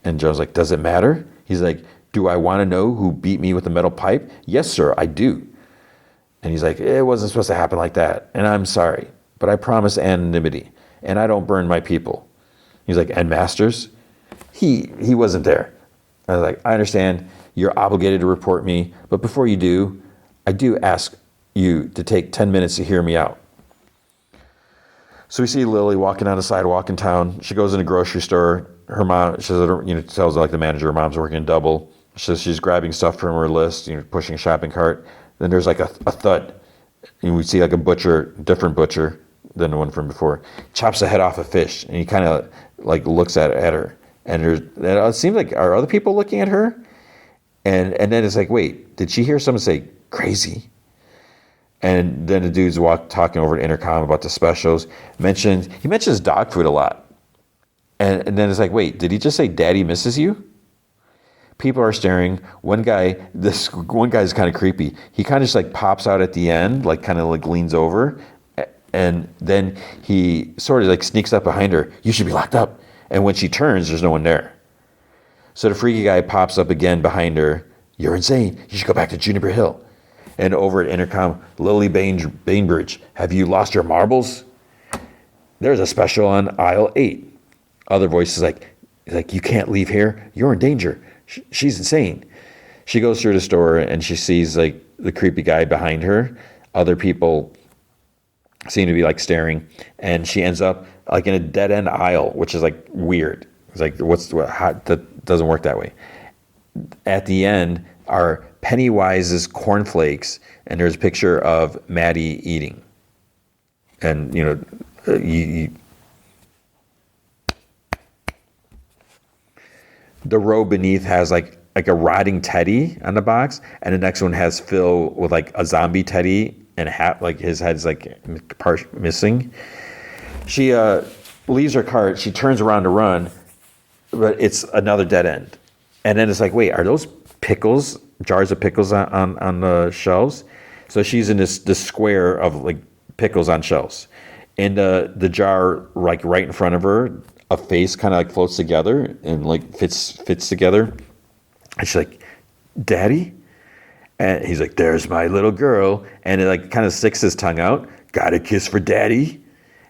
And Joe's like, does it matter? He's like, do I want to know who beat me with a metal pipe? Yes, sir, I do. And he's like, it wasn't supposed to happen like that. And I'm sorry, but I promise anonymity. And I don't burn my people. He's like, and Masters? He wasn't there. I was like, I understand you're obligated to report me, but before you do, I do ask you to take 10 minutes to hear me out. So we see Lily walking down the sidewalk in town. She goes in a grocery store. Her mom, she says, tells like the manager, her mom's working double. She says she's grabbing stuff from her list, pushing a shopping cart. Then there's like a thud. And we see like a butcher, different butcher than the one from before, chops the head off a fish, and he kind of like looks at her. And it seems like, are other people looking at her? And then it's like, wait, did she hear someone say crazy? And then the dude's talking over the intercom about the specials. He mentions dog food a lot. And then it's like, wait, did he just say daddy misses you? People are staring. One guy's kind of creepy. He kind of just like pops out at the end, like kind of like leans over. And then he sort of like sneaks up behind her. You should be locked up. And when she turns, there's no one there. So the freaky guy pops up again behind her. You're insane. You should go back to Juniper Hill. And over at intercom, Lily Bainbridge, have you lost your marbles? There's a special on aisle 8. Other voices like, you can't leave here. You're in danger. She's insane. She goes through the store and she sees like the creepy guy behind her. Other people seem to be like staring, and she ends up like in a dead end aisle, which is like weird. It's like, that doesn't work that way. At the end are Pennywise's cornflakes, and there's a picture of Maddie eating. And the row beneath has like a rotting teddy on the box, and the next one has Phil with like a zombie teddy and like his head's like part missing. She leaves her cart. She turns around to run, but it's another dead end. And then it's like, wait, are those pickles, jars of pickles on the shelves? So she's in this square of like pickles on shelves. In the jar, like right in front of her, a face kind of like floats together and like fits together. And she's like, Daddy? And he's like, there's my little girl. And it like kind of sticks his tongue out. Got a kiss for Daddy?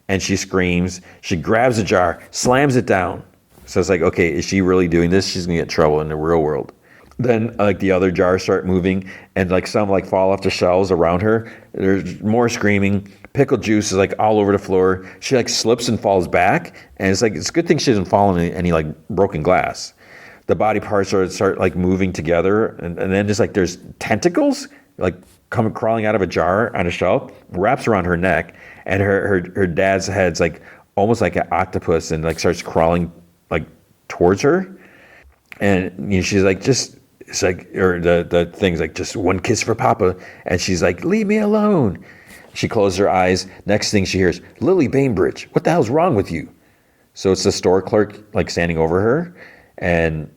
And she screams. She grabs the jar, slams it down. So it's like, okay, is she really doing this? She's gonna get in trouble in the real world. Then like the other jars start moving, and like some like fall off the shelves around her. There's more screaming. Pickle juice is like all over the floor. She like slips and falls back, and it's like, it's a good thing she doesn't fall in any like broken glass. The body parts start like moving together, and then just like there's tentacles like crawling out of a jar on a shelf, wraps around her neck, and her dad's head's like almost like an octopus, and like starts crawling like towards her. And she's like, it's like, or the thing's like, just one kiss for Papa. And she's like, leave me alone. She closes her eyes. Next thing she hears, Lily Bainbridge, what the hell's wrong with you? So it's the store clerk like standing over her, and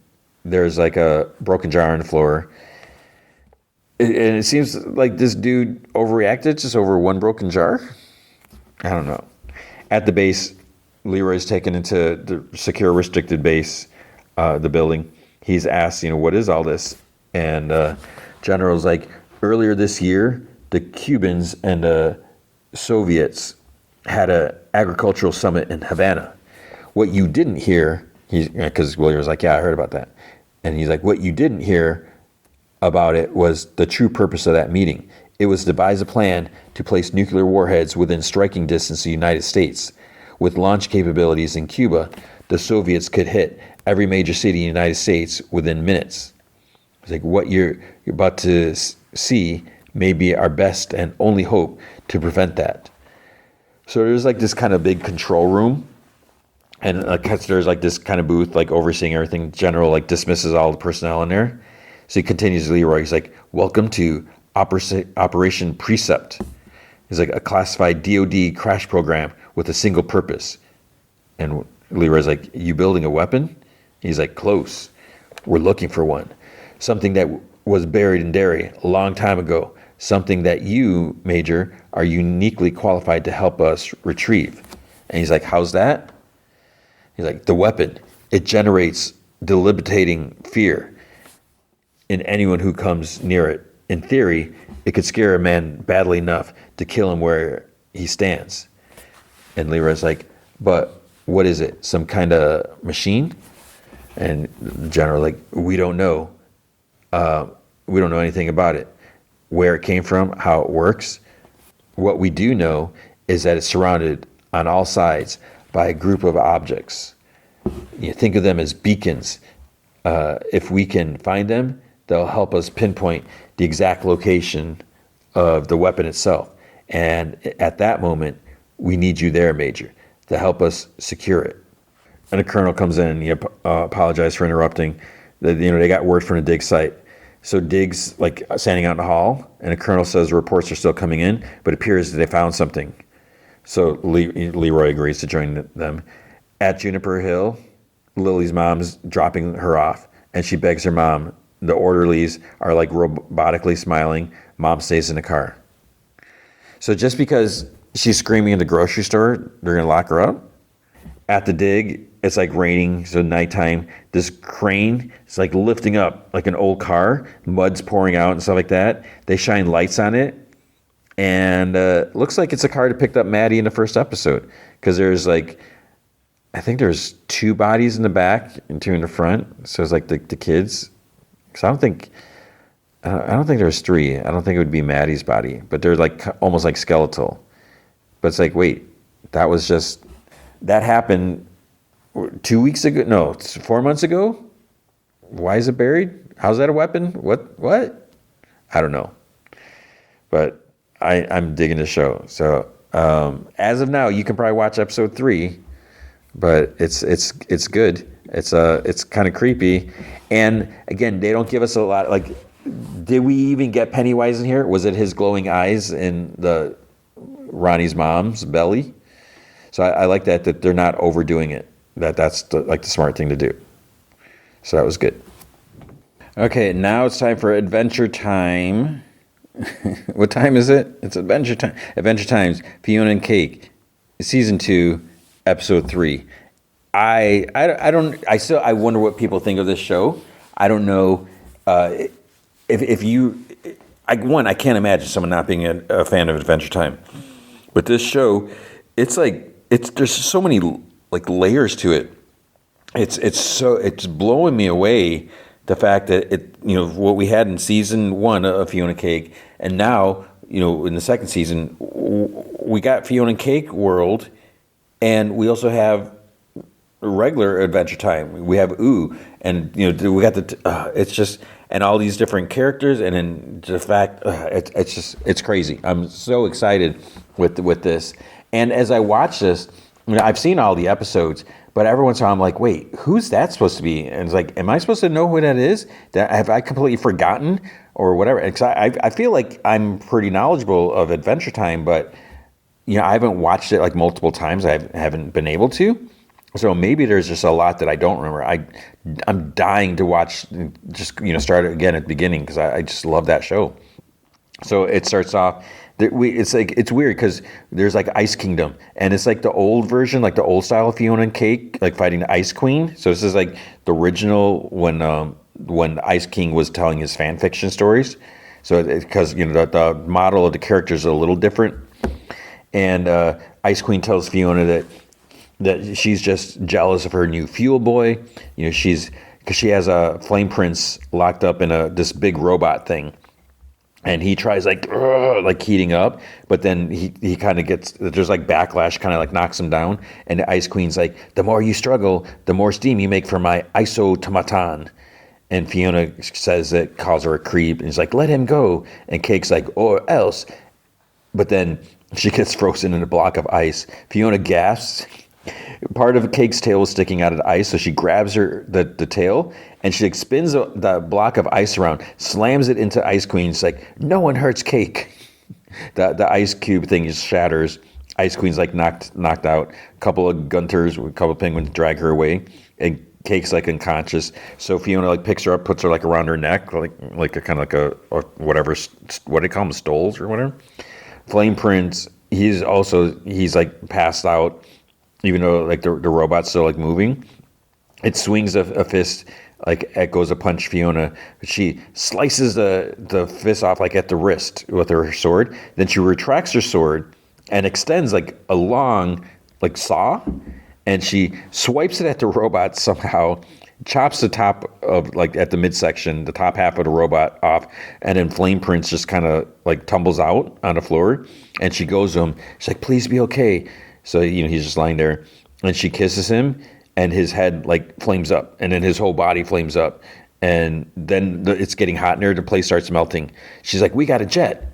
there's like a broken jar on the floor. And it seems like this dude overreacted just over one broken jar. I don't know. At the base, Leroy's taken into the secure restricted base, the building. He's asked, what is all this? And General's like, earlier this year, the Cubans and the Soviets had an agricultural summit in Havana. What you didn't hear, because William was like, yeah, I heard about that. And he's like, what you didn't hear about it was the true purpose of that meeting. It was to devise a plan to place nuclear warheads within striking distance of the United States. With launch capabilities in Cuba, the Soviets could hit every major city in the United States within minutes. It's like, what you're about to see may be our best and only hope to prevent that. So there's like this kind of big control room, and there's like this kind of booth like overseeing everything. General like dismisses all the personnel in there. So he continues to Leroy. He's like, welcome to Operation Precept. It's like a classified DOD crash program with a single purpose. And Leroy's like, you building a weapon? He's like, close. We're looking for one. Something that was buried in Derry a long time ago. Something that you, Major, are uniquely qualified to help us retrieve. And he's like, how's that? He's like, the weapon. It generates debilitating fear in anyone who comes near it. In theory, it could scare a man badly enough to kill him where he stands. And Leroy's like, but what is it? Some kind of machine? And the general like, we don't know. We don't know anything about it. Where it came from, how it works. What we do know is that it's surrounded on all sides by a group of objects. You think of them as beacons. If we can find them, they'll help us pinpoint the exact location of the weapon itself. And at that moment, we need you there, Major, to help us secure it. And the colonel comes in and he apologizes for interrupting. They got word from the dig site. So Dig's like standing out in the hall, and the colonel says the reports are still coming in, but it appears that they found something. So Leroy agrees to join them. At Juniper Hill, Lily's mom's dropping her off, and she begs her mom. The orderlies are like robotically smiling. Mom stays in the car. So just because she's screaming in the grocery store, they're going to lock her up? At the dig, it's like raining, so nighttime. This crane is like lifting up like an old car. Mud's pouring out and stuff like that. They shine lights on it. And looks like it's a car that picked up Maddie in the first episode. Because there's like, I think there's 2 bodies in the back and 2 in the front. So it's like the kids. Because I don't think there's 3. I don't think it would be Maddie's body. But they're like almost like skeletal. But it's like, wait, that happened 2 weeks ago? No, 4 months ago? Why is it buried? How's that a weapon? What? I don't know. But I'm digging the show. So as of now, you can probably watch episode 3, but it's good. It's kind of creepy. And again, they don't give us a lot. Like, did we even get Pennywise in here? Was it his glowing eyes in the Ronnie's mom's belly? So I like that they're not overdoing it. That's the smart thing to do. So that was good. Okay, now it's time for Adventure Time. What time is it? It's Adventure Time. Adventure Time's Fionna and Cake, season 2, episode 3. I wonder what people think of this show. I don't know if you. I can't imagine someone not being a fan of Adventure Time, but this show, there's so many like layers to it. It's blowing me away, the fact that what we had in season 1 of Fionna and Cake, and now in the second season we got Fionna and Cake world, and we also have regular Adventure Time. We have and we got it's just, and all these different characters, and then the fact it's crazy. I'm so excited with this, and as I watch this, I've seen all the episodes, but every once in a while I'm like, wait, who's that supposed to be? And it's like, am I supposed to know who that is? Have I completely forgotten or whatever? Because I feel like I'm pretty knowledgeable of Adventure Time, but I haven't watched it like multiple times. I haven't been able to. So maybe there's just a lot that I don't remember. I'm dying to watch, just start it again at the beginning, because I just love that show. So it starts off. It's weird because there's like Ice Kingdom, and it's like the old version, like the old style of Fionna and Cake, like fighting the Ice Queen. So this is like the original when Ice King was telling his fan fiction stories. So because the model of the characters are a little different, and Ice Queen tells Fionna that she's just jealous of her new fuel boy. Because she has a Flame Prince locked up in this big robot thing. And he tries like heating up, but then he kind of gets, there's like backlash, kind of like knocks him down. And the Ice Queen's like, the more you struggle, the more steam you make for my isotomaton. And Fionna says it, calls her a creep, and he's like, let him go. And Cake's like, or else. But then she gets frozen in a block of ice. Fionna gasps. Part of Cake's tail was sticking out of the ice, so she grabs the tail, and she spins the block of ice around, slams it into Ice Queen. It's like, no one hurts Cake. The ice cube thing just shatters. Ice Queen's like knocked out. A couple of Gunters, a couple of penguins drag her away, and Cake's like unconscious. So Fionna like picks her up, puts her like around her neck, like a kind of like a or whatever. What do they call them, stoles or whatever? Flame Prince, he's like passed out, even though like the robot's still like moving. It swings a fist, like it goes to punch Fiona. She slices the fist off like at the wrist with her sword. Then she retracts her sword and extends like a long like saw, and she swipes it at the robot somehow, chops the top of like at the midsection, the top half of the robot off, and then Flame Prince just kind of like tumbles out on the floor. And she goes to him. She's like, "Please be okay." So he's just lying there, and she kisses him, and his head like flames up, and then his whole body flames up, and then it's getting hot in there. The place starts melting. She's like, "We got a jet."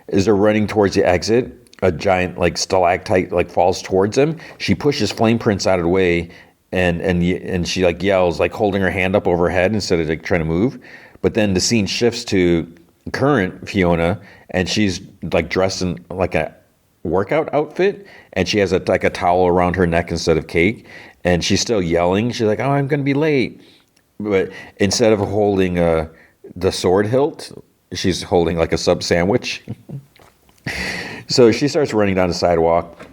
As they're running towards the exit, a giant like stalactite like falls towards them. She pushes Flame Prince out of the way, and she like yells, like holding her hand up over her head instead of like trying to move. But then the scene shifts to current Fiona, and she's like dressed in like a workout outfit, and she has like a towel around her neck instead of Cake, and she's still yelling. She's like, "Oh, I'm gonna be late," but instead of holding the sword hilt, she's holding like a sub sandwich. So she starts running down the sidewalk,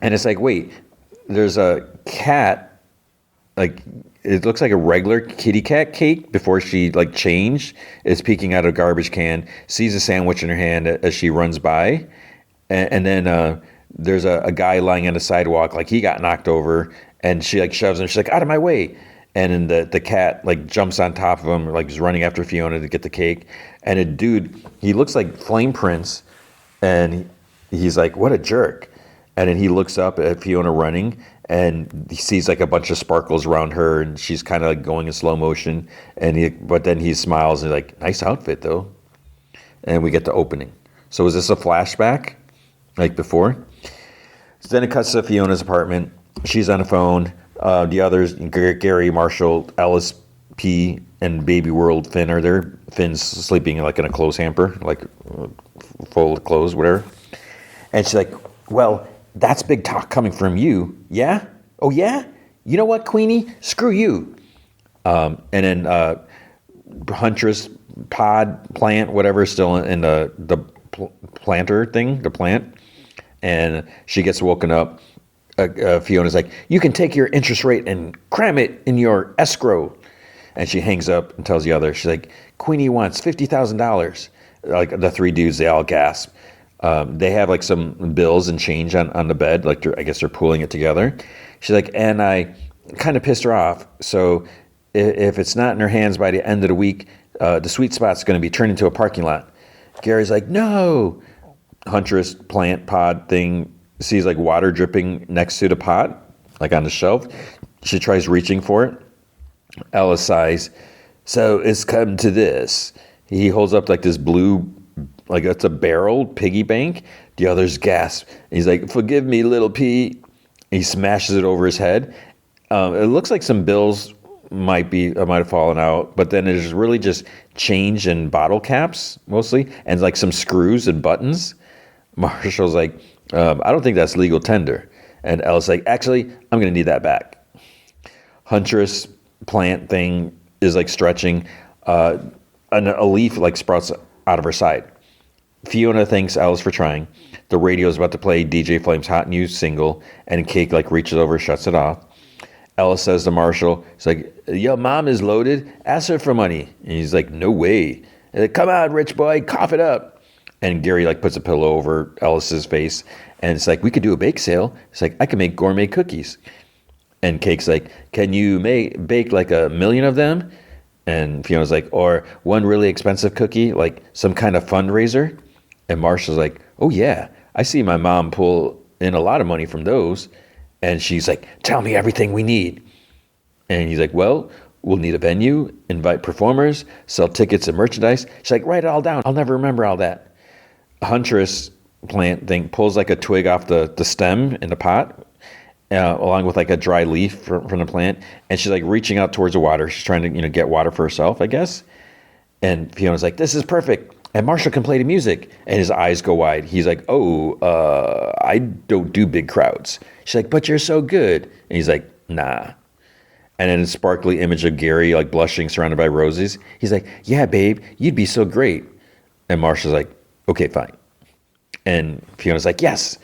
and it's like, wait, there's a cat, like it looks like a regular kitty cat Cake before she like changed, is peeking out of a garbage can, sees a sandwich in her hand as she runs by, and then there's a guy lying on the sidewalk, like he got knocked over, and she like shoves him. She's like, "Out of my way!" And then the cat like jumps on top of him, like is running after Fiona to get the cake. And a dude, he looks like Flame Prince, and he's like, "What a jerk!" And then he looks up at Fiona running, and he sees like a bunch of sparkles around her, and she's kind of like going in slow motion. But then he smiles and like, "Nice outfit though." And we get the opening. So is this a flashback, like before? So then it cuts to Fiona's apartment. She's on the phone. The others, Gary, Marshall, Ellis, P, and Baby World Finn are there. Finn's sleeping like in a clothes hamper, like full of clothes, whatever. And she's like, "Well, that's big talk coming from you, yeah? Oh yeah? You know what, Queenie? Screw you." And then Huntress, Pod, Plant, whatever, is still in the planter thing, the plant. And she gets woken up. Fiona's like, "You can take your interest rate and cram it in your escrow." And she hangs up and tells the other, she's like, "Queenie wants $50,000. Like the three dudes, they all gasp. They have like some bills and change on the bed. Like I guess they're pooling it together. She's like, "And I kind of pissed her off. So if it's not in her hands by the end of the week, the sweet spot's going to be turned into a parking lot." Gary's like, "No." Huntress plant pod thing sees like water dripping next to the pot, like on the shelf. She tries reaching for it. Ellis sighs. "So it's come to this." He holds up like this blue, like it's a barrel piggy bank. The others gasp. He's like, "Forgive me, little P." He smashes it over his head. It looks like some bills might have fallen out, but then there's really just change and bottle caps mostly, and like some screws and buttons. Marshall's like, "I don't think that's legal tender." And Ellis like, "Actually, I'm going to need that back." Huntress plant thing is like stretching. A leaf like sprouts out of her side. Fiona thanks Ellis for trying. The radio is about to play DJ Flame's hot new single, and Cake like reaches over, shuts it off. Ellis says to Marshall, he's like, "Your mom is loaded. Ask her for money." And he's like, "No way." Like, "Come on, rich boy, cough it up." And Gary like puts a pillow over Ellis's face, and it's like, "We could do a bake sale." It's like, "I can make gourmet cookies." And Cake's like, "Can you bake like 1,000,000 of them?" And Fiona's like, "Or one really expensive cookie, like some kind of fundraiser?" And Marshall's like, "Oh yeah, I see my mom pull in a lot of money from those." And she's like, "Tell me everything we need." And he's like, "Well, we'll need a venue, invite performers, sell tickets and merchandise." She's like, "Write it all down. I'll never remember all that." Huntress plant thing pulls like a twig off the stem in the pot, along with like a dry leaf from the plant, and she's like reaching out towards the water. She's trying to get water for herself, I guess. And Fiona's like, "This is perfect, and Marshall can play the music." And his eyes go wide. He's like, "Oh, I don't do big crowds." She's like, "But you're so good." And he's like, "Nah." And then a sparkly image of Gary like blushing, surrounded by roses. He's like, "Yeah, babe, you'd be so great." And Marshall's like, "Okay, fine." And Fiona's like, "Yes."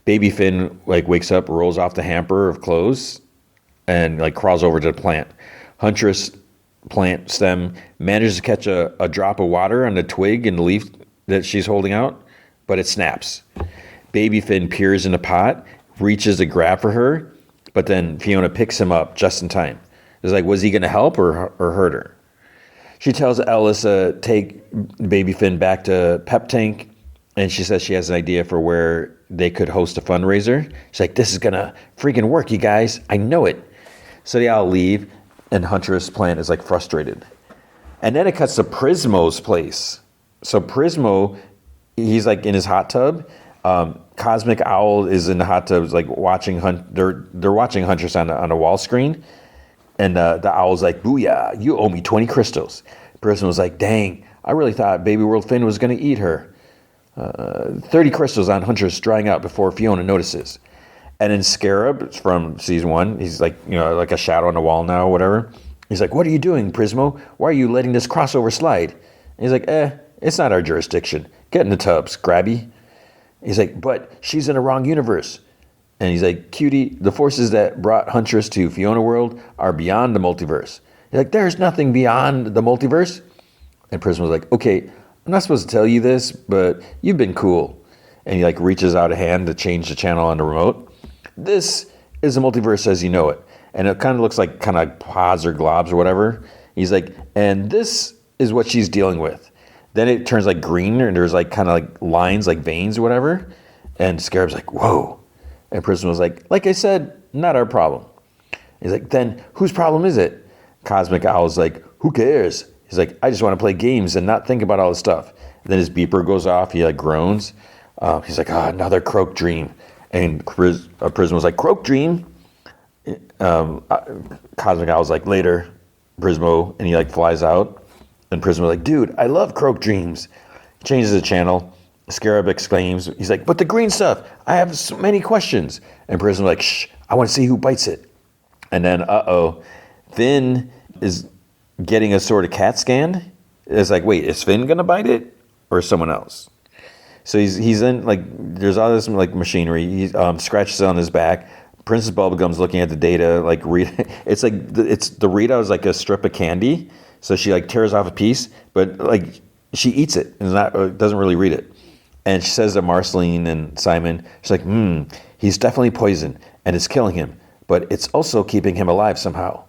Baby Finn like wakes up, rolls off the hamper of clothes, and like crawls over to the plant. Huntress plant stem manages to catch a drop of water on the twig and the leaf that she's holding out, but it snaps. Baby Finn peers in the pot, reaches to grab for her, but then Fiona picks him up just in time. It's like, was he going to help or hurt her? She tells Ellis to take Baby Finn back to Pep Tank, and she says she has an idea for where they could host a fundraiser. She's like, this is going to freaking work, you guys. I know it. So they all leave, and Huntress plant is like frustrated. And then it cuts to Prismo's place. So Prismo, he's like in his hot tub. Cosmic Owl is in the hot tub, like watching they're watching Huntress on a wall screen. And the owl's like, booyah, you owe me 20 crystals. Prismo was like, dang, I really thought Baby World Finn was going to eat her. 30 crystals on Huntress drying out before Fiona notices. And then Scarab from season 1, he's like, like a shadow on the wall now or whatever. He's like, what are you doing, Prismo? Why are you letting this crossover slide? And he's like, it's not our jurisdiction. Get in the tub, Scrabby. He's like, but she's in the wrong universe. And he's like, cutie, the forces that brought Huntress to Fiona World are beyond the multiverse. He's like, there's nothing beyond the multiverse. And Prism was like, okay, I'm not supposed to tell you this, but you've been cool. And he like reaches out a hand to change the channel on the remote. This is the multiverse as you know it. And it kind of looks like kind of pods or globs or whatever. He's like, and this is what she's dealing with. Then it turns like green and there's like kind of like lines, like veins or whatever. And Scarab's like, whoa. And Prism was like I said, not our problem. He's like, then whose problem is it? Cosmic Owl's like, who cares? He's like, I just want to play games and not think about all this stuff. And then his beeper goes off. He like groans. He's like, another croak dream. And Prism was like, croak dream? Cosmic Owl's like, later, Prismo. And he like flies out. And Prism was like, dude, I love croak dreams. He changes the channel. Scarab exclaims, he's like, but the green stuff, I have so many questions. And Prism's like, shh, I want to see who bites it. And then, Finn is getting a sort of CAT scan. It's like, wait, is Finn going to bite it or someone else? So he's in, like, there's all this, like, machinery. He scratches on his back. Princess Bubblegum's looking at the data, like, it's like, the readout is like a strip of candy. So she, like, tears off a piece, but, like, she eats it and doesn't really read it. And she says to Marceline and Simon, she's like, he's definitely poison and it's killing him, but it's also keeping him alive somehow.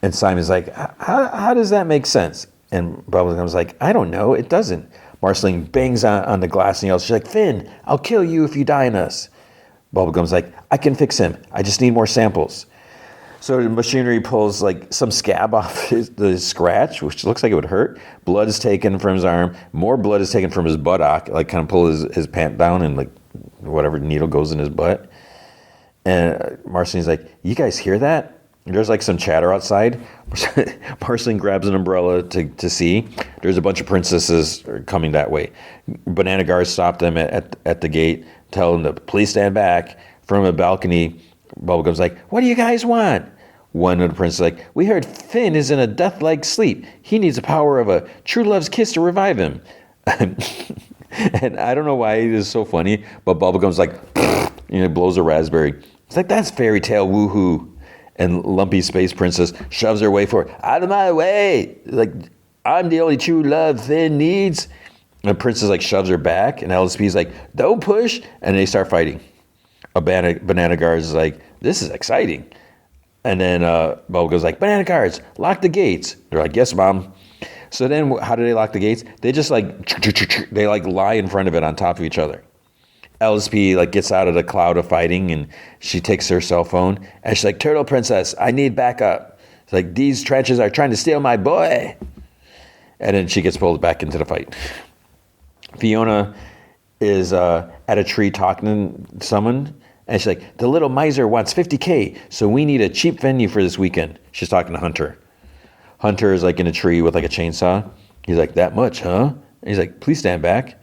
And Simon's like, how does that make sense? And Bubblegum's like, I don't know, it doesn't. Marceline bangs on the glass and yells, she's like, Finn, I'll kill you if you die in us. Bubblegum's like, I can fix him. I just need more samples. So the machinery pulls like some scab off the scratch, which looks like it would hurt. Blood is taken from his arm. More blood is taken from his buttock, like kind of pull his pant down and like whatever needle goes in his butt. And Marceline's like, you guys hear that? There's like some chatter outside. Marceline grabs an umbrella to see. There's a bunch of princesses coming that way. Banana guards stop them at the gate, tell them to please stand back. From a balcony, Bubblegum's like, what do you guys want? One of the princes is like, we heard Finn is in a death-like sleep. He needs the power of a true love's kiss to revive him. And I don't know why it is so funny, but Bubblegum's like, blows a raspberry. It's like, that's fairy tale woohoo. And Lumpy Space Princess shoves her way forward. Out of my way! Like, I'm the only true love Finn needs. And the princess like shoves her back, and LSP's like, don't push! And they start fighting. A banana guard is like, this is exciting. And then Bubblegum's like, banana guards, lock the gates. They're like, yes, Mom. So then how do they lock the gates? They just like, they like lie in front of it on top of each other. LSP like gets out of the cloud of fighting and she takes her cell phone and she's like, Turtle Princess, I need backup. It's like, these trenches are trying to steal my boy. And then she gets pulled back into the fight. Fiona is at a tree talking to someone. And she's like, the little miser wants $50K, so we need a cheap venue for this weekend. She's talking to Hunter. Hunter is like in a tree with like a chainsaw. He's like, that much, huh? And he's like, please stand back.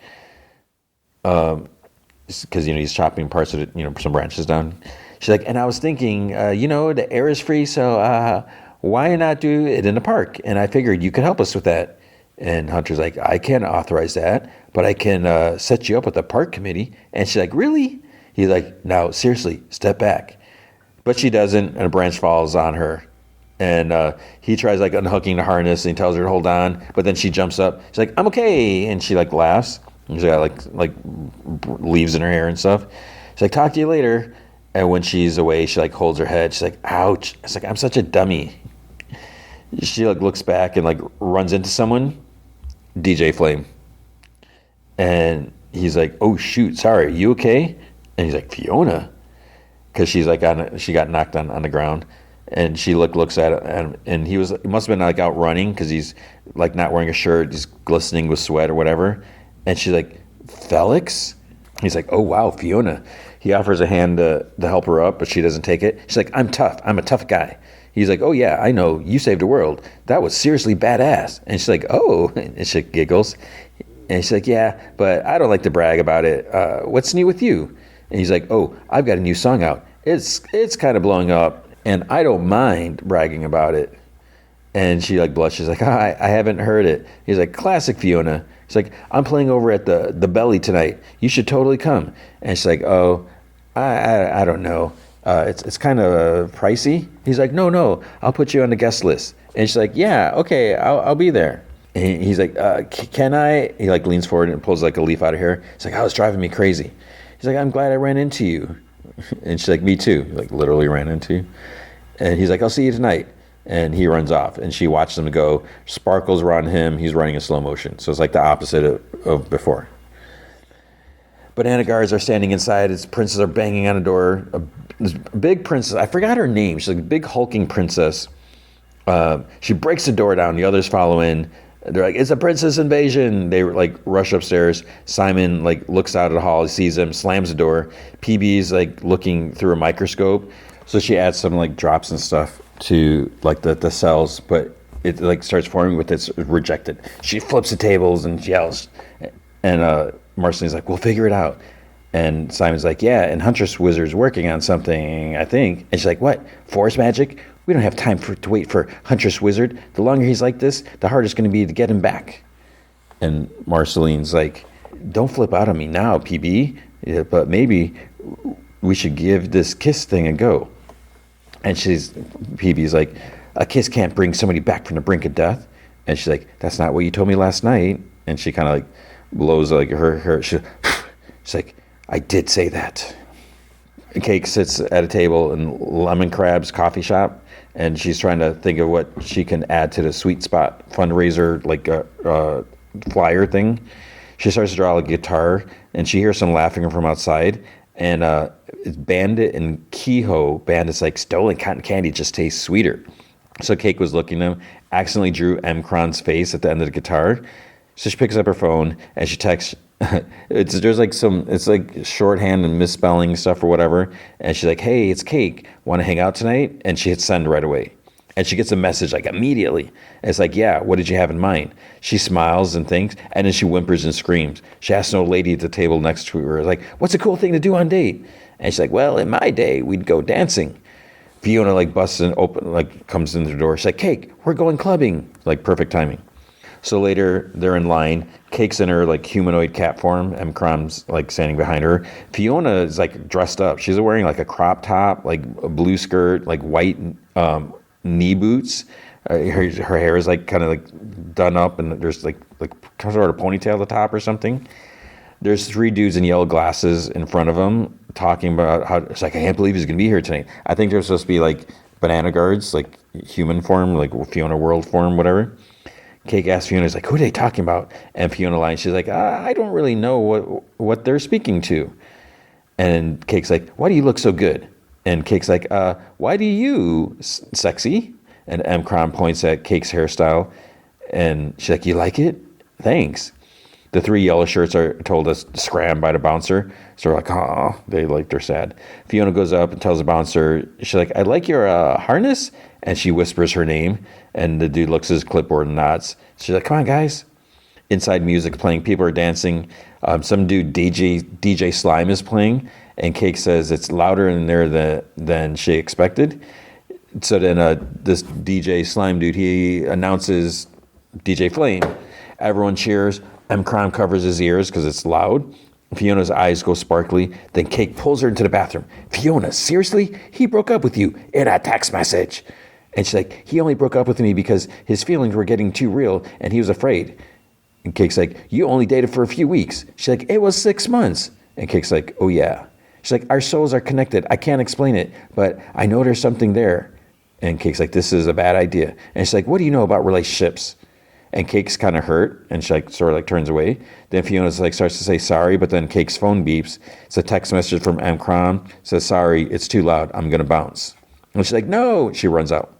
Because, he's chopping parts of it, some branches down. She's like, and I was thinking, the air is free, so why not do it in the park? And I figured you could help us with that. And Hunter's like, I can't authorize that, but I can set you up with the park committee. And she's like, really? He's like, now, seriously, step back. But she doesn't, and a branch falls on her. And he tries like unhooking the harness, and he tells her to hold on. But then she jumps up. She's like, "I'm okay," and she like laughs. And she's got like leaves in her hair and stuff. She's like, "Talk to you later." And when she's away, she like holds her head. She's like, "Ouch!" It's like, "I'm such a dummy." She like looks back and like runs into someone, DJ Flame, and he's like, "Oh shoot, sorry, you okay?" And he's like, "Fiona," because she's like she got knocked on the ground. And she looks at it, and he must have been like out running because he's like not wearing a shirt, he's glistening with sweat or whatever. And she's like, "Felix?" He's like, "Oh wow, Fiona." He offers a hand to help her up, but she doesn't take it. She's like, "I'm tough. I'm a tough guy." He's like, "Oh yeah, I know. You saved the world. That was seriously badass." And she's like, "Oh," and she giggles. And she's like, "Yeah, but I don't like to brag about it. What's new with you?" And he's like, "Oh, I've got a new song out. It's kind of blowing up. And I don't mind bragging about it." And she like blushes, like, I haven't heard it. He's like, "Classic Fiona." He's like, "I'm playing over at the Belly tonight. You should totally come." And she's like, "Oh, I don't know. It's kind of pricey." He's like, No, I'll put you on the guest list." And she's like, "Yeah, okay, I'll be there." And he's like, "Can I?" He like leans forward and pulls like a leaf out of her. He's like, "Oh, it's driving me crazy." He's like, "I'm glad I ran into you." And she's like, "Me too." Like literally ran into you. And he's like, "I'll see you tonight." And he runs off, and she watches him go. Sparkles around him. He's running in slow motion. So it's like the opposite of before. Banana guards are standing inside. His princes are banging on a door. This big princess, I forgot her name. She's like a big hulking princess. She breaks the door down. The others follow in. They're like, "It's a princess invasion." They like rush upstairs. Simon like looks out of the hall. He sees them, slams the door. PB's like looking through a microscope. So she adds some like drops and stuff to like the cells, but it like starts forming with its rejected. She flips the tables and yells. And Marceline's like, "We'll figure it out." And Simon's like, "Yeah, and Huntress Wizard's working on something, I think." And she's like, "What? Forest magic? We don't have time to wait for Huntress Wizard. The longer he's like this, the harder it's going to be to get him back." And Marceline's like, "Don't flip out on me now, PB, yeah, but maybe we should give this kiss thing a go." And PB's like, "A kiss can't bring somebody back from the brink of death." And she's like, "That's not what you told me last night." And she kind of like blows like her she's like, "I did say that." Cake sits at a table in Lemon Crab's coffee shop, and she's trying to think of what she can add to the Sweet Spot fundraiser, like flyer thing. She starts to draw a guitar, and she hears some laughing from outside. And it's Bandit and Kehoe. Bandit's like, "Stolen cotton candy just tastes sweeter." So Cake was looking at him, accidentally drew M. Cron's face at the end of the guitar. So she picks up her phone and she texts. It's like shorthand and misspelling stuff or whatever. And she's like, "Hey, it's Cake. Want to hang out tonight?" And she hits send right away. And she gets a message like immediately. And it's like, "Yeah, what did you have in mind?" She smiles and thinks, and then she whimpers and screams. She asks an old lady at the table next to her, like, "What's a cool thing to do on date?" And she's like, "Well, in my day, we'd go dancing." Fiona like busts and open, like comes in the door. She's like, "Cake, we're going clubbing." Like perfect timing. So later they're in line. Cake's in her like humanoid cat form. M. Crom's like standing behind her. Fiona is like dressed up. She's wearing like a crop top, like a blue skirt, like white knee boots. Her hair is like kind of like done up, and there's like kind of sort of ponytail at the top or something. There's three dudes in yellow glasses in front of them talking about how it's like, "I can't believe he's gonna be here tonight." I think they're supposed to be like banana guards, like human form, like Fiona world form, whatever. Cake asks Fiona, he's like, "Who are they talking about?" And Fiona lies. She's like, "I don't really know what they're speaking to." And Cake's like, "Why do you look so good?" And Cake's like, "Why do you, sexy?" And M. Crom points at Cake's hairstyle. And she's like, "You like it? Thanks." The three yellow shirts are told us to scram by the bouncer. So we're like, "Oh," they're sad. Fiona goes up and tells the bouncer, she's like, "I like your harness." And she whispers her name. And the dude looks at his clipboard and nods. She's like, "Come on, guys." Inside music's playing. People are dancing. Some dude, DJ Slime, is playing. And Cake says it's louder in there than she expected. So then this DJ Slime dude, he announces DJ Flame. Everyone cheers. M. Crom covers his ears because it's loud. Fiona's eyes go sparkly. Then Cake pulls her into the bathroom. Fiona, seriously? He broke up with you in a text message. And she's like, he only broke up with me because his feelings were getting too real and he was afraid. And Cake's like, you only dated for a few weeks. She's like, it was 6 months. And Cake's like, oh yeah. She's like, our souls are connected. I can't explain it, but I know there's something there. And Cake's like, this is a bad idea. And she's like, what do you know about relationships? And Cake's kind of hurt, and she like sort of like turns away. Then Fiona's like starts to say sorry, but then Cake's phone beeps. It's a text message from M. Cron. Says, sorry, it's too loud. I'm going to bounce. And she's like, no. She runs out.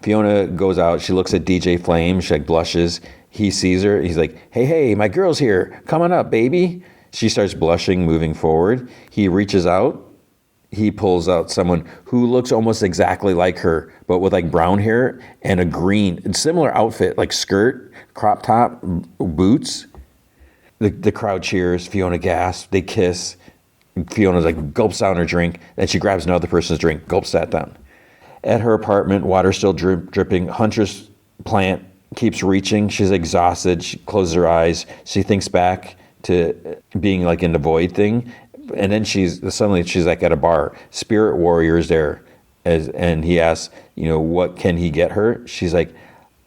Fiona goes out. She looks at DJ Flame. She like blushes. He sees her. He's like, hey, my girl's here. Come on up, baby. She starts blushing, moving forward. He reaches out. He pulls out someone who looks almost exactly like her, but with like brown hair and a green, similar outfit, like skirt, crop top, boots. The crowd cheers. Fiona gasps. They kiss. Fiona's like gulps down her drink. Then she grabs another person's drink, gulps that down. At her apartment, water still dripping. Huntress plant keeps reaching. She's exhausted. She closes her eyes. She thinks back to being like in the void thing. And then she's like at a bar. Spirit Warrior's there. And he asks, what can he get her? She's like,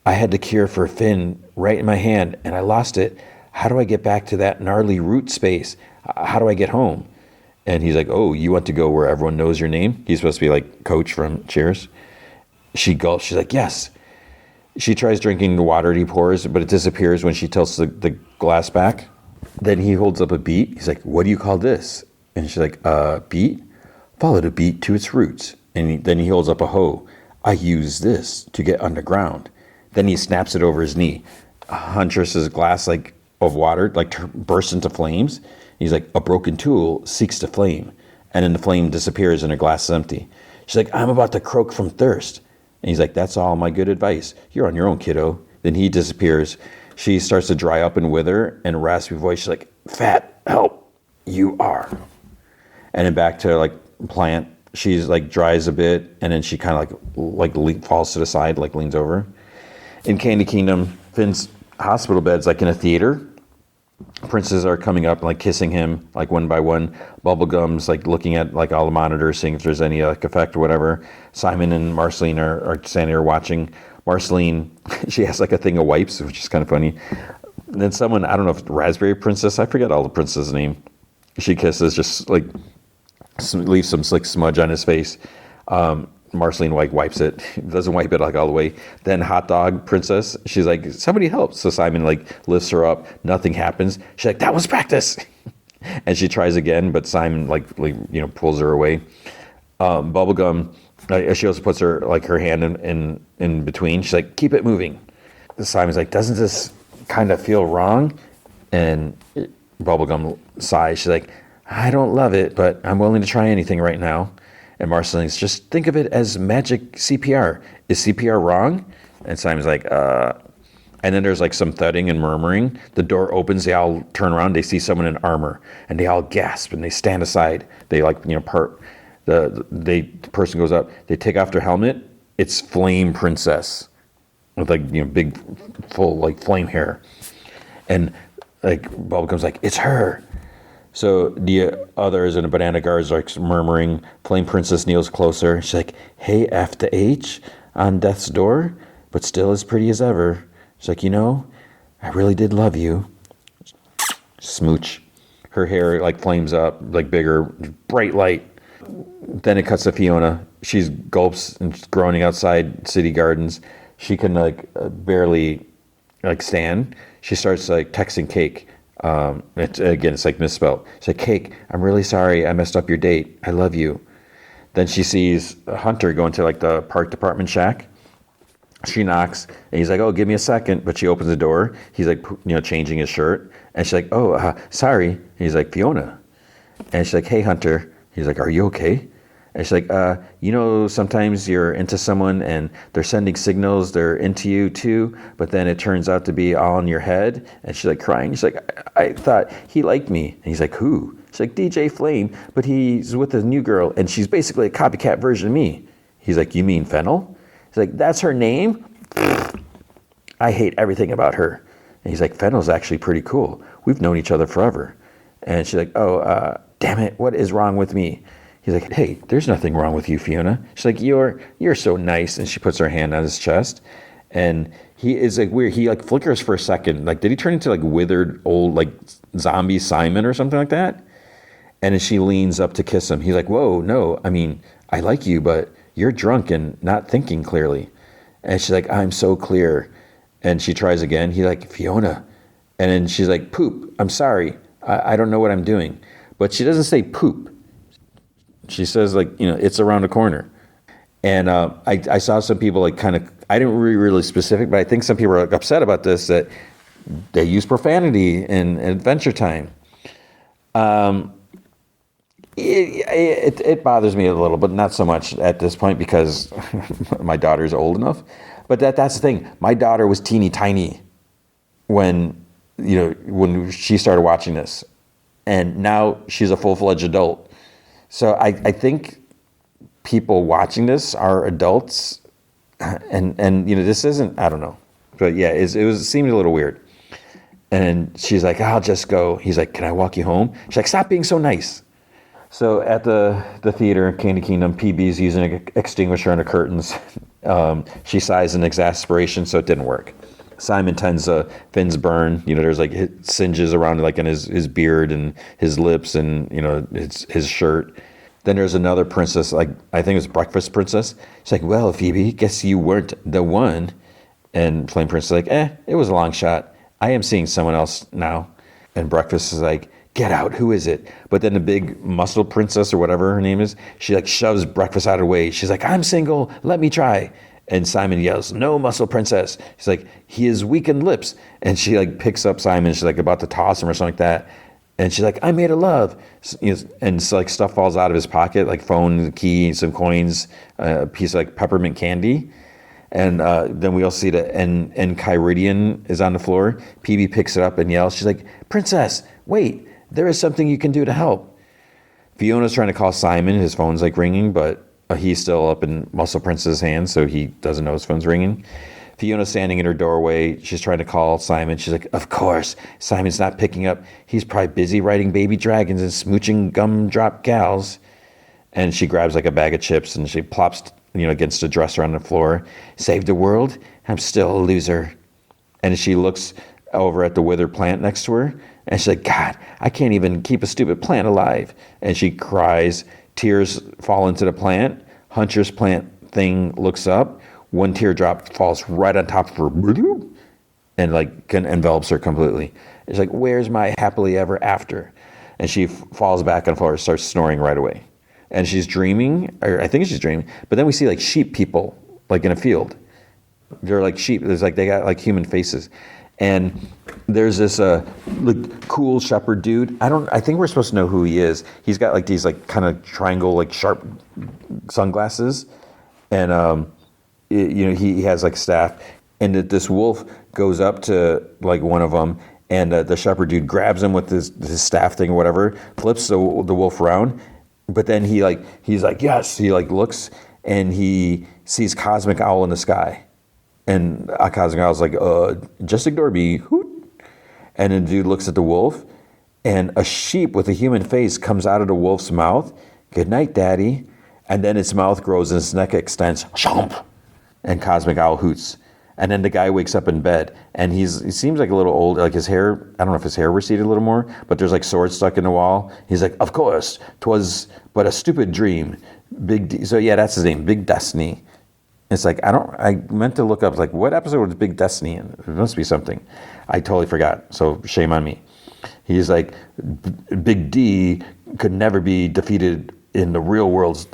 I had the cure for Finn right in my hand and I lost it. How do I get back to that gnarly root space? How do I get home? And he's like, oh, you want to go where everyone knows your name? He's supposed to be like Coach from Cheers. She gulps. She's like, yes. She tries drinking the water he pours, but it disappears when she tilts the glass back. Then he holds up a beet. He's like, what do you call this? And she's like, beet? Follow the beet to its roots. And then he holds up a hoe. I use this to get underground. Then he snaps it over his knee. Huntress's glass of water bursts into flames. He's like, a broken tool seeks to flame. And then the flame disappears and her glass is empty. She's like, I'm about to croak from thirst. And he's like, that's all my good advice. You're on your own, kiddo. Then he disappears. She starts to dry up and wither, and a raspy voice, she's like, Fat, help, you are. And then back to plant, she's dries a bit, and then she kind of falls to the side, leans over. In Candy Kingdom, Finn's hospital bed's in a theater. Princes are coming up and kissing him one by one. Bubblegum's looking at all the monitors, seeing if there's any effect or whatever. Simon and Marceline are standing there watching. Marceline, she has a thing of wipes, which is kind of funny. And then someone, I don't know if Raspberry Princess, I forget all the princess' name. She kisses, just leaves some smudge on his face. Marceline wipes it, doesn't wipe it all the way. Then Hot Dog Princess, she's like, somebody help. So Simon lifts her up, nothing happens. She's like, that was practice. And she tries again, but Simon pulls her away. Bubblegum, she also puts her her hand in between. She's like, keep it moving. Simon's like, doesn't this kind of feel wrong? And Bubblegum sighs. She's like, I don't love it, but I'm willing to try anything right now. And Marceline's, just think of it as magic CPR. Is CPR wrong? And Simon's like, And then there's some thudding and murmuring. The door opens. They all turn around. They see someone in armor, and they all gasp and they stand aside. They part. The person goes up. They take off their helmet. It's Flame Princess with big, full flame hair, and Bubblegum's like, it's her. So the others and the banana guards are murmuring. Flame Princess kneels closer. She's like, hey, F to H on death's door, but still as pretty as ever. She's like, I really did love you. Smooch. Her hair flames up, bigger, bright light. Then it cuts to Fiona. She's gulps and groaning outside city gardens. She can barely stand. She starts texting Cake. It's misspelled. She's like, Cake, I'm really sorry I messed up your date. I love you. Then she sees Hunter go into the park department shack. She knocks, and he's like, oh, give me a second. But she opens the door. He's changing his shirt. And she's like, oh, sorry. And he's like, Fiona. And she's like, hey, Hunter. He's like, are you okay? And she's like, sometimes you're into someone and they're sending signals, they're into you too, but then it turns out to be all in your head. And she's crying. She's like, I thought he liked me. And he's like, who? She's like, DJ Flame, but he's with a new girl and she's basically a copycat version of me. He's like, you mean Fennel? He's like, that's her name? I hate everything about her. And he's like, Fennel's actually pretty cool. We've known each other forever. And she's like, oh, damn it, what is wrong with me? He's like, hey, there's nothing wrong with you, Fiona. She's like, you're so nice. And she puts her hand on his chest. And he is like weird. He like flickers for a second. Like, did he turn into like withered old like zombie Simon or something like that? And as she leans up to kiss him, he's like, whoa, no, I mean, I like you, but you're drunk and not thinking clearly. And she's like, I'm so clear. And she tries again. He's like, Fiona. And then she's like, poop, I'm sorry. I don't know what I'm doing. But she doesn't say poop. She says, like, it's around the corner. And I saw some people like kind of, I didn't really specific, but I think some people are like upset about this, that they use profanity in Adventure Time. It bothers me a little, but not so much at this point because my daughter's old enough. But that's the thing. My daughter was teeny tiny when she started watching this, and now she's a full-fledged adult. So I think people watching this are adults, and this isn't. I don't know, but yeah, it seemed a little weird. And she's like, I'll just go. He's like, can I walk you home? She's like, stop being so nice. So at the theater in Candy Kingdom, PB's using an extinguisher on the curtains. She sighs in exasperation, so it didn't work. Simon tends Finn's burn. There's like singes around like in his beard and his lips and his shirt. Then there's another princess, like I think it was Breakfast Princess. She's like, well, Phoebe, guess you weren't the one. And Flame Princess is like, it was a long shot. I am seeing someone else now. And Breakfast is like, get out, who is it? But then the big muscle princess or whatever her name is, she like shoves Breakfast out of the way. She's like, I'm single, let me try. And Simon yells, no, muscle princess. He's like, he has weakened lips. And she like picks up Simon. She's like about to toss him or something like that. And she's like, I made a love. And so like stuff falls out of his pocket, like phone, key, some coins, a piece of like peppermint candy. And then we all see that Enchiridion is on the floor. PB picks it up and yells. She's like, princess, wait, there is something you can do to help. Fiona's trying to call Simon. His phone's like ringing, but he's still up in Muscle Princess's hands, so he doesn't know his phone's ringing. Fiona's standing in her doorway. She's trying to call Simon. She's like, of course. Simon's not picking up. He's probably busy riding baby dragons and smooching gumdrop gals. And she grabs like a bag of chips and she plops against a dresser on the floor. Save the world? I'm still a loser. And she looks over at the withered plant next to her. And she's like, God, I can't even keep a stupid plant alive. And she cries. Tears fall into the plant. Hunter's plant thing looks up. One teardrop falls right on top of her and like envelops her completely. It's like, where's my happily ever after? And she falls back on the floor and starts snoring right away. And she's dreaming, or I think she's dreaming, but then we see like sheep people like in a field. They're like sheep. There's like, they got like human faces. And there's this like cool shepherd dude. I think we're supposed to know who he is. He's got like these like kind of triangle, like sharp sunglasses. And he has like staff, and this wolf goes up to like one of them, and the shepherd dude grabs him with his staff thing or whatever, flips the wolf around, but then he's like yes, he like looks and he sees Cosmic Owl in the sky, and Cosmic Owl's like just ignore me, hoot. And then the dude looks at the wolf, and a sheep with a human face comes out of the wolf's mouth. Good night, Daddy. And then its mouth grows and its neck extends. Chomp. And Cosmic Owl hoots. And then the guy wakes up in bed, and he seems like a little old, like his hair, I don't know if his hair receded a little more, but there's like swords stuck in the wall. He's like, of course, 'twas but a stupid dream. So yeah, that's his name, Big Destiny. It's like, I meant to look up, like, what episode was Big Destiny in? There must be something. I totally forgot, so shame on me. He's like, Big D could never be defeated in the real world,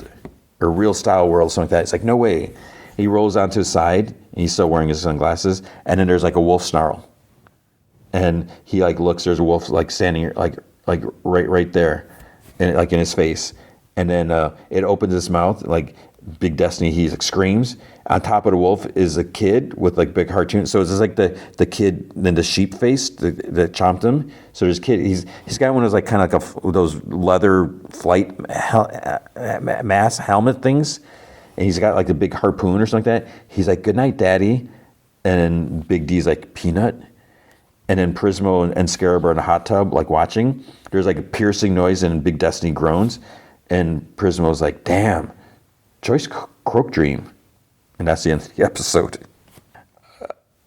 or real style world, something like that. It's like, no way. He rolls onto his side, and he's still wearing his sunglasses, and then there's like a wolf snarl. And he like looks, there's a wolf like standing like right there, and like in his face. And then it opens its mouth, like Big Destiny, he like screams. On top of the wolf is a kid with like big cartoon. So it's just like the kid, then the sheep face that chomped him. So there's a kid, he's got one of those like kind of like those leather flight mask helmet things. And he's got like a big harpoon or something like that. He's like, good night, Daddy. And then Big D's like, Peanut. and then Prismo and Scarab are in a hot tub, like watching. There's like a piercing noise and Big Destiny groans, and Prismo's like, "Damn, Joyce croak dream," and that's the end of the episode.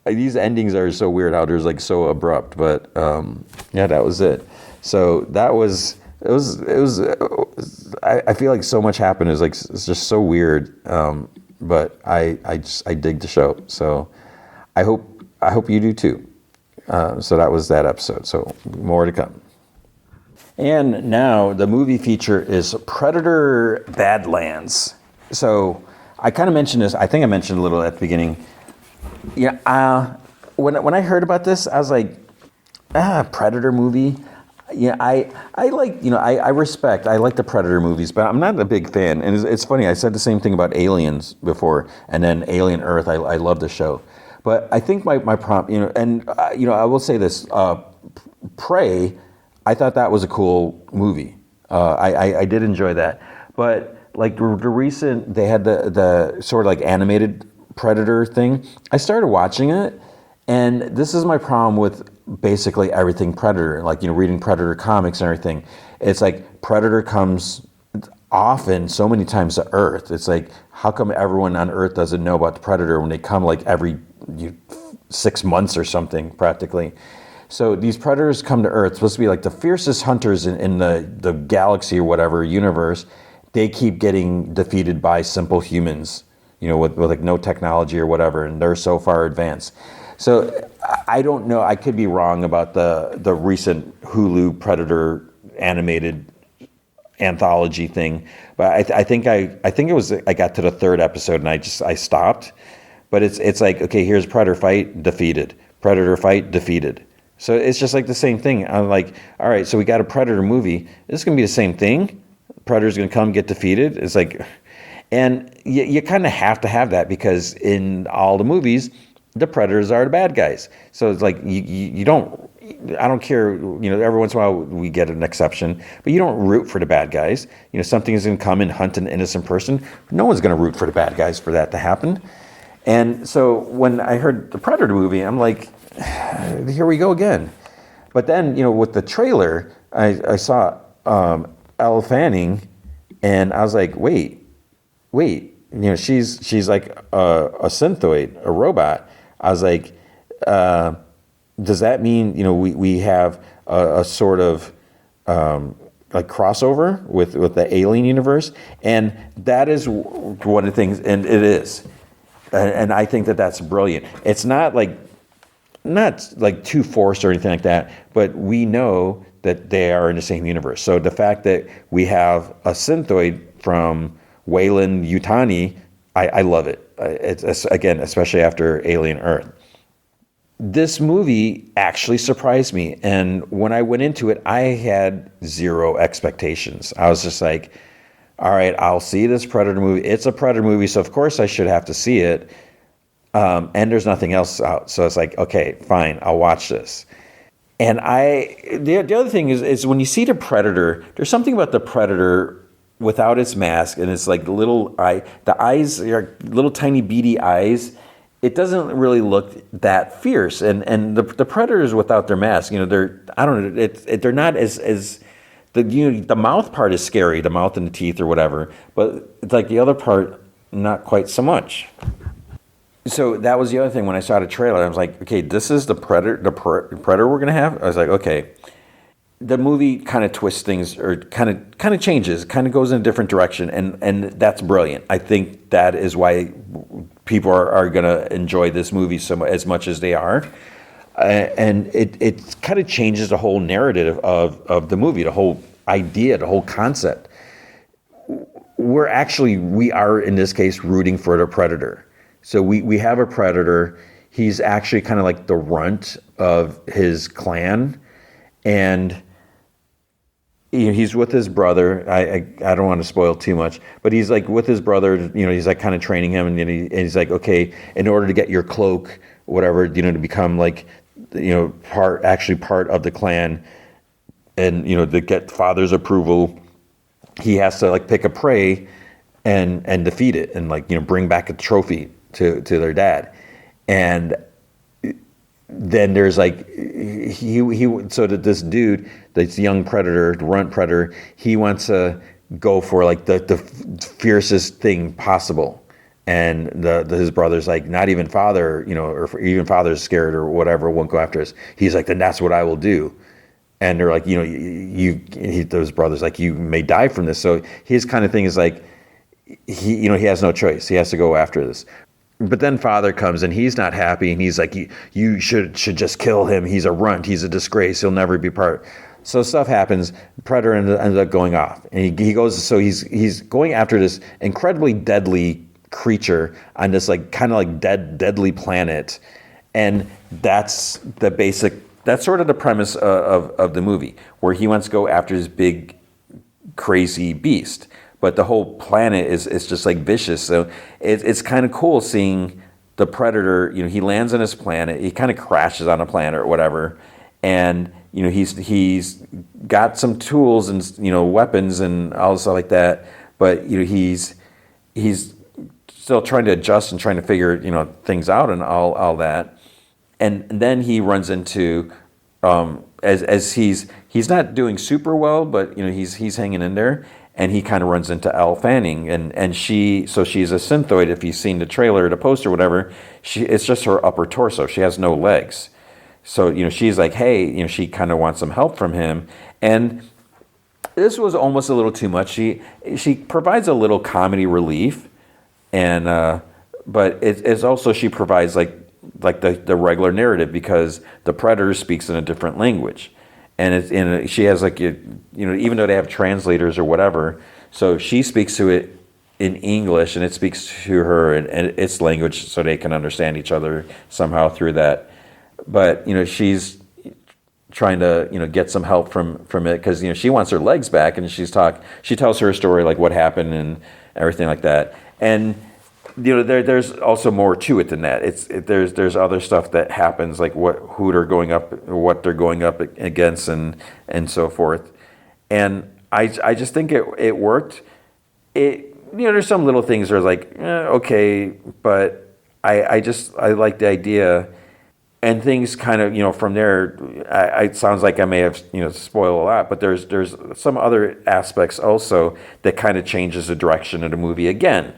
These endings are so weird how they're like so abrupt, but yeah, that was it. So that was it was I feel like so much happened. It's just so weird, but I dig the show. So I hope you do too. So that was that episode. So more to come. And now the movie feature is Predator Badlands. So I kind of mentioned this. I think I mentioned a little at the beginning. Yeah, when I heard about this, I was like, Predator movie. Yeah, I like, I respect, I like the Predator movies, but I'm not a big fan. And it's funny, I said the same thing about Aliens before, and then Alien Earth, I love the show. But I think my prompt, I will say this, Prey, I thought that was a cool movie. I did enjoy that. But like the recent, they had the sort of like animated Predator thing. I started watching it, and this is my problem with basically everything Predator, like, reading Predator comics and everything. It's like Predator comes often so many times to Earth. It's like, how come everyone on Earth doesn't know about the Predator when they come like every 6 months or something, practically? So these Predators come to Earth, supposed to be like the fiercest hunters in the galaxy or whatever universe. They keep getting defeated by simple humans, with like no technology or whatever, and they're so far advanced. So I don't know. I could be wrong about the recent Hulu Predator animated anthology thing, but I think it was, I got to the 3rd episode and I stopped. But it's like, okay, here's Predator fight, defeated. Predator fight, defeated. So it's just like the same thing. I'm like, all right, so we got a Predator movie. This is gonna be the same thing. Predator's gonna come get defeated. It's like, and you kind of have to have that, because in all the movies, the Predators are the bad guys. So it's like, you don't, I don't care, every once in a while we get an exception, but you don't root for the bad guys. Something is going to come and hunt an innocent person. No one's going to root for the bad guys for that to happen. And so when I heard the Predator movie, I'm like, here we go again. But then, with the trailer, I saw Elle Fanning, and I was like, wait, she's like a synthoid, a robot. I was like, does that mean, we have a sort of like crossover with the Alien universe? And that is one of the things, and it is. And I think that's brilliant. It's not like too forced or anything like that, but we know that they are in the same universe. So the fact that we have a synthoid from Weyland Yutani, I love it. It's again, especially after Alien Earth. This movie actually surprised me, and when I went into it, I had zero expectations. I was just like, all right, I'll see this Predator movie. It's a Predator movie, so of course I should have to see it. And there's nothing else out, so it's like, okay, fine, I'll watch this. And the other thing is when you see the Predator, there's something about the Predator without its mask, and it's like the eyes are little tiny beady eyes. It doesn't really look that fierce, and the Predators without their mask, they're, I don't know, they're not as the mouth part is scary, the mouth and the teeth or whatever, but it's like the other part, not quite so much. So that was the other thing when I saw the trailer. I was like, okay, this is the Predator we're gonna have. I was like, okay. The movie kind of twists things, or kind of changes, kind of goes in a different direction, and that's brilliant. I think that is why people are going to enjoy this movie as much as they are, and it kind of changes the whole narrative of the movie, the whole idea, the whole concept. We are in this case rooting for the Predator. So we have a Predator. He's actually kind of like the runt of his clan, and he's with his brother. I don't want to spoil too much, but he's like with his brother. He's like kind of training him, and he's like, okay, in order to get your cloak, whatever, to become like, part of the clan, and to get father's approval, he has to like pick a prey and defeat it, and like bring back a trophy to their dad. And then there's like so that this dude, this young predator, runt predator, he wants to go for like the fiercest thing possible. And his brother's like, not even father, or even father's scared or whatever, won't go after us. He's like, then that's what I will do. And they're like, those brothers like, you may die from this. So his kind of thing is like, he has no choice. He has to go after this. But then father comes and he's not happy, and he's like, you should just kill him. He's a runt. He's a disgrace. He'll never be part. So stuff happens. Predator ends up going off, and he goes. So he's going after this incredibly deadly creature on this like kind of like deadly planet, and that's the basic. That's sort of the premise of the movie, where he wants to go after this big, crazy beast. But the whole planet is just like vicious. So it's kind of cool seeing the predator. He lands on his planet. He kind of crashes on a planet or whatever, and he's got some tools and weapons and all stuff like that. But he's still trying to adjust and trying to figure things out and all that. And then he runs into as he's not doing super well, but he's hanging in there. And he kind of runs into Elle Fanning, and she's a synthoid. If you've seen the trailer, the poster, whatever, it's just her upper torso. She has no legs. So she's like, hey, she kind of wants some help from him. And this was almost a little too much. She provides a little comedy relief, and but it's also she provides like the regular narrative, because the predator speaks in a different language. And she has like even though they have translators or whatever, so she speaks to it in English and it speaks to her in its language, so they can understand each other somehow through that. But she's trying to get some help from it, because she wants her legs back, and she tells her story, like what happened and everything like that. And there's also more to it than that. There's other stuff that happens, like what they're going up against, and so forth. And I just think it worked. There's some little things that are like okay, but I like the idea, and things kind of from there. It sounds like I may have spoiled a lot, but there's some other aspects also that kind of changes the direction of the movie again.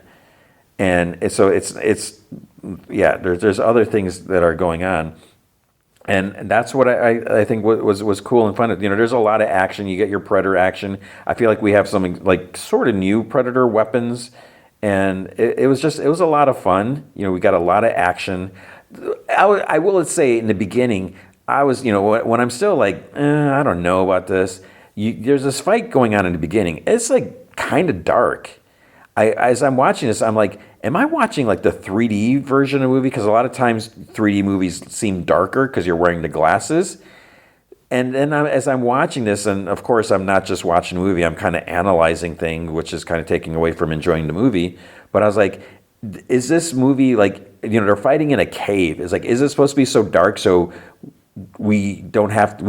And so there's other things that are going on, and that's what I think was cool and fun. There's a lot of action. You get your Predator action. I feel like we have something like sort of new Predator weapons, and it was a lot of fun. We got a lot of action. I will say in the beginning, I was when I'm still like I don't know about this. There's this fight going on in the beginning. It's like kind of dark. As I'm watching this, I'm like, am I watching like the 3D version of the movie? Because a lot of times 3D movies seem darker because you're wearing the glasses. And then as I'm watching this, and of course I'm not just watching the movie, I'm kind of analyzing things, which is kind of taking away from enjoying the movie. But I was like, is this movie like, they're fighting in a cave. It's like, is it supposed to be so dark so we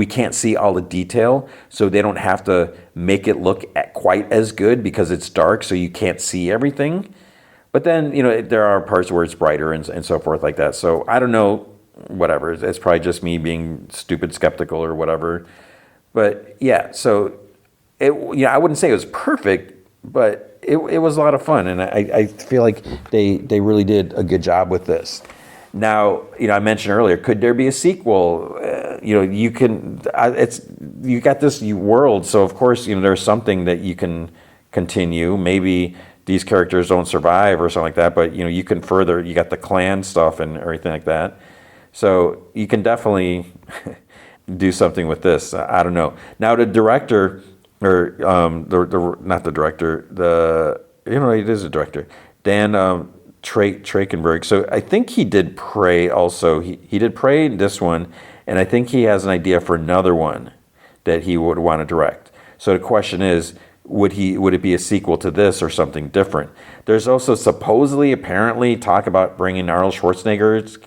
can't see all the detail, so they don't have to make it look quite as good because it's dark, so you can't see everything. But then there are parts where it's brighter and so forth like that. So I don't know, whatever. It's probably just me being stupid skeptical or whatever. But yeah, so I wouldn't say it was perfect, but it was a lot of fun, and I feel like they really did a good job with this. Now, I mentioned earlier, could there be a sequel? You got this world, so of course, there's something that you can continue. Maybe these characters don't survive or something like that, but you can further. You got the clan stuff and everything like that, so you can definitely do something with this. I don't know. Now, the director, or not the director, it is a director, Dan. Trachtenberg. So I think he did Prey also. He did Prey in this one, and I think he has an idea for another one that he would want to direct. So the question is, would it be a sequel to this or something different? There's also supposedly, apparently, talk about bringing Arnold Schwarzenegger's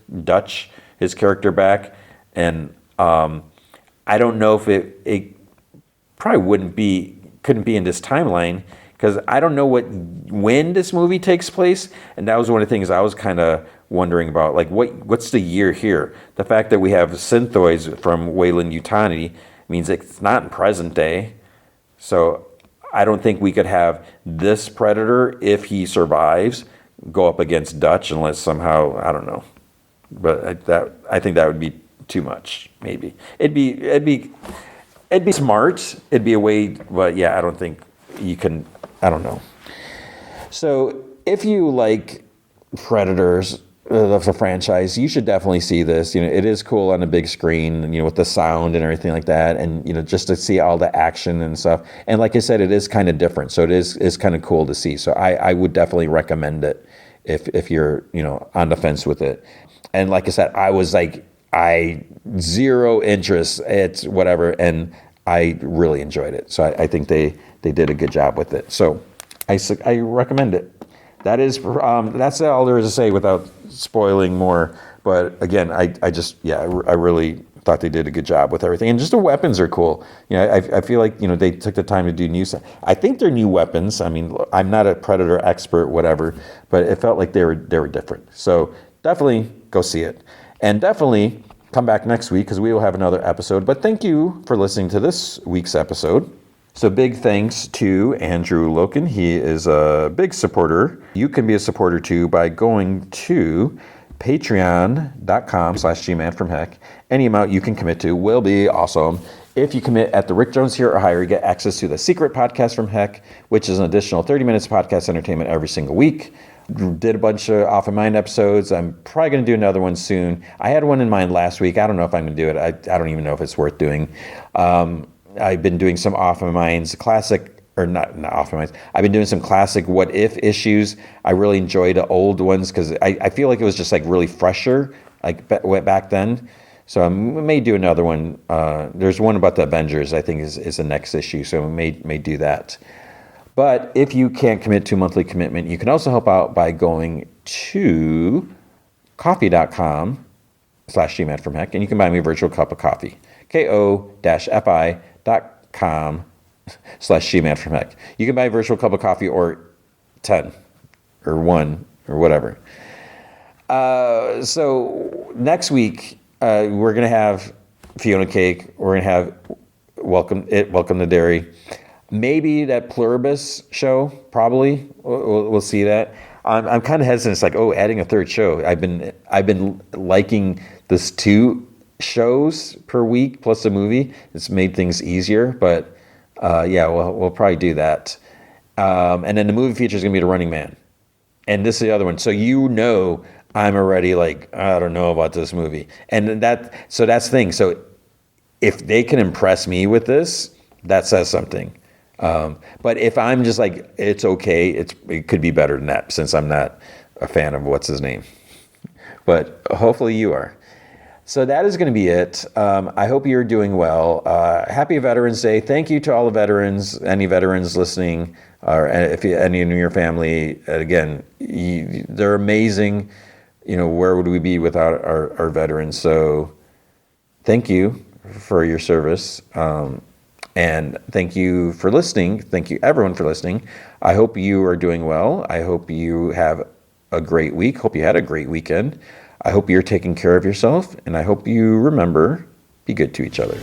his character back, and I don't know if it probably couldn't be in this timeline, because I don't know when this movie takes place, and that was one of the things I was kind of wondering about, like, what's the year here? The fact that we have synthoids from Weyland-Yutani means it's not in present day. So I don't think we could have this predator, if he survives, go up against Dutch unless somehow, I don't know. But I think that would be too much, maybe. It'd be smart. It'd be a way, but yeah, I don't think you can, I don't know. So if you like Predators, the franchise, you should definitely see this. It is cool on the big screen, with the sound and everything like that, and just to see all the action and stuff. And like I said, it is kind of different, so it is kind of cool to see. So I would definitely recommend it if you're on the fence with it. And like I said, I zero interest. It's whatever, and I really enjoyed it. So I think they did a good job with it. So I recommend it. That's all there is to say without spoiling more. But again, I really thought they did a good job with everything, and just the weapons are cool. I feel like they took the time to do new stuff. I think they're new weapons. I mean, I'm not a Predator expert, whatever, but it felt like they were different. So definitely go see it, and definitely come back next week because we will have another episode. But thank you for listening to this week's episode. So big thanks to Andrew Loken. He is a big supporter. You can be a supporter too by going to patreon.com/gmanfromheck. Any amount you can commit to will be awesome. If you commit at the Rick Jones tier or higher, you get access to the Secret Podcast from Heck, which is an additional 30 minutes podcast entertainment every single week. Did a bunch of Off of Mind episodes. I'm probably going to do another one soon. I had one in mind last week. I don't know if I'm going to do it. I don't even know if it's worth doing. I've been doing some Off of Minds classic, or not Off of Minds. I've been doing some classic what if issues. I really enjoy the old ones because I feel like it was just like really fresher, like back then. So I may do another one. There's one about the Avengers, I think is the next issue. So we may do that. But if you can't commit to a monthly commitment, you can also help out by going to coffee.com/gmanfromheck, and you can buy me a virtual cup of coffee. ko-fi.com/gmanfromheck. You can buy a virtual cup of coffee or 10 or 1 or whatever. So next week, we're going to have Fionna and Cake. We're going to have Welcome to Derry. Maybe that Pluribus show, probably. We'll see that. I'm kind of hesitant. It's like, adding a third show. I've been liking this 2 shows per week plus a movie. It's made things easier, but we'll probably do that. And then the movie feature is going to be The Running Man. And this is the other one. So I'm already like, I don't know about this movie. And that's the thing. So if they can impress me with this, that says something. But if I'm just like, it's okay, it could be better than that, since I'm not a fan of what's his name. But hopefully you are. So that is going to be it. I hope you're doing well. Happy Veterans Day. Thank you to all the veterans, any veterans listening, or if any in your family. Again, they're amazing. Where would we be without our veterans? So thank you for your service. And thank you for listening. Thank you, everyone, for listening. I hope you are doing well. I hope you have a great week. Hope you had a great weekend. I hope you're taking care of yourself. And I hope you remember, be good to each other.